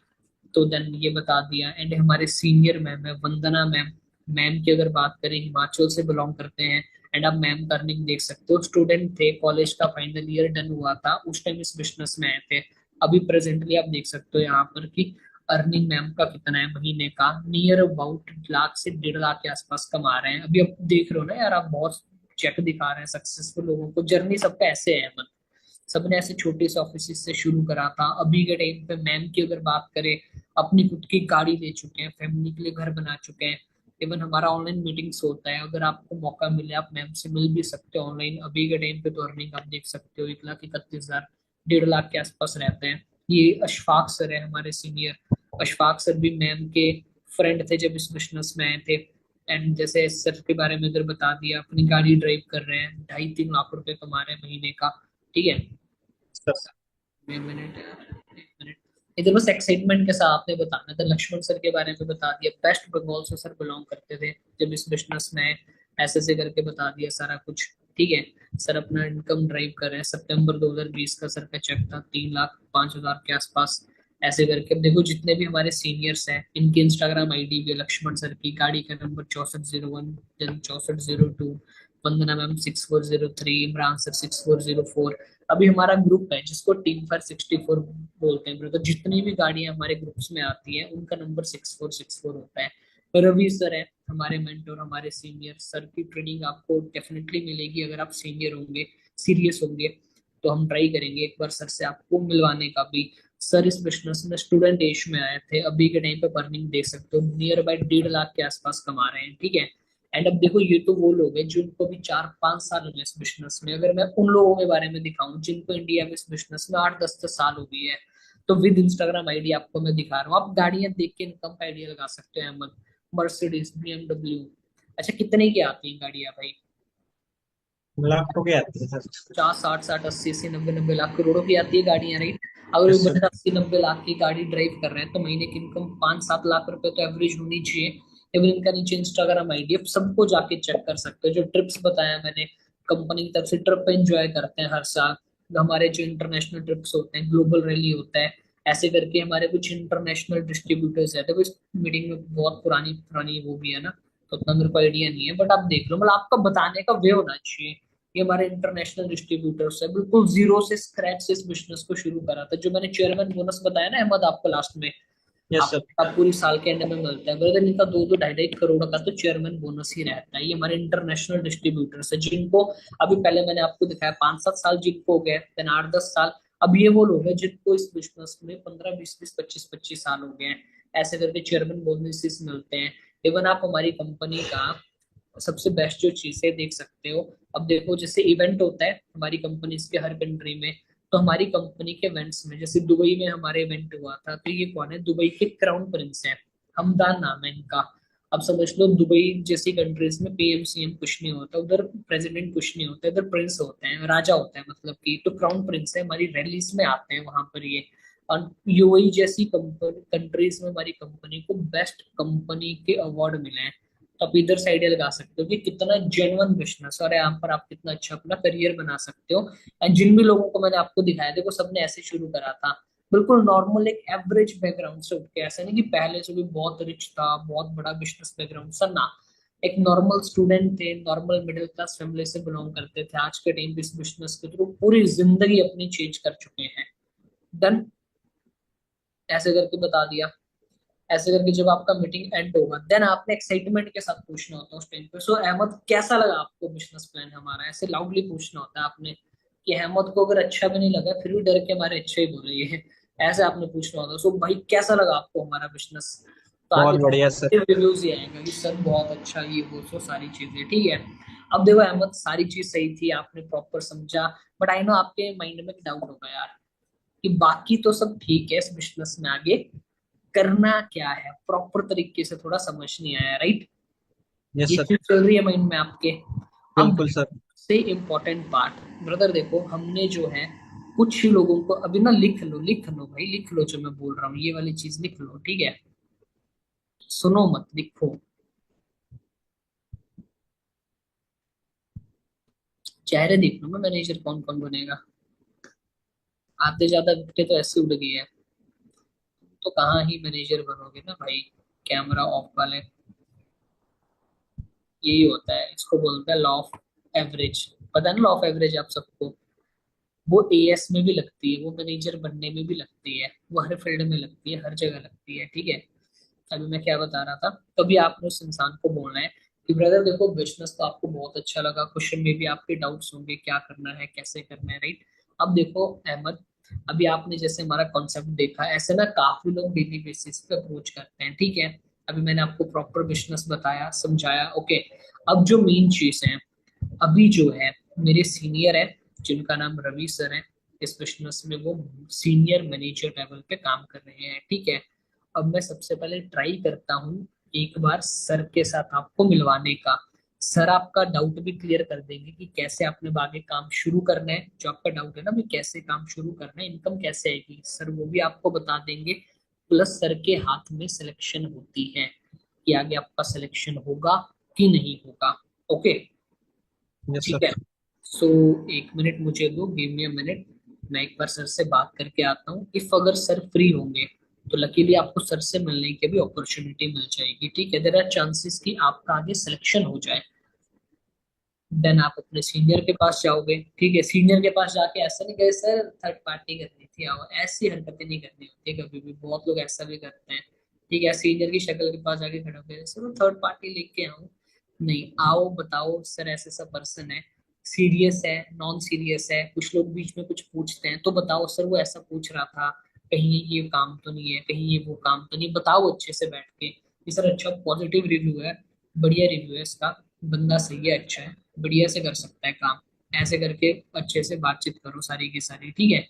तो देन ये बता दिया। एंड हमारे सीनियर मैम है वंदना मैम। मैम की अगर बात करें, हिमाचल से बिलोंग करते हैं। एंड आप मैम का अर्निंग देख सकते हो। स्टूडेंट थे, कॉलेज का फाइनल ईयर डन हुआ था उस टाइम इस बिजनेस में आए थे। अभी प्रेजेंटली आप देख सकते हो यहाँ पर कि अर्निंग मैम का कितना है महीने का, नियर अबाउट लाख से 1.5 लाख के आसपास कमा रहे हैं। अभी आप देख रहे हो ना यार, आप बहुत चेक दिखा रहे हैं सक्सेसफुल लोगों को। जर्नी सबका ऐसे है, सबने ऐसे छोटे से ऑफिस से शुरू करा था। अभी के टाइम पे मैम की अगर बात करें, अपनी खुद की गाड़ी ले चुके हैं, फैमिली के लिए घर बना चुके हैं। इवन हमारा ऑनलाइन मीटिंग्स होता है, अगर आपको मौका मिले आप मैम से मिल भी सकते हो ऑनलाइन। अभी के टाइम पे तो अर्निंग आप देख सकते हो 1,31,000, 1.5 लाख के आसपास रहते हैं। ये अशफाक सर है हमारे सीनियर। अशफाक सर भी मैम के फ्रेंड थे जब इस बिजनेस में आए थे। एंड जैसे सर के बारे में इधर बता दिया, अपनी गाड़ी ड्राइव कर रहे हैं, 2.5-3 लाख रुपए कमा रहे हैं महीने का। ठीक है, सर 1 मिनट यार, 1 मिनट। इधर बस एक्साइटमेंट के साथ आपने बताना था। लक्ष्मण सर के बारे में बता दिया, वेस्ट बंगाल से सर बिलोंग करते थे जब इस बिजनेस में ऐसे ऐसे करके बता दिया सारा कुछ। ठीक है, सर अपना इनकम ड्राइव कर रहे हैं। सितंबर 2020 का सर का चेक था 3,05,000 के आसपास। ऐसे करके अब देखो जितने भी हमारे सीनियर्स हैं, इनकी इंस्टाग्राम आईडी भी है लक्ष्मण सर की, गाड़ी का नंबर 6401, 6402, वंदना मैम 6403, इमरान सर 6404। अभी हमारा ग्रुप है जिसको टीम पर 64 बोलते हैं। तो जितनी भी गाड़ियां हमारे ग्रुप्स में आती हैं उनका नंबर 6464 होता है। रवि सर है हमारे मेंटोर, हमारे सीनियर। सर की ट्रेनिंग आपको डेफिनेटली मिलेगी अगर आप सीनियर होंगे, सीरियस होंगे। तो हम ट्राई करेंगे एक बार सर से आपको मिलवाने का भी। सर इस बिजनेस में स्टूडेंट एज में आए थे, अभी के टाइम पे अर्निंग देख सकते हो नियर बाय 1.5 लाख के आसपास कमा रहे हैं। ठीक है, एंड अब देखो ये तो वो लोग हैं जिनको भी 4-5 साल हुए इस बिजनेस में। अगर मैं उन लोगों के बारे में दिखाऊं जिनको इंडिया में इस बिजनेस में 8-10 साल हो गई है, तो विद इंस्टाग्राम आईडी आपको मैं दिखा रहा हूँ। आप गाड़ियां देख के इनकम का आइडिया लगा सकते हो अहमद। Mercedes, BMW. अच्छा कितने की आती हैं गाड़ियां भाई? लाखों के आते हैं सर। 50, 60, 60, 80, 80, 90, 90 लाख, करोड़ों की आती है गाड़ियां, राइट? अगर वो यस सर। बंदा 80-90 लाख की गाड़ी ड्राइव कर रहे हैं तो महीने की इनकम 5-7 लाख रुपए तो एवरेज होनी चाहिए। इवन इनका नीचे इंस्टाग्राम आईडी है, सबको जाके चेक कर सकते हो। जो ट्रिप्स बताया मैंने, कंपनी की तरफ से ट्रिप एंजॉय करते हैं हर साल। हमारे जो इंटरनेशनल ट्रिप्स होते हैं, ग्लोबल रैली होता है, ऐसे करके हमारे कुछ इंटरनेशनल डिस्ट्रीब्यूटर्स है। देखो इस मीटिंग में बहुत पुरानी पुरानी वो भी है ना, तो उतना मेरे को आइडिया नहीं है, बट आप देख लो, मतलब आपका बताने का वे होना चाहिए। ये हमारे इंटरनेशनल डिस्ट्रीब्यूटर्स है, बिल्कुल जीरो से स्क्रैच से इस बिजनेस को शुरू करा था। जो मैंने चेयरमैन बोनस बताया ना अहमद आपको लास्ट में, यस सर। आपका पूरी साल के एंड में मिलता है ब्रदर, इनका 2-2, 2.5-2.5 करोड़ का तो चेयरमैन बोनस ही रहता है। ये हमारे इंटरनेशनल डिस्ट्रीब्यूटर्स है जिनको अभी पहले मैंने आपको दिखाया 5-7 साल जिनको हो गए, देन 8-10 साल। अब ये वो लोग हैं जिनको इस बिजनेस में 15-20-20, 25-25 साल हो गए हैं। ऐसे करके चेयरमैन बोनसेस मिलते हैं। इवन आप हमारी कंपनी का सबसे बेस्ट जो चीजें देख सकते हो, अब देखो जैसे इवेंट होता है हमारी कंपनीज के हर कंट्री में, तो हमारी कंपनी के इवेंट्स में जैसे दुबई में हमारे इवेंट हुआ था, तो ये कौन है, दुबई के क्राउन प्रिंस है, हमदान नाम है इनका। अब समझ लो दुबई जैसी कंट्रीज में पीएम सीएम कुछ नहीं होता, उधर प्रेसिडेंट कुछ नहीं होता, इधर प्रिंस होते हैं, राजा होता है मतलब कि, तो क्राउन प्रिंस है, हमारी रैलीज में आते हैं वहां पर ये। और यूएई जैसी कंपनी कंट्रीज में हमारी कंपनी को बेस्ट कंपनी के अवार्ड मिले हैं। तो आप इधर साइड लगा सकते हो कि कितना जेन्युइन बिजनेस और यहाँ पर आप कितना अच्छा अपना करियर बना सकते हो। एंड जिन भी लोगों को मैंने आपको दिखाया देखो सबने ऐसे शुरू करा था, बिल्कुल नॉर्मल एक एवरेज बैकग्राउंड से उठ के, ऐसा नहीं कि पहले से भी बहुत रिच था, बहुत बड़ा बिजनेस बैकग्राउंड सर ना, एक नॉर्मल स्टूडेंट थे, नॉर्मल मिडिल क्लास फैमिली से बिलोंग करते थे, आज के टाइम पे इस बिजनेस के थ्रू पूरी जिंदगी अपनी चेंज कर चुके हैं। डन, ऐसे करके बता दिया। ऐसे करके जब आपका मीटिंग एंड होगा देन आपने एक्साइटमेंट के साथ पूछना होता है उस टाइम पे, सो अहमद कैसा लगा आपको बिजनेस प्लान हमारा, ऐसे लाउडली पूछना होता है आपने, कि अहमद को अगर अच्छा भी नहीं लगा फिर भी डर के हमारे अच्छे ही बोल रही है, ऐसे आपने पूछना होता है, सो भाई कैसा लगा आपको हमारा बिजनेस, तो आगे बहुत बढ़िया सर। रिव्यूज ही आएगा कि सर बहुत अच्छा, ये वो सो सारी चीजें ठीक है। अब देखो अहमद सारी चीज सही थी, आपने प्रॉपर समझा, बट आई नो आपके माइंड में डाउट होगा यार कि बाकी तो सब ठीक है, इस बिजनेस में आगे करना क्या है प्रॉपर तरीके से थोड़ा समझ नहीं आया, राइट? यस ये सर। चीज चल रही है माइंड में आपके। अब बिल्कुल सर। से इम्पोर्टेंट पार्ट, ब्रदर देखो हमने जो है कुछ ही लोगों को अभी ना, लिख लो भाई, लिख लो जो मैं बोल रहा हूँ, ये वाली चीज लिख लो ठीक है, सुनो मत लिखो। चेहरे देख लो, मैं मैनेजर कौन कौन बनेगा, आधे ज्यादा बिकटे तो ऐसे उड़ गई है, तो कहाँ ही मैनेजर बनोगे ना भाई, कैमरा ऑफ वाले। यही होता है, इसको बोलते हैं लॉ ऑफ एवरेज, पता है ना लॉ ऑफ एवरेज आप सबको, वो एएस में भी लगती है, वो मैनेजर बनने में भी लगती है, वो हर फील्ड में लगती है, हर जगह लगती है ठीक है। अभी मैं क्या बता रहा था, तभी आपने उस इंसान को बोलना है कि ब्रदर देखो बिजनेस तो आपको बहुत अच्छा लगा, क्वेश्चन में भी आपके डाउट्स होंगे क्या करना है कैसे करना है, राइट? अब देखो अहमद, अभी आपने जैसे हमारा कॉन्सेप्ट देखा, ऐसे ना काफी लोग डेली बेसिस पे अप्रोच करते हैं ठीक है। अभी मैंने आपको प्रॉपर बिजनेस बताया समझाया, ओके। अब जो मेन चीज है, अभी जो है मेरे सीनियर है जिनका नाम रवि सर है, इस बिजनेस में वो सीनियर मैनेजर लेवल पे काम कर रहे हैं ठीक है। अब मैं सबसे पहले ट्राई करता हूँ एक बार सर के साथ आपको मिलवाने का, सर आपका डाउट भी क्लियर कर देंगे कि कैसे आपने आगे काम शुरू करना है, जो आपका डाउट है ना भी कैसे काम शुरू करना है, इनकम कैसे आएगी, सर वो भी आपको बता देंगे। प्लस सर के हाथ में सिलेक्शन होती है कि आगे आपका सिलेक्शन होगा कि नहीं होगा, ओके। यस ठीक है, सर। सो एक मिनट मुझे दो, गिव मी अ मिनट, मैं एक बार सर से बात करके आता हूँ, इफ अगर सर फ्री होंगे तो लकीली आपको सर से मिलने की भी अपॉर्चुनिटी मिल जाएगी ठीक है, देयर आर चांसेस कि आपका आगे सिलेक्शन हो जाए। देन आप अपने सीनियर के पास जाओगे ठीक है, सीनियर के पास जाके ऐसा नहीं कहे सर थर्ड पार्टी करनी थी, आओ, ऐसी हरकतें नहीं करनी होती है कभी भी, बहुत लोग ऐसा भी करते हैं ठीक है, सीनियर की शक्ल के पास जाके खड़े होकर सर थर्ड पार्टी लेके आऊं, नहीं, आओ बताओ सर ऐसे ऐसा पर्सन है, सीरियस है नॉन सीरियस है, कुछ लोग बीच में कुछ पूछते हैं तो बताओ सर वो ऐसा पूछ रहा था, कहीं ये काम तो नहीं है, कहीं ये वो काम तो नहीं, बताओ अच्छे से बैठ के कि सर अच्छा पॉजिटिव रिव्यू है, बढ़िया रिव्यू है इसका, बंदा सही है अच्छा है, बढ़िया से कर सकता है काम, ऐसे करके अच्छे से बातचीत करो सारी की सारी ठीक है।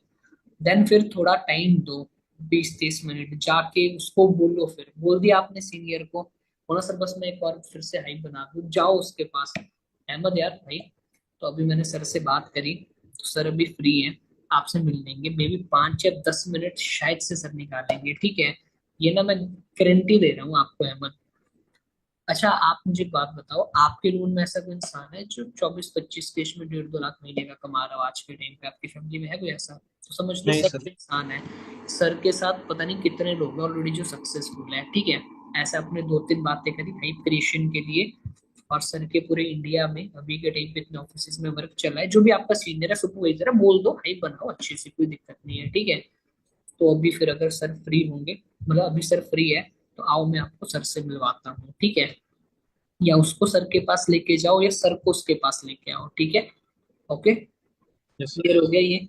देन फिर थोड़ा टाइम दो, 20-30 मिनट, जाके उसको बोलो, फिर बोल दिया आपने सीनियर को, बोला सर बस मैं एक बार फिर से हाइप बना दूं, जाओ उसके पास, अहमद यार भाई, तो अभी मैंने सर से बात करी, तो सर अभी फ्री है, आपसे मिल लेंगे, मे बी 5 या 10 मिनट शायद से सर निकालेंगे ठीक है, ये ना मैं गारंटी दे रहा हूँ आपको अहमद। अच्छा आप मुझे एक बात बताओ, आपके रूम में ऐसा कोई इंसान है जो 24-25 के में 1.5-2 लाख महीने का कमा रहा हो आज के टाइम पे, आपकी फैमिली में है कोई ऐसा? तो समझ लो नहीं सर सर। कोई इंसान है, सर के साथ पता नहीं कितने लोग हैं ऑलरेडी जो सक्सेसफुल है ठीक है। ऐसा आपने 2-3 बातें करी हाइप क्रिएशन के लिए, और सर के पूरे इंडिया में अभी के टाइम पे इतने ऑफिस में वर्क चल रहा है, जो भी आपका सीनियर है सुपरवाइजर है बोल दो हाइप बनाओ अच्छे से, कोई दिक्कत नहीं है ठीक है। तो अभी फिर अगर सर फ्री होंगे, मतलब अभी सर फ्री है, तो आओ मैं आपको सर से मिलवाता हूँ ठीक है, या उसको सर के पास लेके जाओ या सर को उसके पास लेके आओ ठीक है, ओके। Yes sir. क्लियर हो गया ये,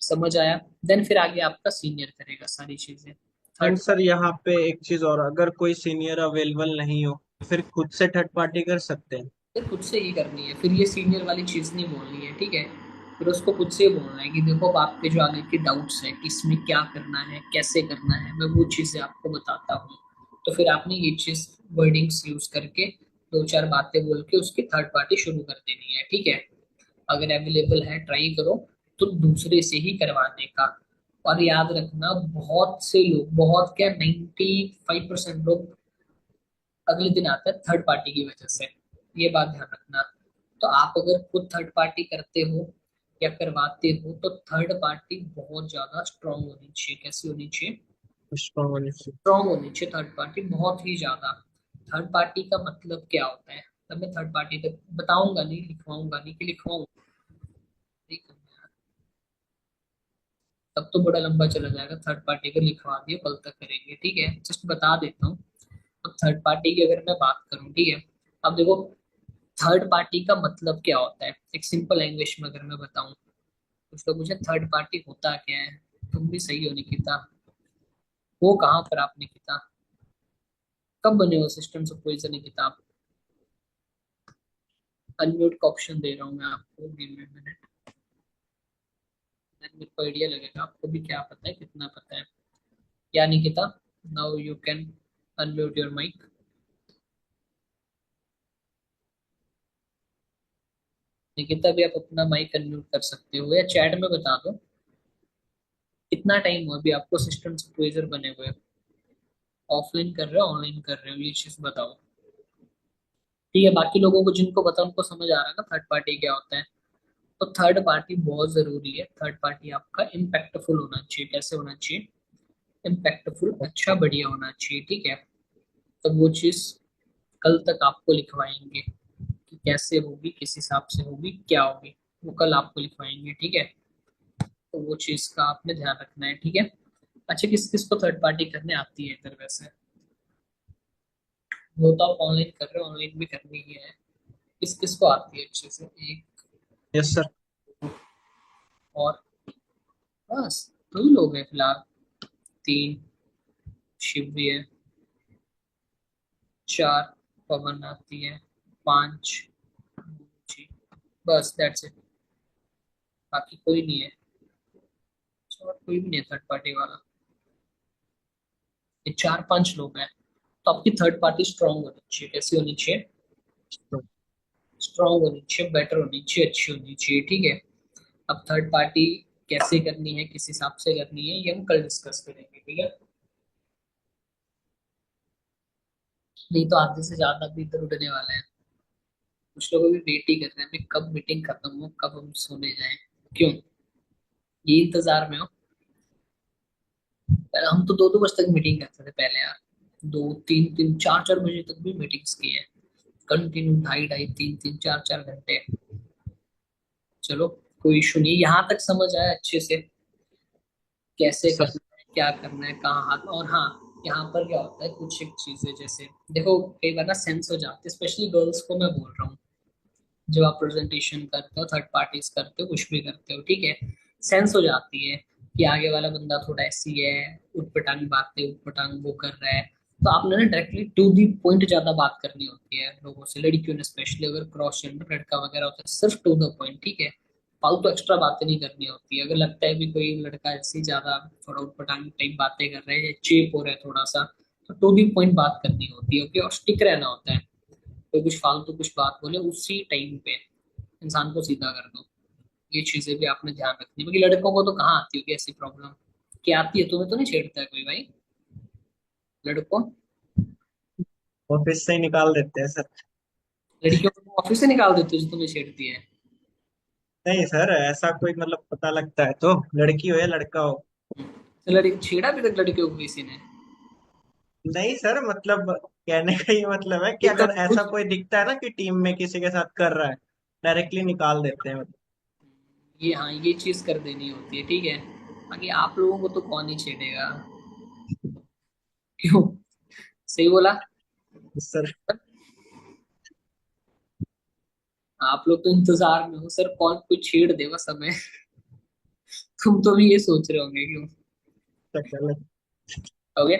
समझ आया? देन फिर आगे आपका सीनियर करेगा सारी चीजें, एंड थर्ड। सर यहाँ पे एक चीज और, अगर कोई सीनियर अवेलेबल नहीं हो फिर खुद से थर्ड पार्टी कर सकते हैं। फिर खुद से ही करनी है, फिर ये सीनियर वाली चीज़ नहीं बोलनी है, ठीक है। फिर उसको खुद से ही बोलना है कि देखो अब आपके जो आगे के डाउट्स हैं कि इसमें क्या करना है कैसे करना है, मैं वो चीज़ें आपको बताता हूँ। तो फिर आपने ये चीज़ वर्डिंग्स यूज करके दो चार बातें बोल के उसकी थर्ड पार्टी शुरू कर देनी है, ठीक है। अगर अवेलेबल है ट्राई करो, तो दूसरे से ही करवाने का। और याद रखना, बहुत से लोग, बहुत क्या, 95% लोग अगले दिन आता है थर्ड पार्टी की वजह से। ये बात ध्यान रखना। तो आप अगर खुद थर्ड पार्टी करते हो या करवाते हो, तो थर्ड पार्टी बहुत ज्यादा स्ट्रांग होनी चाहिए। कैसी होनी चाहिए? स्ट्रॉन्ग होने से। स्ट्रांग होनी चाहिए थर्ड पार्टी, बहुत ही ज्यादा। थर्ड पार्टी का मतलब क्या होता है? तब मैं थर्ड पार्टी तक बताऊंगा नहीं, लिखवाऊंगा नहीं कि लिखवाऊंगा, नहीं करना है। तब तो बड़ा लंबा चला जाएगा, थर्ड पार्टी को लिखवा दिए कल तक करेंगे, ठीक है। जस्ट बता देता हूँ। अब थर्ड पार्टी की अगर मैं बात करूँ, ठीक है। अब देखो, थर्ड पार्टी का मतलब क्या होता है, एक सिंपल लैंग्वेज में अगर मैं बताऊं। कुछ लोग मुझे थर्ड पार्टी होता क्या है, तुम भी सही हो निकिता। वो कहाँ पर आपने किताब, कब बने हो सिस्टम से कोई सा किताब? अनम्यूट का ऑप्शन दे रहा हूँ मैं आपको, गिव मी मिनट। मेरे को आइडिया लगेगा आपको भी क्या पता है कितना पता है। या Nikita, now you can unmute your mic. Nikita भी आप अपना माइक अनम्यूट कर सकते हो, या चैट में बता दो कितना टाइम हुआ अभी आपको सिस्टम से बने हुए। ऑफलाइन कर रहे हो ऑनलाइन कर रहे हो, ये चीज बताओ, ठीक है। बाकी लोगों को जिनको पता उनको समझ आ रहा है ना थर्ड पार्टी क्या होता है। तो थर्ड पार्टी बहुत जरूरी है। थर्ड पार्टी आपका इम्पैक्टफुल होना चाहिए। कैसे होना चाहिए? इम्पैक्टफुल, अच्छा बढ़िया होना चाहिए, ठीक है। तो वो चीज कल तक आपको लिखवाएंगे कि कैसे होगी, किस हिसाब से होगी, क्या होगी, वो कल आपको लिखवाएंगे, ठीक है। तो वो चीज का आपने ध्यान रखना है, ठीक है। अच्छा, किस किस को थर्ड पार्टी करने आती है इधर वैसे? वो तो आप ऑनलाइन कर रहे हो, ऑनलाइन भी करनी ही है। किस किस को आती है अच्छे से? एक यस सर। और, बस दो ही लोग हैं फिलहाल। तीन, शिव भी है। चार, पवन आती है। पांच, जी, बस दैट्स इट। बाकी कोई नहीं है। और कोई भी नहीं है थर्ड पार्टी वाला। ये चार पांच लोग हैं। तो आपकी थर्ड पार्टी स्ट्रांग होनी चाहिए। कैसी होनी चाहिए? स्ट्रांग होनी चाहिए, बेटर होनी चाहिए, अच्छी होनी चाहिए, ठीक है। अब थर्ड पार्टी कैसे करनी है, किस हिसाब से करनी है, ये हम कल डिस्कस करेंगे, ठीक है। नहीं तो आधे से ज्यादा भी इधर उठने वाला है। कुछ लोग अभी वेट ही कर रहे हैं भाई, कब मीटिंग खत्म हो, कब हम सोने जाएं। क्यों? ये इंतजार में हो? पहले हम तो दो दो बजे तक मीटिंग करते थे पहले यार। दो तीन तीन चार चार बजे तक भी मीटिंग्स की है। कंटिन्यू ढाई ढाई तीन तीन चार चार घंटे। चलो, कोई इशू नहीं, यहाँ तक समझ आया अच्छे से कैसे सर करना है, क्या करना है, कहाँ हाथ। और हाँ, यहाँ पर क्या होता है, कुछ एक चीजें जैसे देखो, कई बार ना सेंस हो जाती है, स्पेशली गर्ल्स को मैं बोल रहा हूँ। जब आप प्रेजेंटेशन करते हो, थर्ड पार्टीज करते हो, कुछ भी करते हो, ठीक है, सेंस हो जाती है कि आगे वाला बंदा थोड़ा ऐसी है, उटपटांग बातें, उटपटांग वो कर रहा है। तो आपने ना डायरेक्टली टू दी पॉइंट ज्यादा बात करनी होती है लोगों से, लड़कियों ने स्पेशली। अगर क्रॉस जेंडर लड़का वगैरह होता है, सिर्फ टू द पॉइंट, ठीक है। फालतू एक्स्ट्रा बातें नहीं करनी होती है। अगर लगता है भी कोई लड़का ऐसी ज्यादा थोड़ा उटपटांग टाइप बातें कर रहा है या चेप हो रहा है थोड़ा सा, तो टू दी पॉइंट बात करनी होती है, ओके। और स्टिक रहना होता है। कोई कुछ फालतू कुछ बात बोले, उसी टाइम पे इंसान को सीधा कर दो। ये चीजें भी आपने ध्यान रखनी है, क्योंकि लड़कों को तो कहाँ आती होगी ऐसी प्रॉब्लम। क्या आती है तुम्हें? तो नहीं छेड़ता है कोई भाई लड़कों? ऑफिस से ही निकाल देते हैं सर। लड़कियों को तुम ऑफिस से निकाल देते हो जो तुम्हें छेड़ती है? नहीं सर, ऐसा कोई मतलब पता लगता है तो, लड़की हो या लड़का हो। तो लड़की छेड़ा भी तक लड़कियों को किसी ने? नहीं सर, मतलब कहने का ये मतलब है कि ये अगर कब ऐसा कुछ, कोई दिखता है ना कि टीम में किसी के साथ कर रहा है, डायरेक्टली निकाल देते हैं मतलब। ये हाँ, ये चीज कर देनी होती है, ठीक है। बाकी आप लोगों को तो कौन ही छेड़ेगा? क्यों? सही बोला। सर आप लोग तो इंतजार में हो सर, कौन कोई छेड़ देगा समय। तुम तो भी ये सोच रहे होंगे, क्यों? गलत। ओके।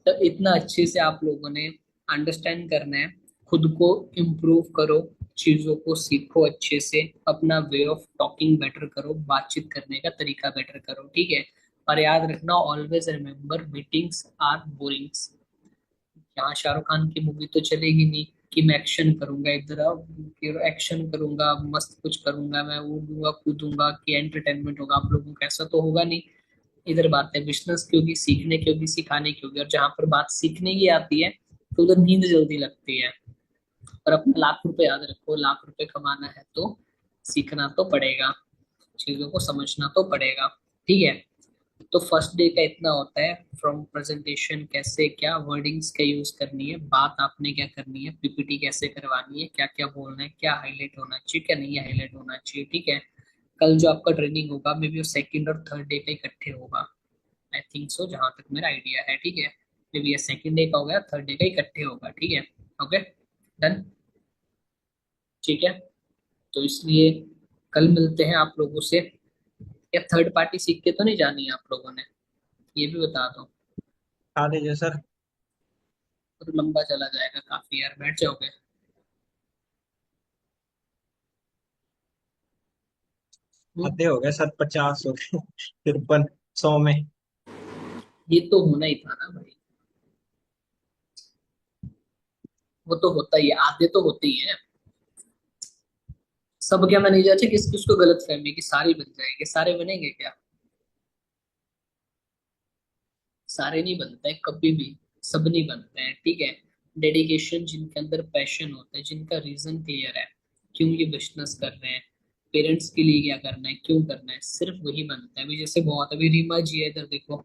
तो इतना अच्छे से आप लोगों ने अंडरस्टैंड करना है खुद को इम्प्रूव करो, चीजों को सीखो अच्छे से, अपना वे ऑफ टॉकिंग बेटर करो, बातचीत करने का तरीका बेटर करो, ठीक है। और याद रखना, always remember, meetings are borings. यहाँ शाहरुख खान की मूवी तो चलेगी नहीं कि मैं एक्शन करूंगा इधर, अब एक्शन करूंगा, मस्त कुछ करूंगा, मैं उड़ूंगा कूदूंगा कि एंटरटेनमेंट होगा आप लोगों का, ऐसा तो होगा नहीं। इधर बात है बिजनेस की होगी, सीखने की होगी, सिखाने की होगी, और जहां पर बात सीखने की आती है तो उधर नींद जल्दी लगती है। और अपना लाख रुपए याद रखो, लाख रुपए कमाना है तो सीखना तो पड़ेगा, चीजों को समझना तो पड़ेगा, ठीक है। तो फर्स्ट डे का इतना होता है, फ्रॉम प्रेजेंटेशन कैसे, क्या वर्डिंग्स क्या यूज करनी है, बात आपने क्या करनी है, पीपीटी कैसे करवानी है, क्या क्या बोलना है, क्या हाईलाइट होना चाहिए, क्या नहीं हाईलाइट होना चाहिए, ठीक है। कल जो आपका ट्रेनिंग होगा मे बी वो सेकंड और थर्ड डे का इकट्ठे होगा, आई थिंक सो, जहां तक मेरा आइडिया है, ठीक है। मे बी ये सेकंड डे का होगा, थर्ड डे का इकट्ठे होगा, ठीक है। ओके, डन, ठीक है। तो इसलिए कल मिलते हैं आप लोगों से। या थर्ड पार्टी सीख के तो नहीं जानी है आप लोगों ने, ये भी बता दो। खा लीजिए सर। तो लंबा चला जाएगा काफी यार, बैठ जाओगे। हम्म, आधे हो गए सर, 50 हो गए। 53, 100 में। ये तो होना ही था ना भाई, वो तो होता ही है, आधे तो होते ही है। सब क्या मैनेजर है, किस किसको गलत फहमी है कि सारे बन जाएंगे, सारे बनेंगे क्या? सारे नहीं बनते हैं कभी भी, सब नहीं बनते हैं, ठीक है। डेडिकेशन, जिनके अंदर पैशन होता है, जिनका रीजन क्लियर है क्यों ये बिजनेस कर रहे हैं, पेरेंट्स के लिए क्या करना है, क्यों करना है, सिर्फ वही बनता है। अभी जैसे बहुत, अभी रीमा जी है इधर देखो,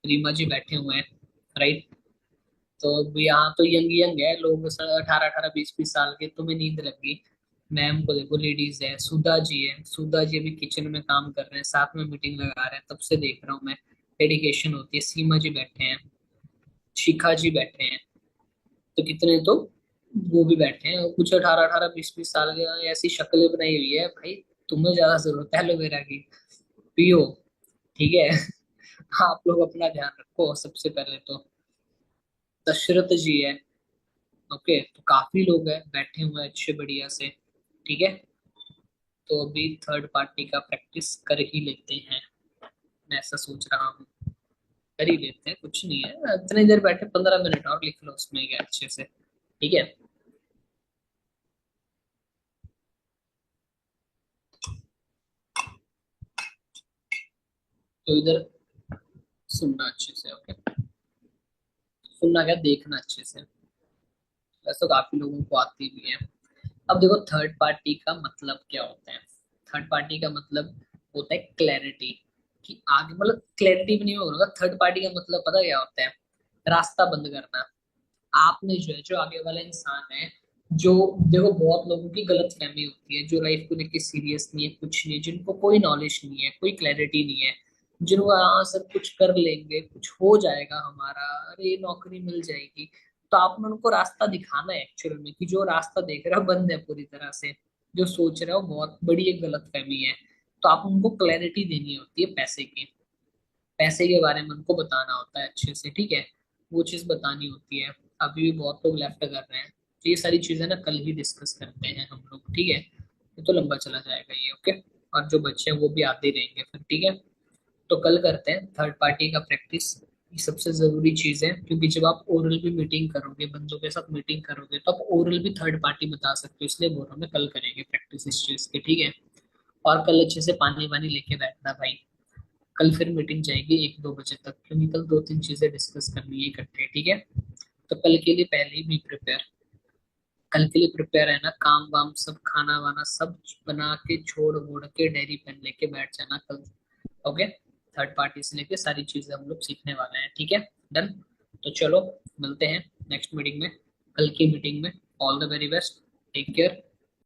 रीमा जी बैठे हुए हैं, राइट। तो यहाँ तो यंग यंग है लोग, 18 18 20 20 साल के, तुम्हें नींद लग गई। मैम को देखो, लेडीज है, सुधा जी है, सुधा जी अभी किचन में काम कर रहे हैं, साथ में मीटिंग लगा रहे हैं, तब से देख रहा हूँ मैं, डेडिकेशन होती है। सीमा जी बैठे हैं, शिखा जी बैठे हैं, तो कितने तो वो भी बैठे हैं, और कुछ 18 18 20 20 साल के, ऐसी शक्लें बनाई हुई है भाई। तुम्हें ज्यादा जरूरत है एलोवेरा की, पियो, ठीक है। आप लोग अपना ध्यान रखो सबसे पहले तो। दशरथ जी है, ओके, तो काफी लोग हैं बैठे हुए हैं अच्छे बढ़िया से, ठीक है। तो अभी थर्ड पार्टी का प्रैक्टिस कर ही लेते हैं, मैं ऐसा सोच रहा हूँ। कर ही लेते हैं, कुछ नहीं है, इतनी देर बैठे, 15 मिनट और लिख लो उसमें क्या अच्छे से, ठीक है। तो इधर सुनना अच्छे से, ओके, सुनना क्या, देखना अच्छे से। वैसे तो काफी लोगों को आती भी है। अब देखो थर्ड पार्टी का मतलब क्या होता है। थर्ड पार्टी का मतलब होता है क्लैरिटी, कि आगे मतलब क्लैरिटी भी नहीं होगा। थर्ड पार्टी का मतलब पता क्या होता है, रास्ता बंद करना। आपने जो है, जो आगे वाला इंसान है, जो, देखो बहुत लोगों की गलत फहमी होती है, जो लाइफ को लेके सीरियस नहीं है, कुछ नहीं है, जिनको कोई नॉलेज नहीं है, कोई क्लैरिटी नहीं है, जिनको हाँ सर कुछ कर लेंगे, कुछ हो जाएगा हमारा, अरे नौकरी मिल जाएगी। तो आपने उनको रास्ता दिखाना है एक्चुअल में, कि जो रास्ता देख रहा है बंद है पूरी तरह से, जो सोच रहा है वो बहुत बड़ी एक गलत फहमी है। तो आप उनको क्लैरिटी देनी होती है पैसे की, पैसे के बारे में उनको बताना होता है अच्छे से, ठीक है। वो चीज बतानी होती है। अभी भी बहुत लोग लेफ्ट कर रहे हैं, तो ये सारी चीजें ना कल ही डिस्कस करते हैं हम लोग, ठीक है। ये तो लंबा चला जाएगा ये, ओके। और जो बच्चे हैं वो भी आते रहेंगे फिर, ठीक है। तो कल करते हैं थर्ड पार्टी का प्रैक्टिस, ये सबसे जरूरी चीज है, क्योंकि जब आप ओरल भी मीटिंग करोगे, बंदों के साथ मीटिंग करोगे, तो आप ओरल भी थर्ड पार्टी बता सकते हो, इसलिए बोल रहा हूँ मैं, कल करेंगे प्रैक्टिस इस चीज की, ठीक है। और कल अच्छे से पानी वानी लेके बैठना भाई, कल फिर मीटिंग जाएगी 1 2 बजे तक, क्योंकि कल 2 3 चीजें डिस्कस करनी है इकट्ठे, ठीक है। तो कल के लिए पहले ही भी प्रिपेयर, कल के लिए प्रिपेयर है ना, काम वाम सब, खाना वाना सब बना के छोड़ वोड़ के, डायरी पेन लेके बैठ जाना कल, ओके। थर्ड पार्टी से लेके सारी चीजें हम लोग सीखने वाले हैं, ठीक है, डन। तो चलो मिलते हैं नेक्स्ट मीटिंग में, कल की मीटिंग में। All the very best, take care.